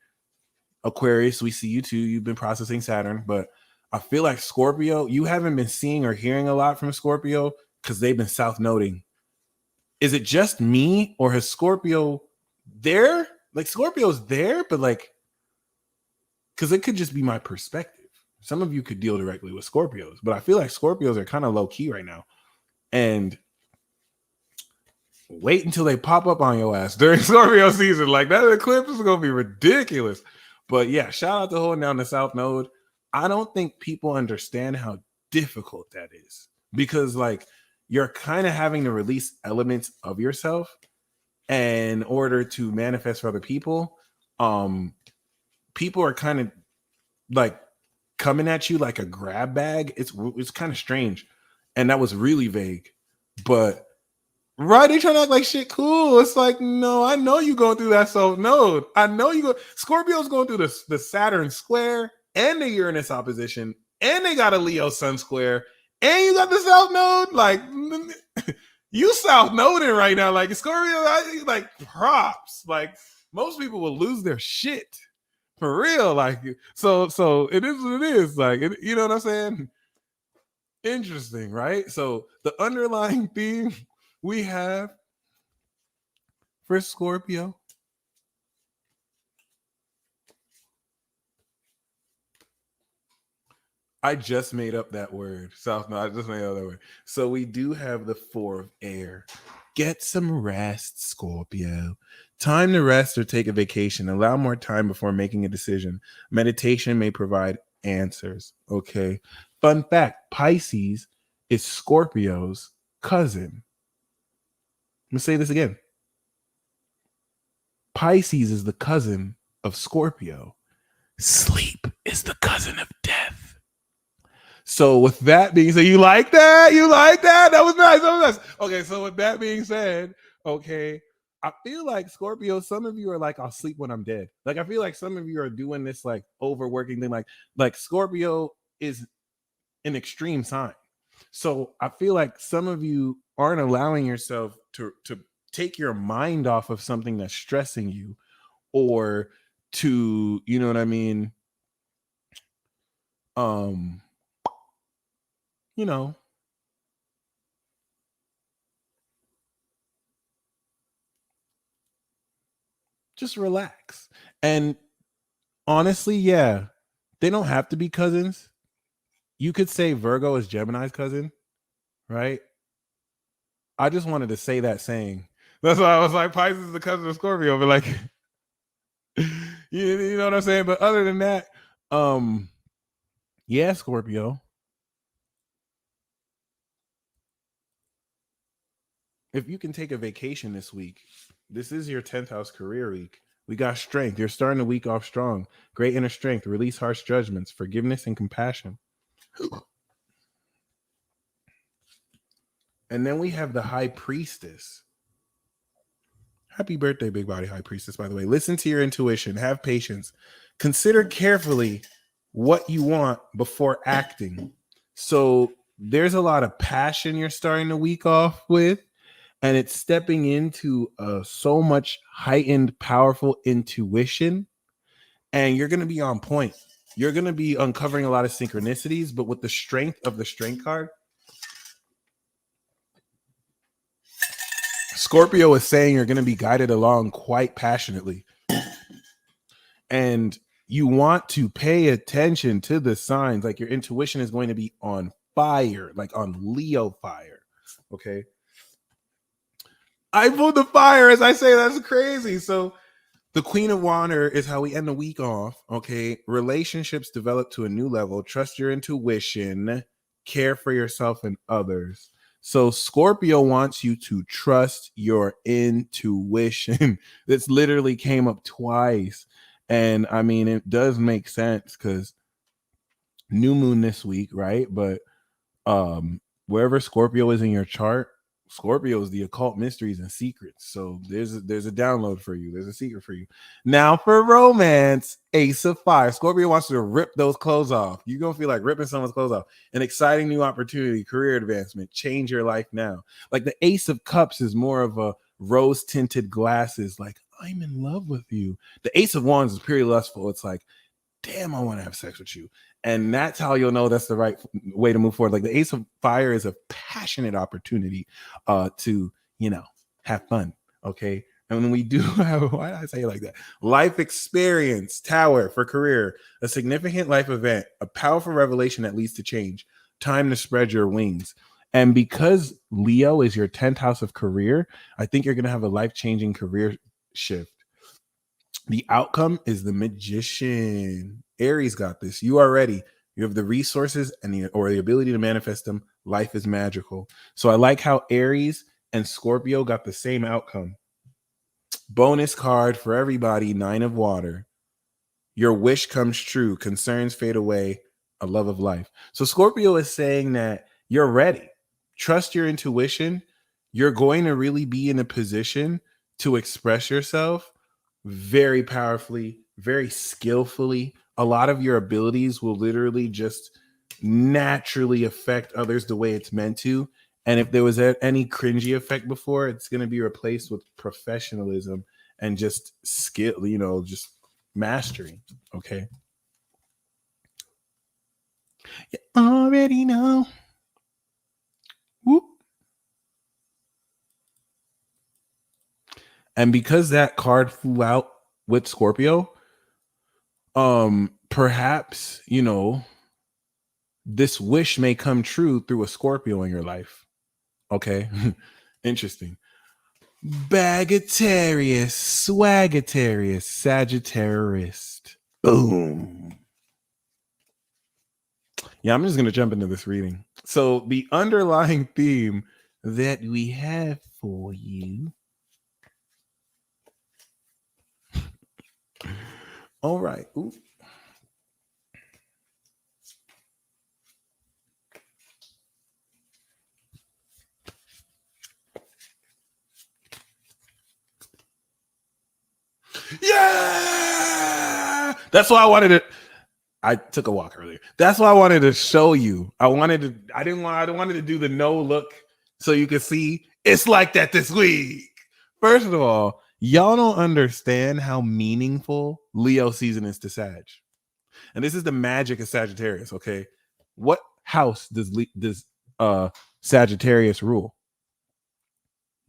Aquarius, we see you too. You've been processing Saturn, but I feel like Scorpio, you haven't been seeing or hearing a lot from Scorpio because they've been South Noding. Is it just me or has Scorpio there? Like Scorpio's there, but like, because it could just be my perspective. Some of you could deal directly with Scorpios, but I feel like Scorpios are kind of low key right now. And wait until they pop up on your ass during Scorpio season. Like that eclipse is gonna be ridiculous. But yeah, shout out to holding down the South Node. I don't think people understand how difficult that is because like you're kind of having to release elements of yourself in order to manifest for other people. People are kind of like coming at you like a grab bag. It's kind of strange, and that was really vague. But right, they trying to act like shit cool. It's like, no, I know you going through that South Node. I know you go. Scorpio's going through the Saturn square and the Uranus opposition, and they got a Leo Sun square, and you got the South Node. Like you South Noding right now. Like Scorpio, like props. Like most people will lose their shit for real. Like so it is what it is. Like you know what I'm saying? Interesting, right? So the underlying theme we have for Scorpio. I just made up that word. I just made up that word. So we do have the 4 of air. Get some rest, Scorpio. Time to rest or take a vacation. Allow more time before making a decision. Meditation may provide answers. Okay. Fun fact, Pisces is Scorpio's cousin. I'm going to say this again. Pisces is the cousin of Scorpio. Sleep is the cousin of death. So with that being said, you like that? You like that? That was nice. That was nice. Okay, so with that being said, okay, I feel like Scorpio, some of you are like, I'll sleep when I'm dead. Like, I feel like some of you are doing this like overworking thing. Like Scorpio is an extreme sign. So I feel like some of you aren't allowing yourself to take your mind off of something that's stressing you, or to, you know what I mean? You know, just relax. And honestly, yeah, they don't have to be cousins. You could say Virgo is Gemini's cousin, right? I just wanted to say that saying. That's why I was like, Pisces is the cousin of Scorpio, but like, you know what I'm saying? But other than that, yeah, Scorpio. If you can take a vacation this week, this is your 10th house career week. We got strength. You're starting the week off strong. Great inner strength. Release harsh judgments, forgiveness, and compassion. And then we have the High Priestess. Happy birthday, Big Body High Priestess, by the way. Listen to your intuition. Have patience. Consider carefully what you want before acting. So there's a lot of passion you're starting the week off with, and it's stepping into so much heightened, powerful intuition, and you're going to be on point. You're going to be uncovering a lot of synchronicities, but with the strength of the Strength card, Scorpio is saying you're going to be guided along quite passionately. And you want to pay attention to the signs. Like your intuition is going to be on fire, like on Leo fire. Okay. I pulled the fire as I say. That's crazy. So the Queen of Water is how we end the week off. Okay. Relationships develop to a new level. Trust your intuition. Care for yourself and others. So Scorpio wants you to trust your intuition. This literally came up twice. And I mean, it does make sense because new moon this week, right? But wherever Scorpio is in your chart, Scorpio is the occult mysteries and secrets. So there's a download for you. There's a secret for you. Now for romance, Ace of Fire. Scorpio wants you to rip those clothes off. You're going to feel like ripping someone's clothes off. An exciting new opportunity, career advancement, change your life now. Like the Ace of Cups is more of a rose tinted glasses. Like, I'm in love with you. The Ace of Wands is purely lustful. It's like, damn, I want to have sex with you. And that's how you'll know that's the right way to move forward. Like the Ace of Fire is a passionate opportunity to, you know, have fun. Okay. And when we do have, why did I say it like that? Life experience, Tower for career, a significant life event, a powerful revelation that leads to change. Time to spread your wings. And because Leo is your 10th house of career, I think you're going to have a life-changing career shift. The outcome is the Magician. Aries got this. You are ready. You have the resources and the ability to manifest them. Life is magical. So I like how Aries and Scorpio got the same outcome. Bonus card for everybody, 9 of water. Your wish comes true. Concerns fade away. A love of life. So Scorpio is saying that you're ready. Trust your intuition. You're going to really be in a position to express yourself very powerfully, very skillfully. A lot of your abilities will literally just naturally affect others the way it's meant to. And if there was any cringy effect before, it's going to be replaced with professionalism and just skill, just mastery. Okay. You already know. Whoop. And because that card flew out with Scorpio, perhaps, this wish may come true through a Scorpio in your life. Okay. Interesting. Bagatarius, Swagitarius, Sagittarius. Boom. Yeah, I'm just going to jump into this reading. So the underlying theme that we have for you. All right. Ooh. Yeah, that's why I took a walk earlier. That's why I wanted to show you. I didn't wanted to do the no look so you could see it's like that this week. First of all, y'all don't understand how meaningful Leo season is to Sag. And this is the magic of Sagittarius, okay? What house does Sagittarius rule?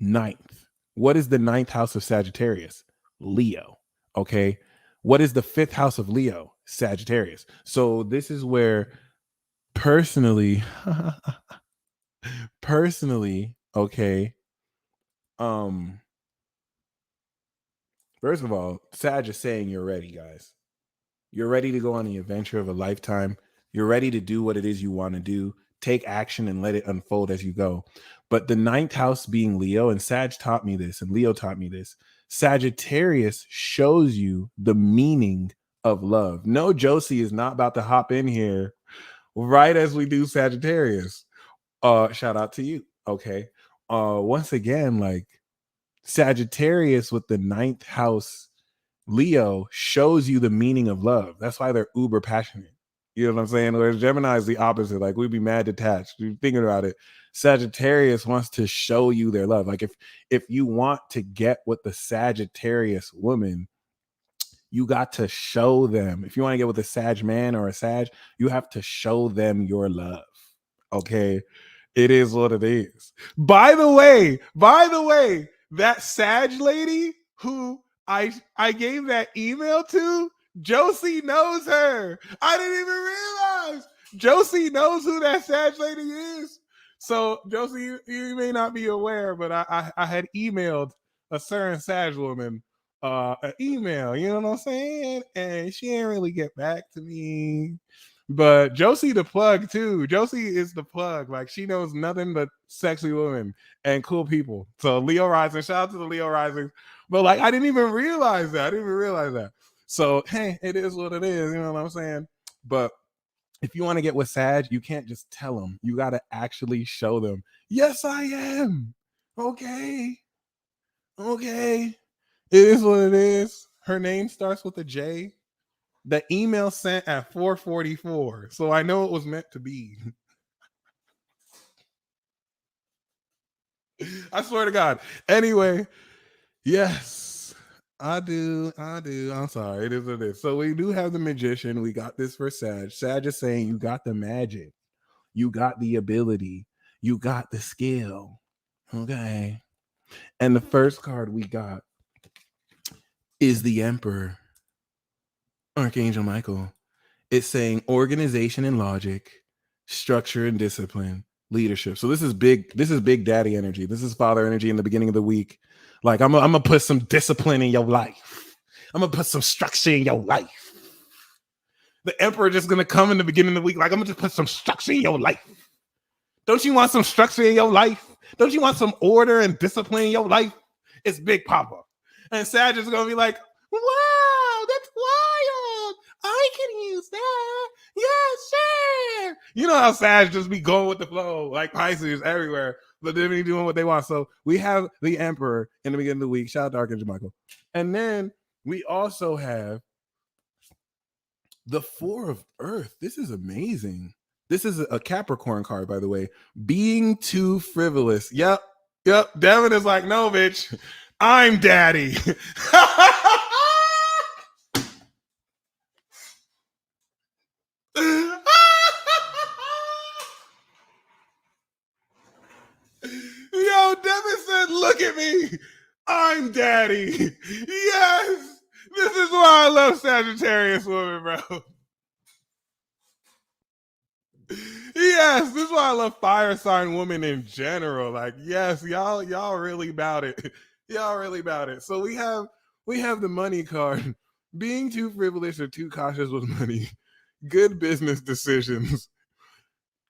9th. What is the 9th house of Sagittarius? Leo. Okay. What is the 5th house of Leo? Sagittarius. So this is where personally, okay. First of all, Sag is saying you're ready, guys. You're ready to go on the adventure of a lifetime. You're ready to do what it is you want to do. Take action and let it unfold as you go. But the 9th house being Leo, and Sag taught me this, and Leo taught me this. Sagittarius shows you the meaning of love. No, Josie is not about to hop in here right as we do Sagittarius. Shout out to you. Okay. Once again, like Sagittarius with the 9th house Leo shows you the meaning of love. That's why they're uber passionate. You know what I'm saying? Whereas Gemini is the opposite. Like we'd be mad detached. You're thinking about it. Sagittarius wants to show you their love. Like if you want to get with the Sagittarius woman, you got to show them. If you want to get with a Sag man or a Sag, you have to show them your love. Okay. It is what it is. By the way, that Sag lady who I gave that email to, Josie knows her. I didn't even realize Josie knows who that Sag lady is. So Josie, you may not be aware, but I had emailed a certain Sag woman an email, you know what I'm saying? And she didn't really get back to me. But Josie the plug too. Josie is the plug. Like she knows nothing but sexy women and cool people. So Leo Rising, shout out to the Leo Rising. But like I didn't even realize that. So hey, it is what it is. You know what I'm saying? But if you want to get with Sag, you can't just tell them. You got to actually show them. Yes, I am. Okay. It is what it is. Her name starts with a J. The email sent at 4:44, so I know it was meant to be. I swear to God. Anyway, yes, I do. I'm sorry. It is what it is. So we do have the Magician. We got this for Sag. Sag is saying you got the magic. You got the ability. You got the skill. Okay. And the first card we got is the Emperor, Archangel Michael. It's saying organization and logic, structure and discipline, leadership. So this is big daddy energy. This is father energy in the beginning of the week. Like I'm gonna put some discipline in your life. I'm gonna put some structure in your life. The emperor just gonna come in the beginning of the week. Like I'm gonna just put some structure in your life. Don't you want some structure in your life? Don't you want some order and discipline in your life? It's Big Papa. And Sag is gonna be like, wow, that's wild. I can use that. Yeah, sure. You know how Sag just be going with the flow, like Pisces everywhere, but they be doing what they want. So we have the Emperor in the beginning of the week. Shout out to Archangel Michael. And then we also have the Four of Earth. This is amazing. This is a Capricorn card, by the way. Being too frivolous. Yep. Devin is like, no, bitch. I'm daddy. Yo, Devin said, look at me. I'm daddy. Yes. This is why I love Sagittarius women, bro. Yes, this is why I love fire sign women in general. Like, yes, y'all really about it. Y'all really about it. So we have the money card. Being too frivolous or too cautious with money. Good business decisions.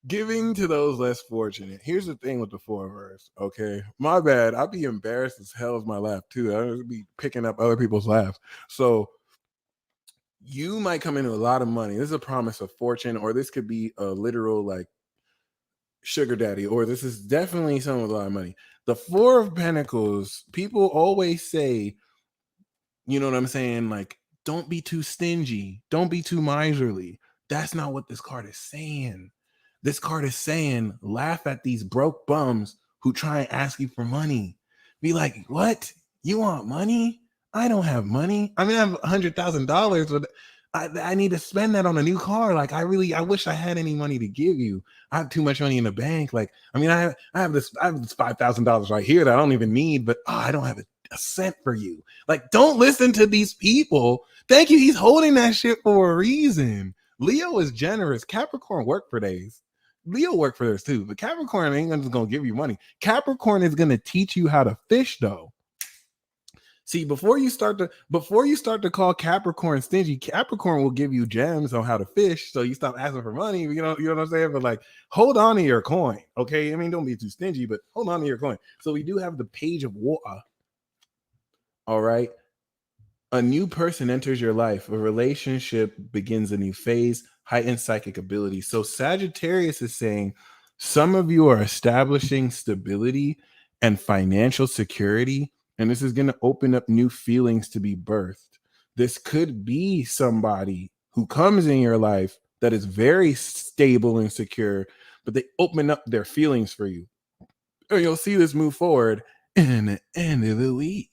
Giving to those less fortunate. Here's the thing with the Four of Earths, okay? My bad. I'd be embarrassed as hell as my laugh, too. I'd be picking up other people's laughs. So you might come into a lot of money. This is a promise of fortune, or this could be a literal, like, sugar daddy, or this is definitely someone with a lot of money. The Four of Pentacles, people always say, you know what I'm saying? Like, don't be too stingy. Don't be too miserly. That's not what this card is saying. This card is saying, laugh at these broke bums who try and ask you for money. Be like, what? You want money? I don't have money. I mean, I have $100,000, but I need to spend that on a new car. Like, I wish I had any money to give you. I have too much money in the bank. Like, I mean, I have this $5,000 right here that I don't even need, but I don't have a cent for you. Like, don't listen to these people. Thank you. He's holding that shit for a reason. Leo is generous. Capricorn work for days. Leo work for this too, but Capricorn ain't just gonna give you money. Capricorn is gonna teach you how to fish, though. See, before you start to call Capricorn stingy, Capricorn will give you gems on how to fish, so you stop asking for money. You know what I'm saying? But like, hold on to your coin, okay? I mean, don't be too stingy, but hold on to your coin. So we do have the Page of Water. All right. A new person enters your life. A relationship begins a new phase, heightened psychic ability. So Sagittarius is saying some of you are establishing stability and financial security, and this is going to open up new feelings to be birthed. This could be somebody who comes in your life that is very stable and secure, but they open up their feelings for you. And you'll see this move forward in the end of the week.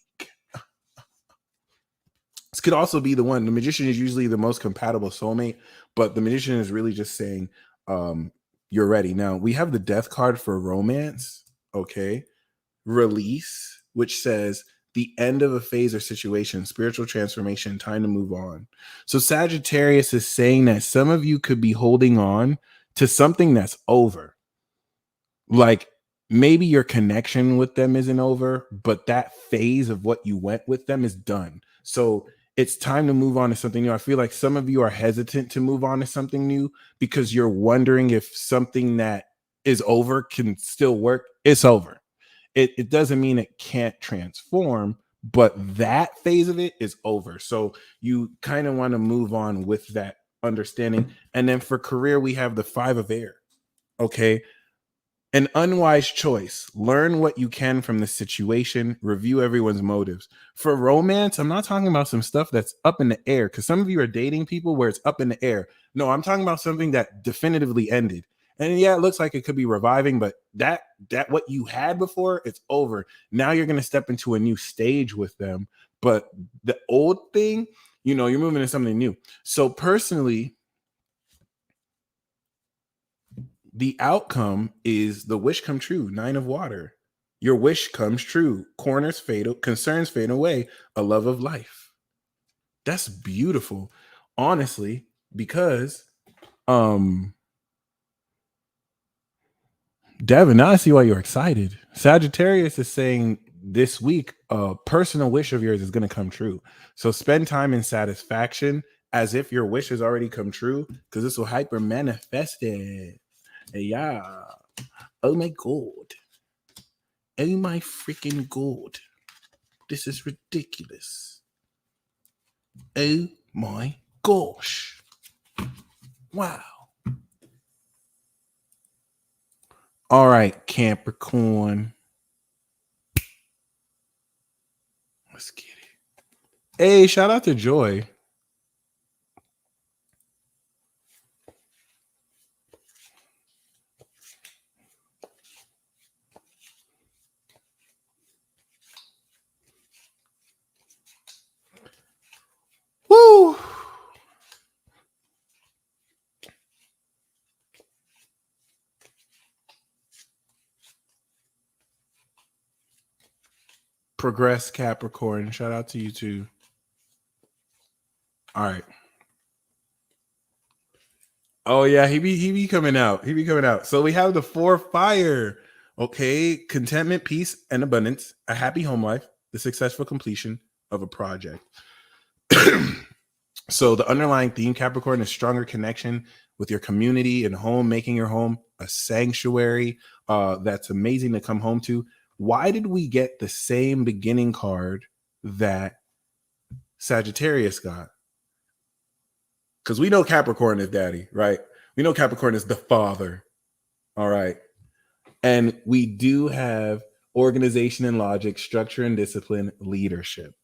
This could also be the one. The Magician is usually the most compatible soulmate, but the Magician is really just saying, you're ready. Now, we have the Death card for romance, okay? Release, which says the end of a phase or situation, spiritual transformation, time to move on. So Sagittarius is saying that some of you could be holding on to something that's over. Like, maybe your connection with them isn't over, but that phase of what you went with them is done. So it's time to move on to something new. I feel like some of you are hesitant to move on to something new because you're wondering if something that is over can still work. It's over. It doesn't mean it can't transform, but that phase of it is over. So you kind of want to move on with that understanding. And then for career, we have the Five of Air. Okay. An unwise choice. Learn what you can from the situation. Review everyone's motives. For romance, I'm not talking about some stuff that's up in the air, because some of you are dating people where it's up in the air. No, I'm talking about something that definitively ended. And yeah, it looks like it could be reviving, but that what you had before, it's over. Now you're going to step into a new stage with them. But the old thing, you're moving into something new. So personally, the outcome is the wish come true. 9 of Water. Your wish comes true. Concerns fade away. A love of life. That's beautiful, honestly, because Devin, now I see why you're excited. Sagittarius is saying this week a personal wish of yours is going to come true. So spend time in satisfaction as if your wish has already come true, because this will hyper manifest it. Yeah. Oh my god. Oh my freaking god. This is ridiculous. Oh my gosh. Wow. All right, Capricorn. Let's get it. Hey, shout out to Joy. Woo! Progress Capricorn. Shout out to you too. All right. Oh yeah, he be coming out. He be coming out. So we have the 4 fire. Okay, contentment, peace, and abundance, a happy home life, the successful completion of a project. So the underlying theme, Capricorn, is stronger connection with your community and home, making your home a sanctuary that's amazing to come home to. Why did we get the same beginning card that Sagittarius got? Because we know Capricorn is daddy, right? We know Capricorn is the father. All right. And we do have organization and logic, structure and discipline, leadership.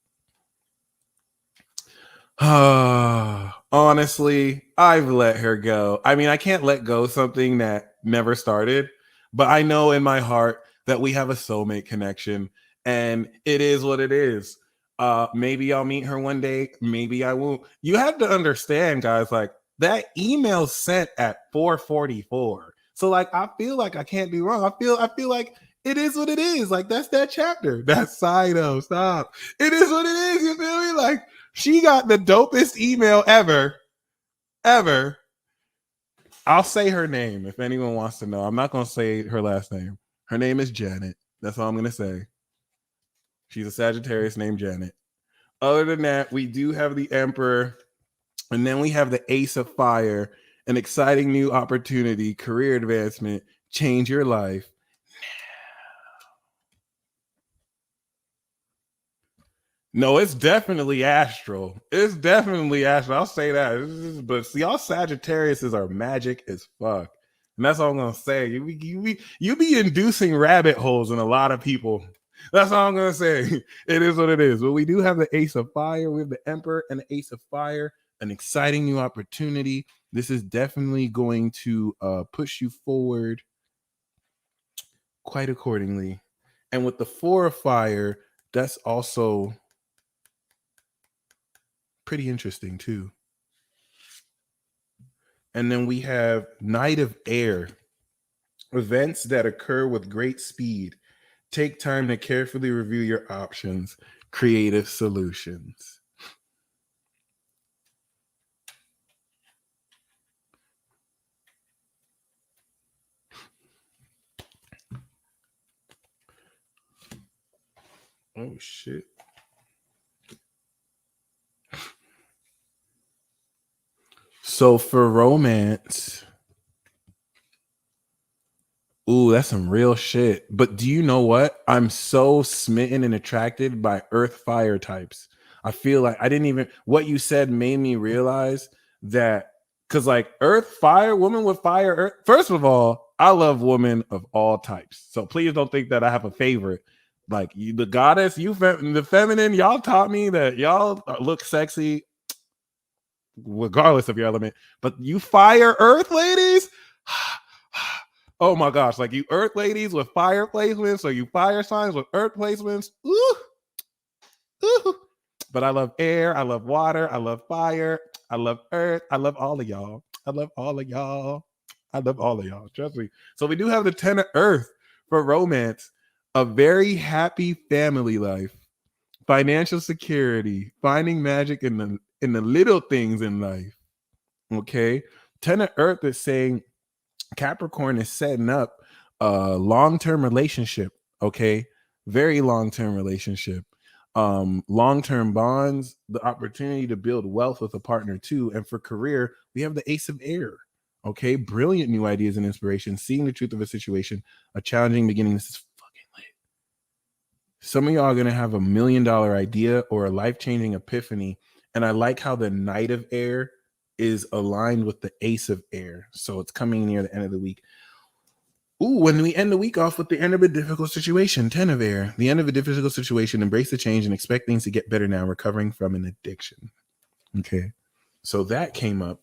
Honestly, I've let her go. I mean, I can't let go something that never started, but I know in my heart that we have a soulmate connection, and it is what it is. Maybe I'll meet her one day, maybe I won't. You have to understand, guys, like that email sent at 4:44. So like I feel like I can't be wrong. I feel like it is what it is. Like that's that chapter. That's Sido. Stop. It is what it is. You feel me? Like she got the dopest email ever. I'll say her name if anyone wants to know. I'm not gonna say her last name. Her name is Janet. That's all I'm gonna say. She's a Sagittarius named Janet. Other than that, we do have the Emperor, and then we have the Ace of Fire, an exciting new opportunity, career advancement, change your life. No, it's definitely astral. It's definitely astral. I'll say that. But see, y'all Sagittariuses are magic as fuck. And that's all I'm gonna say. You be inducing rabbit holes in a lot of people. That's all I'm gonna say. It is what it is. But we do have the Ace of Fire. We have the Emperor and the Ace of Fire. An exciting new opportunity. This is definitely going to push you forward quite accordingly. And with the 4 of Fire, that's also pretty interesting too. And then we have Knight of Air. Events that occur with great speed. Take time to carefully review your options. Creative solutions. Oh shit. So for romance, ooh, that's some real shit. But do you know what? I'm so smitten and attracted by earth fire types. I feel like I didn't even, what you said made me realize that, because like earth, fire, woman with fire, earth. First of all, I love women of all types. So please don't think that I have a favorite. Like you, the goddess, the feminine, y'all taught me that y'all look sexy regardless of your element. But you fire earth ladies, oh my gosh, like you earth ladies with fire placements, or you fire signs with earth placements. Ooh, ooh. But I love air, I love water, I love fire, I love earth, I love all of y'all. I love all of y'all. I love all of y'all. Trust me. So we do have the 10 of earth for romance, a very happy family life, financial security, finding magic in the little things in life. Okay. 10 of earth is saying Capricorn is setting up long-term relationship, okay? Very long-term relationship. Long-term bonds, the opportunity to build wealth with a partner too. And for career, we have the Ace of Air. Okay, brilliant new ideas and inspiration, seeing the truth of a situation, a challenging beginning. This is fucking lit. Some of y'all are gonna have $1 million idea or a life-changing epiphany. And I like how the Knight of Air is aligned with the Ace of Air. So it's coming near the end of the week. Ooh, when we end the week off with the end of a difficult situation, 10 of Air, the end of a difficult situation, embrace the change and expect things to get better now, recovering from an addiction. Okay, so that came up.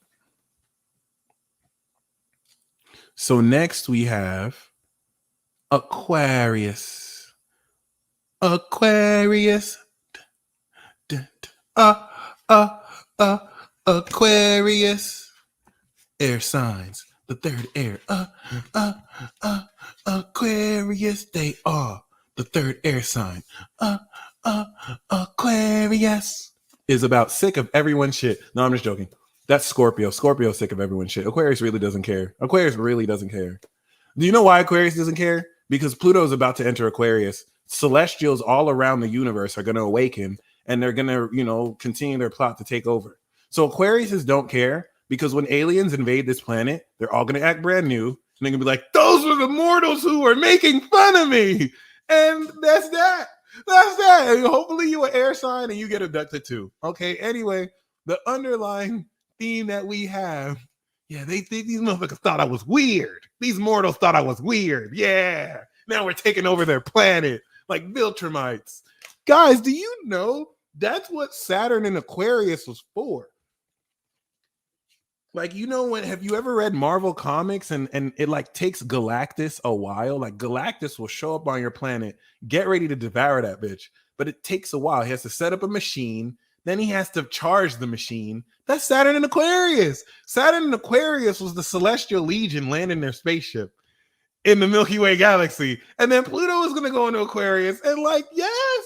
So next we have Aquarius. Aquarius. Aquarius. Air signs. The third air. Aquarius. They are the third air sign. Aquarius is about sick of everyone's shit. No, I'm just joking. That's Scorpio. Scorpio's sick of everyone's shit. Aquarius really doesn't care. Aquarius really doesn't care. Do you know why Aquarius doesn't care? Because Pluto is about to enter Aquarius. Celestials all around the universe are going to awaken, and they're going to, continue their plot to take over. So Aquariuses don't care, because when aliens invade this planet, they're all going to act brand new, and they're going to be like, those were the mortals who were making fun of me. And that's that. That's that. And hopefully you an air sign and you get abducted too. Okay, anyway, the underlying theme that we have, yeah, they think these motherfuckers thought I was weird. These mortals thought I was weird. Yeah. Now we're taking over their planet like Viltrumites. Guys, do you know that's what Saturn in Aquarius was for? Like, have you ever read Marvel comics and it like takes Galactus a while? Like Galactus will show up on your planet, get ready to devour that bitch. But it takes a while. He has to set up a machine. Then he has to charge the machine. That's Saturn in Aquarius. Saturn in Aquarius was the Celestial Legion landing their spaceship in the Milky Way galaxy. And then Pluto is going to go into Aquarius and yes.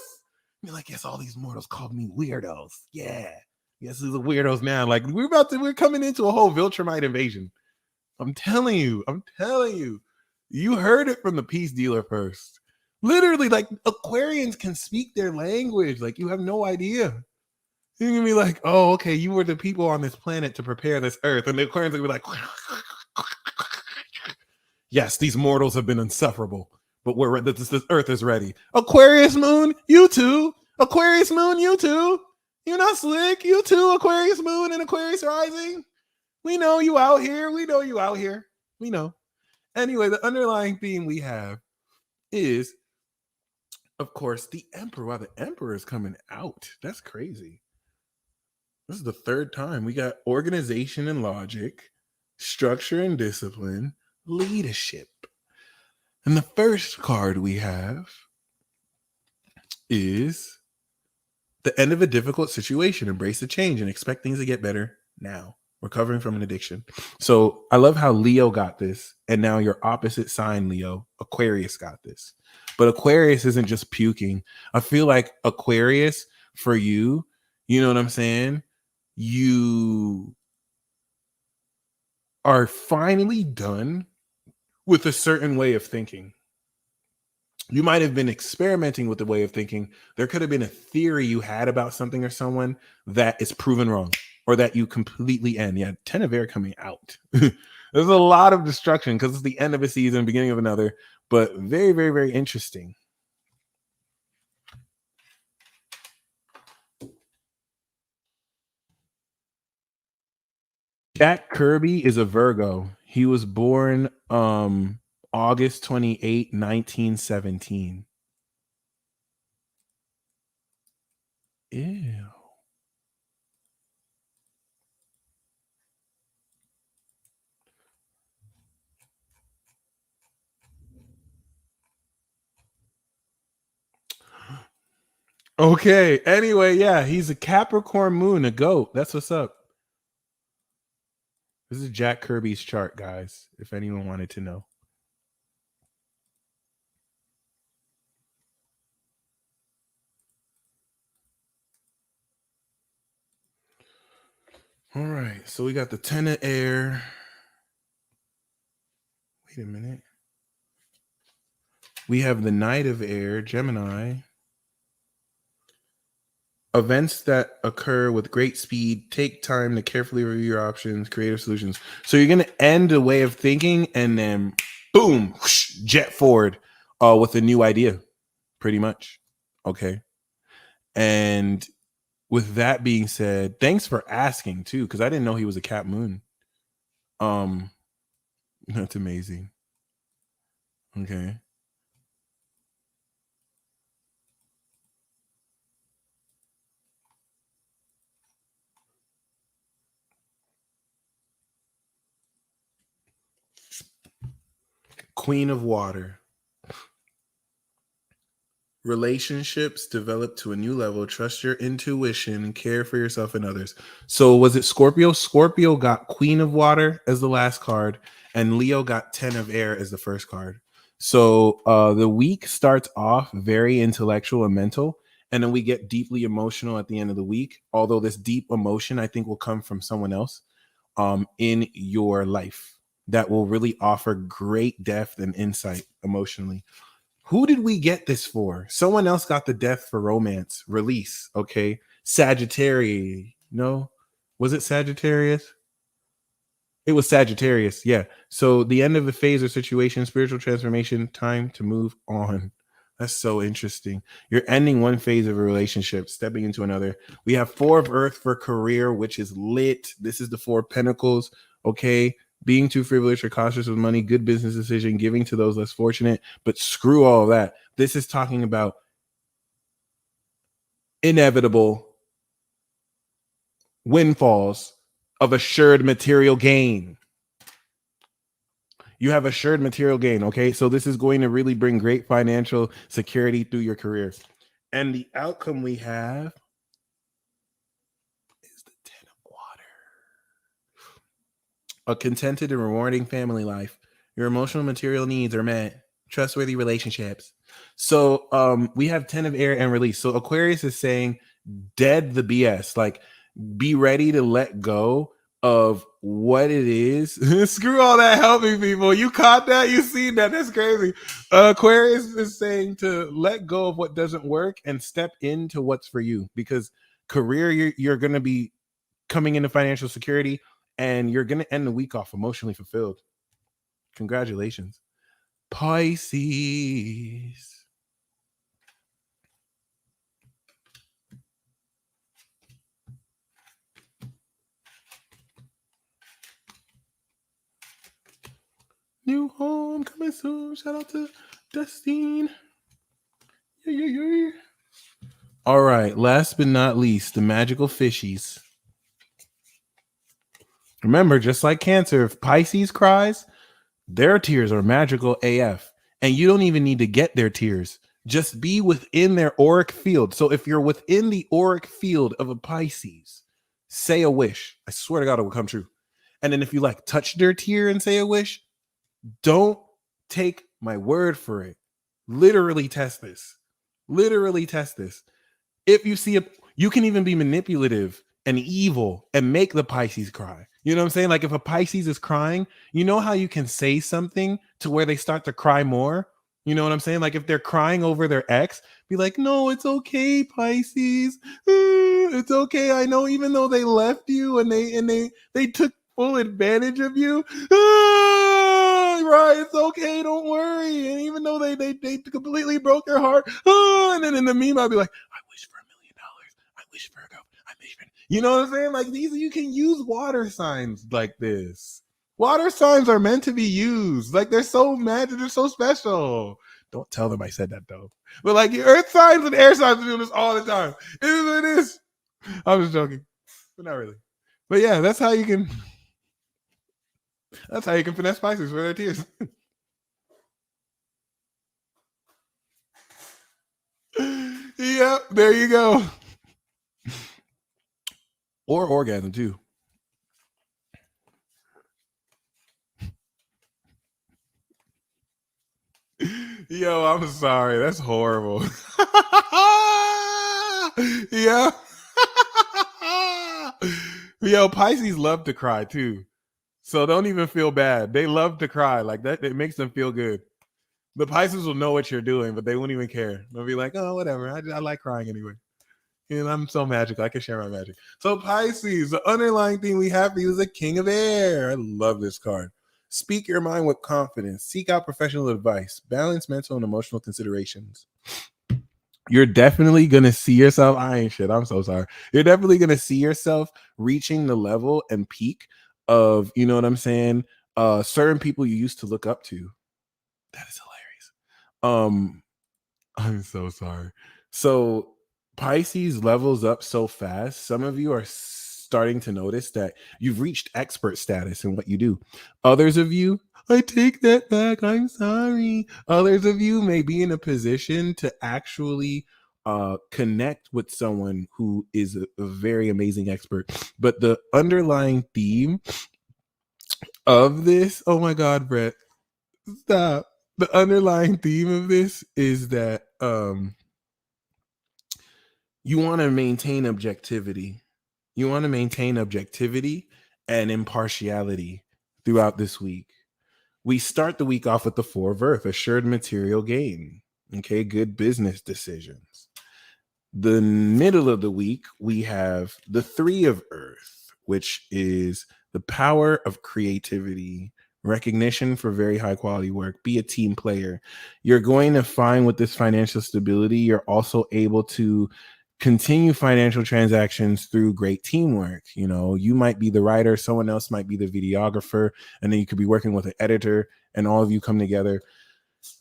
You're like, yes, all these mortals called me weirdos. Yeah. Yes, these are weirdos now. Like we're coming into a whole Viltrumite invasion. I'm telling you. You heard it from the peace dealer first. Literally, like Aquarians can speak their language. Like you have no idea. You're gonna be like, oh, okay, you were the people on this planet to prepare this earth. And the Aquarians are gonna be like, yes, these mortals have been insufferable, but this earth is ready. Aquarius moon, you too. Aquarius moon, you too. You're not slick. You too, Aquarius moon and Aquarius rising. We know you out here. We know. Anyway, the underlying theme we have is, of course, the Emperor. Wow, the Emperor is coming out. That's crazy. This is the third time. We got organization and logic, structure and discipline, leadership. And the first card we have is the end of a difficult situation. Embrace the change and expect things to get better now. Recovering from an addiction. So I love how Leo got this, and now your opposite sign, Leo, Aquarius, got this. But Aquarius isn't just puking. I feel like Aquarius, for you, you know what I'm saying? You are finally done with a certain way of thinking. You might have been experimenting with the way of thinking. There could have been a theory you had about something or someone that is proven wrong, or that you completely end. Yeah, 10 of Air coming out. There's a lot of destruction because it's the end of a season, beginning of another, but very, very, very interesting. Jack Kirby is a Virgo. He was born August 28, 1917. Ew. Okay. Anyway, yeah, he's a Capricorn moon, a goat. That's what's up. This is Jack Kirby's chart, guys, if anyone wanted to know. All right. So we got the 10 of Air. Wait a minute. We have the Knight of Air, Gemini. Events that occur with great speed take time to carefully review your options, creative solutions. So you're going to end a way of thinking and then boom, whoosh, jet forward with a new idea, pretty much. Okay. And with that being said, thanks for asking too, because I didn't know he was a Cap Moon. That's amazing. Okay. Queen of Water. Relationships develop to a new level. Trust your intuition. Care for yourself and others. So was it Scorpio? Scorpio got Queen of Water as the last card, and Leo got 10 of Air as the first card. So the week starts off very intellectual and mental, and then we get deeply emotional at the end of the week. Although this deep emotion, I think, will come from someone else in your life that will really offer great depth and insight emotionally. Who did we get this for? Someone else got the death for romance release. Okay. Sagittarius. No, was it Sagittarius? It was Sagittarius. Yeah. So the end of the phase or situation, spiritual transformation, time to move on. That's so interesting. You're ending one phase of a relationship, stepping into another. We have 4 of Earth for career, which is lit. This is the 4 of Pentacles. Okay. Being too frivolous or cautious with money, good business decision, giving to those less fortunate, but screw all of that. This is talking about inevitable windfalls of assured material gain. You have assured material gain, okay? So this is going to really bring great financial security through your career. And the outcome we have is the 10 of Water. A contented and rewarding family life. Your emotional material needs are met. Trustworthy relationships. So we have 10 of Air and release. So Aquarius is saying dead the BS. Like, be ready to let go of what it is. Screw all that helping people. You caught that? You seen that? That's crazy. Aquarius is saying to let go of what doesn't work and step into what's for you, because career, you're going to be coming into financial security, and you're going to end the week off emotionally fulfilled. Congratulations. Pisces. New home coming soon. Shout out to Dustine. Yeah. All right. Last but not least, the magical fishies. Remember, just like Cancer, if Pisces cries, their tears are magical AF. And you don't even need to get their tears. Just be within their auric field. So if you're within the auric field of a Pisces, say a wish. I swear to God, it will come true. And then if you like touch their tear and say a wish, don't take my word for it. Literally test this. If you see you can even be manipulative and evil and make the Pisces cry. You know what I'm saying? Like, if a Pisces is crying, you know how you can say something to where they start to cry more? You know what I'm saying? Like, if they're crying over their ex, be like, no, it's okay, Pisces. It's okay. I know, even though they left you and they took full advantage of you. Right, it's okay, don't worry. And even though they completely broke your heart, and then in the meme, I'll be like, I wish for $1 million. I wish for a girl. I wish for, you know what I'm saying? Like, these, you can use water signs like this. Water signs are meant to be used. Like, they're so magic, they're so special. Don't tell them I said that though. But like, earth signs and air signs do this all the time. It is what it is. I was joking, but not really. But yeah, that's how you can finesse Pisces for their tears. Yep, there you go. Or orgasm too. Yo, I'm sorry. That's horrible. Yeah. Yo, Pisces love to cry too. So don't even feel bad. They love to cry. Like that, it makes them feel good. The Pisces will know what you're doing, but they won't even care. They'll be like, oh, whatever. I like crying anyway. And I'm so magical. I can share my magic. So Pisces, the underlying theme we have for you is the King of Air. I love this card. Speak your mind with confidence. Seek out professional advice. Balance mental and emotional considerations. You're definitely going to see yourself. I ain't shit. I'm so sorry. You're definitely going to see yourself reaching the level and peak of, you know what I'm saying? Certain people you used to look up to. That is hilarious. I'm so sorry. So Pisces levels up so fast. Some of you are starting to notice that you've reached expert status in what you do. Others of you, I take that back. I'm sorry. Others of you may be in a position to actually connect with someone who is a very amazing expert. But the underlying theme of this, oh my God, Brett, stop. The underlying theme of this is that you want to maintain objectivity. You want to maintain objectivity and impartiality throughout this week. We start the week off with the Four of Earth, assured material gain. Okay, good business decisions. The middle of the week, we have the Three of Earth, which is the power of creativity, recognition for very high quality work. Be a team player. You're going to find with this financial stability, you're also able to continue financial transactions through great teamwork. You know, you might be the writer, someone else might be the videographer, and then you could be working with an editor, and all of you come together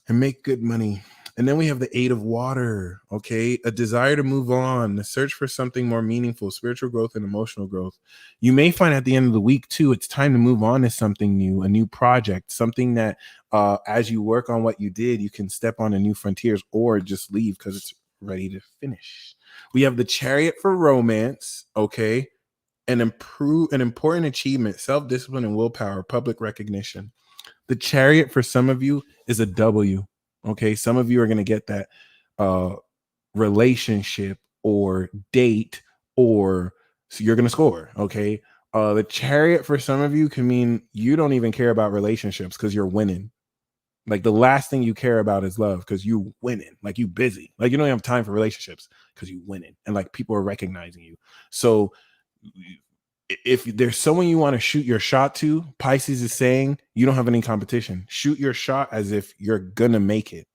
and make good money. And then we have the Eight of Water, okay? A desire to move on, a search for something more meaningful, spiritual growth and emotional growth. You may find at the end of the week, too, it's time to move on to something new, a new project, something that as you work on what you did, you can step on a new frontiers or just leave because it's ready to finish. We have the Chariot for romance, okay? An important achievement, self-discipline and willpower, public recognition. The Chariot for some of you is a W. Okay. Some of you are going to get that relationship or date, or so you're going to score. Okay. The Chariot for some of you can mean you don't even care about relationships because you're winning. Like the last thing you care about is love because you winning. Like you busy. Like you don't have time for relationships because you winning. And like people are recognizing you. So if there's someone you want to shoot your shot to, Pisces is saying you don't have any competition. Shoot your shot as if you're gonna make it,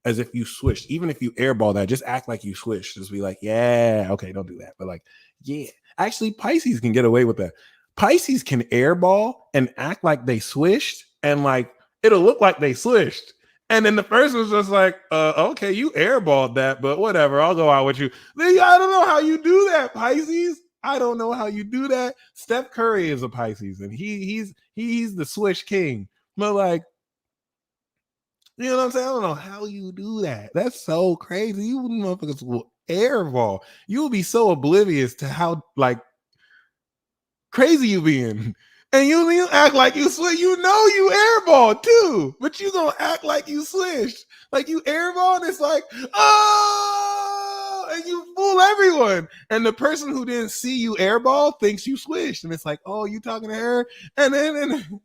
as if you swished. Even if you airball that, just act like you swished. Just be like, yeah, okay, don't do that. But like, yeah, actually, Pisces can get away with that. Pisces can airball and act like they swished, and like it'll look like they swished. And then the first was just like, okay, you airballed that, but whatever, I'll go out with you. I don't know how you do that, Pisces. I don't know how you do that. Steph Curry is a Pisces, and he's the Swish King. But like, you know what I'm saying? I don't know how you do that. That's so crazy. You motherfuckers will airball. You will be so oblivious to how like crazy you being. And you act like you swish. You know you airball too, but you gonna act like you swished. Like you airball, and it's like, oh, and you fool everyone. And the person who didn't see you airball thinks you swished. And it's like, oh, you talking to her? And then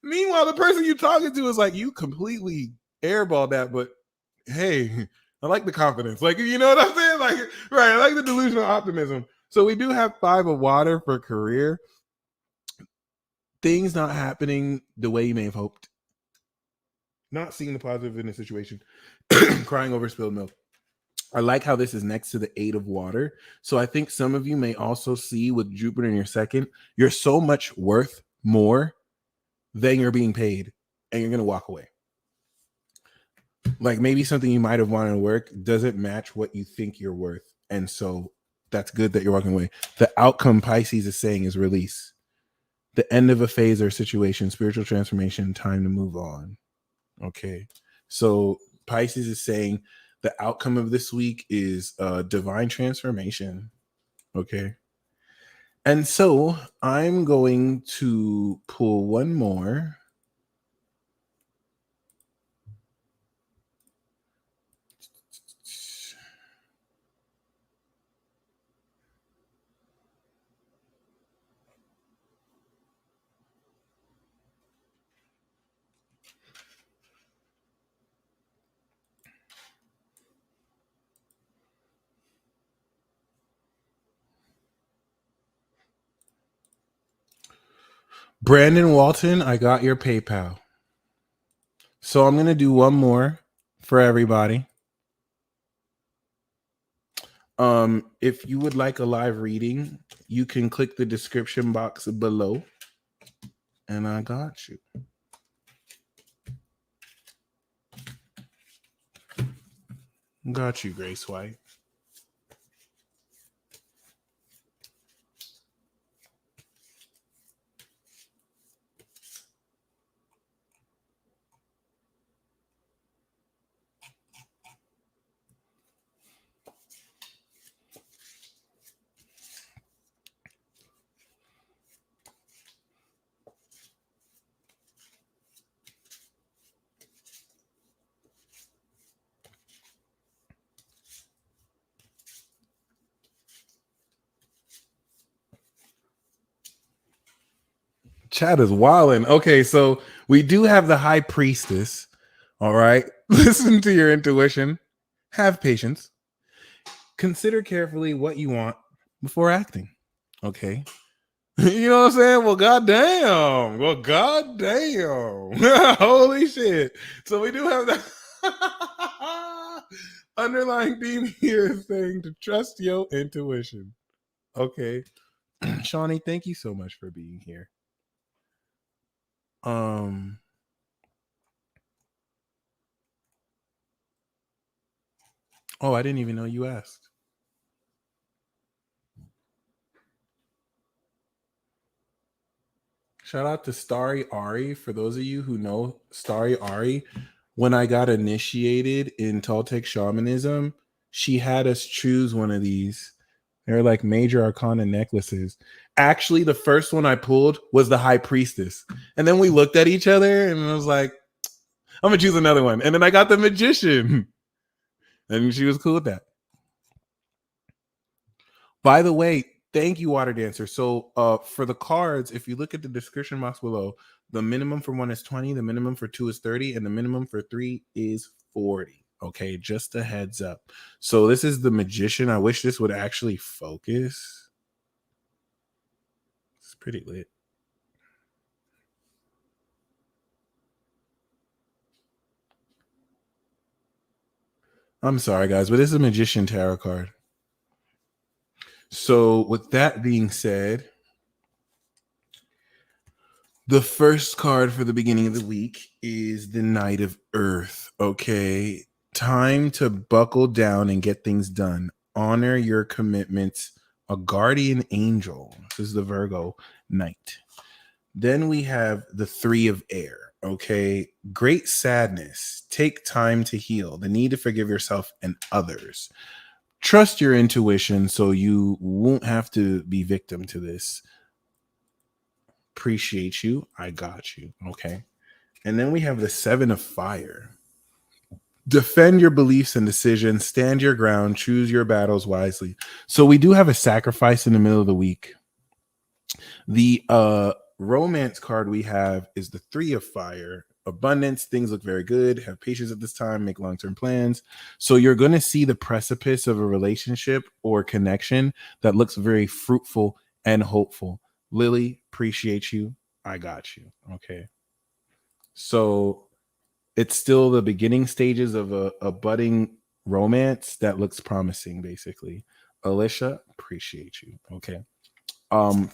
meanwhile, the person you talking to is like, you completely airballed that, but hey, I like the confidence. Like, you know what I'm saying? Like, right, I like the delusional optimism. So we do have Five of Water for career. Things not happening the way you may have hoped. Not seeing the positive in the situation. Crying over spilled milk. I like how this is next to the Eight of Water. So I think some of you may also see with Jupiter in your second, you're so much worth more than you're being paid, and you're going to walk away. Like maybe something you might have wanted to work doesn't match what you think you're worth. And so that's good that you're walking away. The outcome Pisces is saying is release. The end of a phase or situation, spiritual transformation, time to move on. Okay. So Pisces is saying the outcome of this week is divine transformation. Okay. And so I'm going to pull one more. Brandon Walton, I got your PayPal. So I'm going to do one more for everybody. If you would like a live reading, you can click the description box below. And I got you. Got you, Grace White. Chat is wilding. Okay, so we do have the high priestess. All right. Listen to your intuition. Have patience. Consider carefully what you want before acting. Okay. You know what I'm saying? Well, goddamn. Well, goddamn. Holy shit. So we do have the underlying theme here is saying to trust your intuition. Okay. Shawnee, thank you so much for being here. Oh, I didn't even know you asked. Shout out to Starry Ari. For those of you who know Starry Ari, when I got initiated in Toltec shamanism, she had us choose one of these. They're like major arcana necklaces. Actually, the first one I pulled was the high priestess. And then we looked at each other and I was like, I'm going to choose another one. And then I got the magician. And she was cool with that. By the way, thank you, Water Dancer. So for the cards, if you look at the description box below, the minimum for 1 is 20, the minimum for 2 is 30, and the minimum for 3 is 40. Okay, just a heads up. So this is the magician. I wish this would actually focus. It's pretty lit. I'm sorry, guys, but this is a magician tarot card. So with that being said, the first card for the beginning of the week is the Knight of Earth. Okay, time to buckle down and get things done. Honor your commitments. A guardian angel. This is the Virgo Knight. Then we have the Three of Air. Okay, great sadness. Take time to heal. The need to forgive yourself and others. Trust your intuition so you won't have to be victim to this. Appreciate you. I got you. Okay. And then we have the Seven of Fire. Defend your beliefs and decisions. Stand your ground. Choose your battles wisely. So we do have a sacrifice in the middle of the week. The romance card we have is the Three of Fire. Abundance. Things look very good. Have patience at this time. Make long-term plans. So you're going to see the precipice of a relationship or connection that looks very fruitful and hopeful. Lily, appreciate you. I got you. Okay. So it's still the beginning stages of a budding romance that looks promising, basically. Alicia, appreciate you. Okay.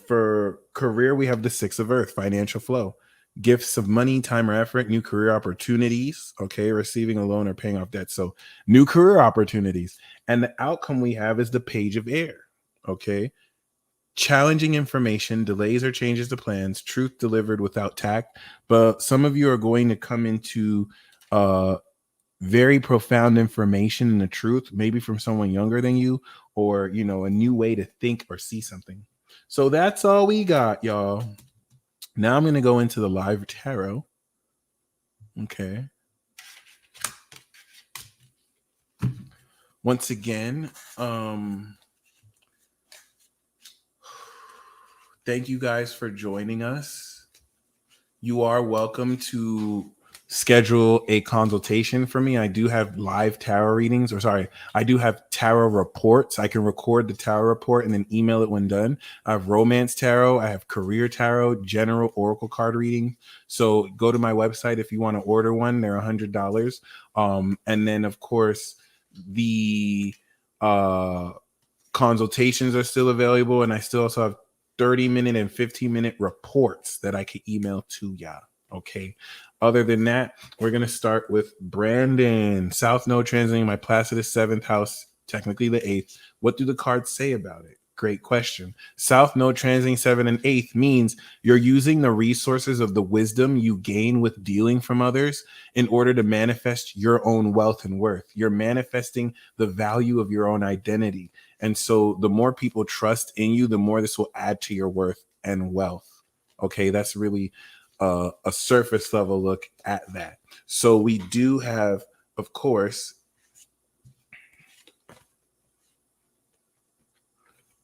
For career, we have the Six of Earth, financial flow, gifts of money, time or effort, new career opportunities. Okay. Receiving a loan or paying off debt. So new career opportunities. And the outcome we have is the Page of Air. Okay. Challenging information, delays or changes to plans, truth delivered without tact. But some of you are going to come into very profound information and the truth, maybe from someone younger than you, or a new way to think or see something. So that's all we got, y'all. Now I'm going to go into the live tarot. Okay. Once again, thank you guys for joining us. You are welcome to schedule a consultation for me, I do have live tarot readings, or sorry, I do have tarot reports. I can record the tarot report and then email it when done. I have romance tarot, I have career tarot, general oracle card reading. So go to my website if you want to order one. They're $100. And then of course the consultations are still available, and I still also have 30-minute and 15-minute reports that I can email to y'all. Okay. Other than that, we're going to start with Brandon. South Node transiting my Placidus 7th house, technically the 8th. What do the cards say about it? Great question. South Node transiting 7 and 8th means you're using the resources of the wisdom you gain with dealing from others in order to manifest your own wealth and worth. You're manifesting the value of your own identity. And so the more people trust in you, the more this will add to your worth and wealth. Okay, that's really a surface level look at that. So we do have, of course,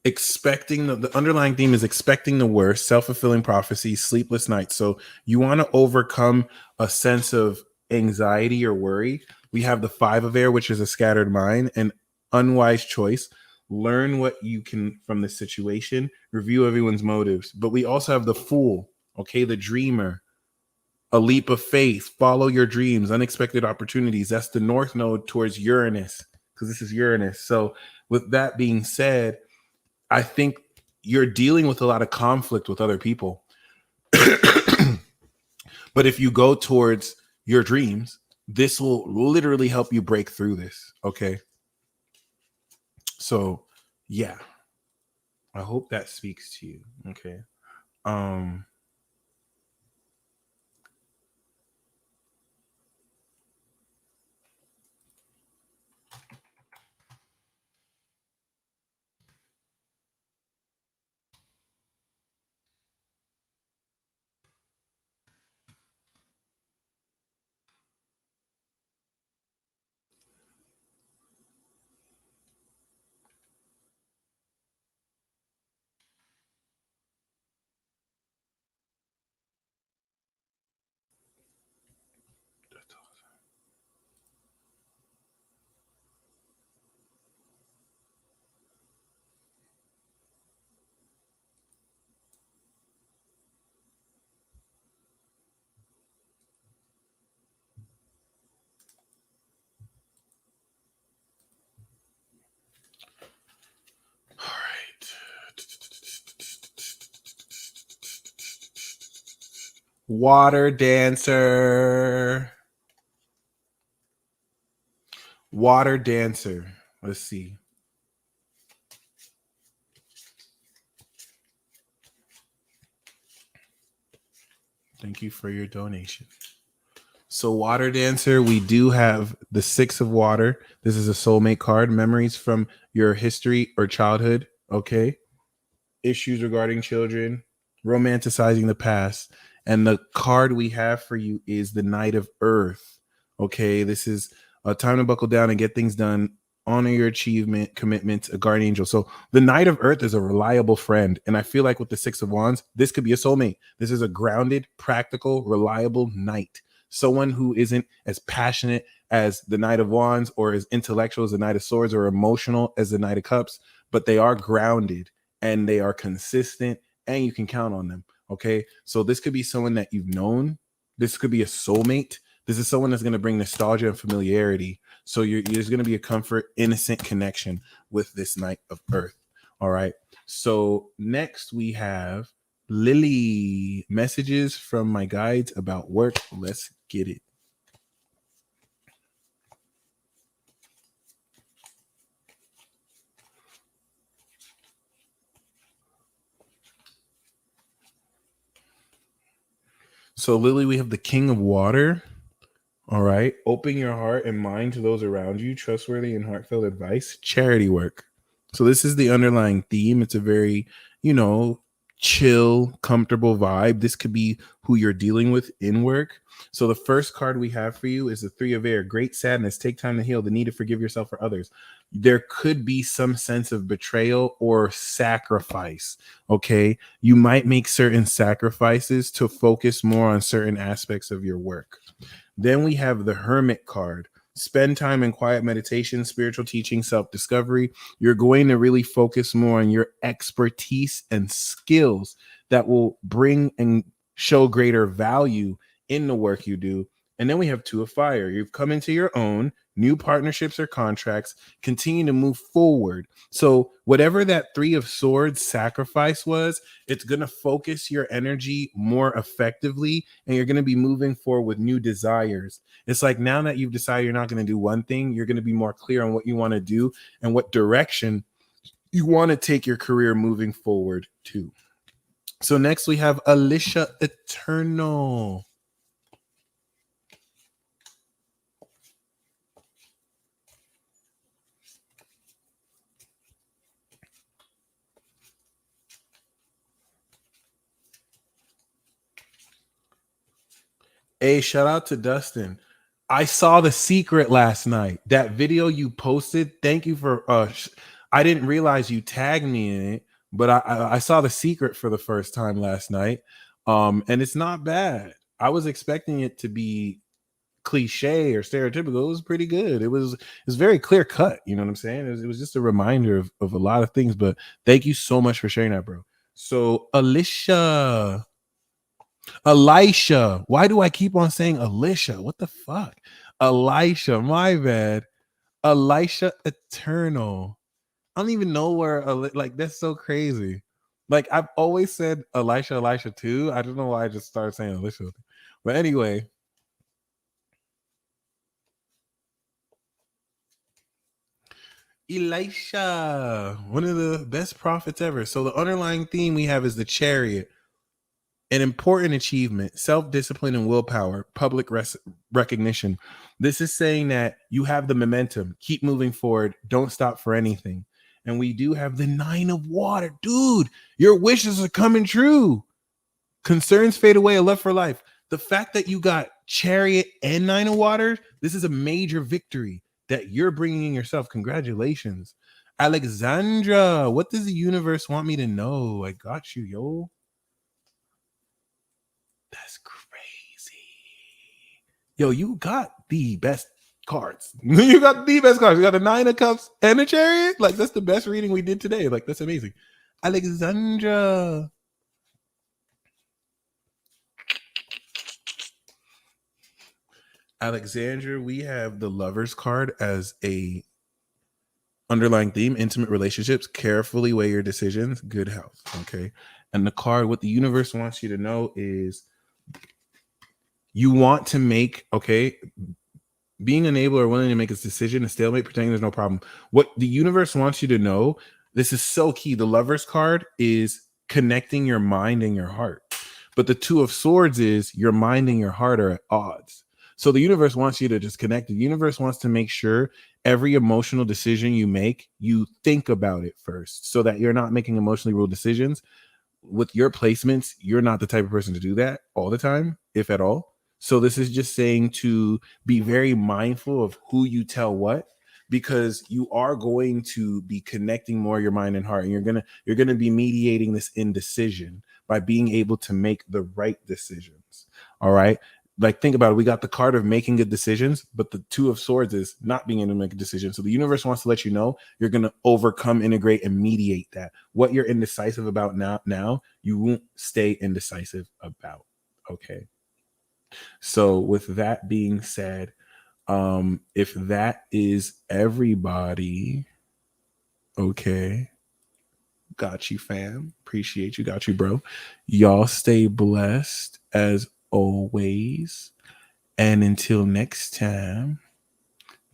expecting the underlying theme is expecting the worst, self-fulfilling prophecy, sleepless nights. So you want to overcome a sense of anxiety or worry. We have the 5 of air, which is a scattered mind, an unwise choice. Learn what you can from the situation, review everyone's motives. But we also have the fool, okay, the dreamer, a leap of faith, follow your dreams, unexpected opportunities. That's the north node towards Uranus, because this is Uranus. So with that being said, I think you're dealing with a lot of conflict with other people. But if you go towards your dreams, this will literally help you break through this. Okay. So yeah, I hope that speaks to you. Okay. All right. Water dancer. Water dancer. Let's see. Thank you for your donation. So water dancer, we do have the 6 of water. This is a soulmate card. Memories from your history or childhood. Okay. Issues regarding children, romanticizing the past. And the card we have for you is the Knight of Earth. Okay. This is a time to buckle down and get things done. Honor your achievement, commitment, a guardian angel. So the Knight of Earth is a reliable friend. And I feel like with the 6 of Wands, this could be a soulmate. This is a grounded, practical, reliable knight. Someone who isn't as passionate as the Knight of Wands, or as intellectual as the Knight of Swords, or emotional as the Knight of Cups, but they are grounded and they are consistent and you can count on them. Okay. So this could be someone that you've known. This could be a soulmate. This is someone that's going to bring nostalgia and familiarity. So there's going to be a comfort, innocent connection with this Knight of Earth. All right. So next we have Lily. Messages from my guides about work. Let's get it. So Lily, we have the King of Water. All right. Open your heart and mind to those around you. Trustworthy and heartfelt advice. Charity work. So this is the underlying theme. It's a very, chill, comfortable vibe. This could be who you're dealing with in work. So the first card we have for you is the Three of Air. Great sadness. Take time to heal. The need to forgive yourself or others. There could be some sense of betrayal or sacrifice. Okay. You might make certain sacrifices to focus more on certain aspects of your work. Then we have the Hermit card. Spend time in quiet meditation, spiritual teaching, self-discovery. You're going to really focus more on your expertise and skills that will bring and show greater value in the work you do. And then we have Two of Fire. You've come into your own, new partnerships or contracts, continue to move forward. So whatever that Three of Swords sacrifice was, it's going to focus your energy more effectively, and you're going to be moving forward with new desires. It's like now that you've decided you're not going to do one thing, you're going to be more clear on what you want to do and what direction you want to take your career moving forward to. So next we have Alicia Eternal. Hey, shout out to Dustin. I saw The Secret last night. That video you posted. Thank you for I didn't realize you tagged me in it, but I saw The Secret for the first time last night. And it's not bad. I was expecting it to be cliche or stereotypical. It was pretty good. It was very clear cut. You know what I'm saying? It was just a reminder of a lot of things. But thank you so much for sharing that, bro. So Elisha. Why do I keep on saying Alicia? What the fuck? Elisha, my bad. Elisha Eternal. I don't even know where, like, that's so crazy. Like, I've always said Elisha too. I don't know why I just started saying Alicia. But anyway. Elisha, one of the best prophets ever. So the underlying theme we have is the Chariot. An important achievement, self-discipline and willpower, public recognition. This is saying that you have the momentum, keep moving forward, don't stop for anything. And we do have the Nine of Water. Dude, your wishes are coming true. Concerns fade away, a love for life. The fact that you got Chariot and Nine of Water, this is a major victory that you're bringing in yourself. Congratulations. Alexandra, what does the universe want me to know? I got you, yo. That's crazy. Yo, you got the best cards. You got the best cards. You got a Nine of Cups and a Chariot. Like, that's the best reading we did today. Like, that's amazing. Alexandra. Alexandra, we have the Lovers card as a underlying theme, intimate relationships, carefully weigh your decisions, good health. Okay. And the card, what the universe wants you to know is you want to make, okay, being unable or willing to make a decision, a stalemate, pretending there's no problem. What the universe wants you to know, this is so key. The Lovers card is connecting your mind and your heart. But the Two of Swords is your mind and your heart are at odds. So the universe wants you to just connect. The universe wants to make sure every emotional decision you make, you think about it first so that you're not making emotionally ruled decisions. With your placements, you're not the type of person to do that all the time, if at all. So this is just saying to be very mindful of who you tell what, because you are going to be connecting more your mind and heart, and you're gonna be mediating this indecision by being able to make the right decisions. All right. Like, think about it. We got the card of making good decisions, but the Two of Swords is not being able to make a decision. So the universe wants to let you know you're going to overcome, integrate, and mediate that. What you're indecisive about now, you won't stay indecisive about. Okay. So with that being said, if that is everybody, okay. Got you, fam. Appreciate you. Got you, bro. Y'all stay blessed as always. And until next time.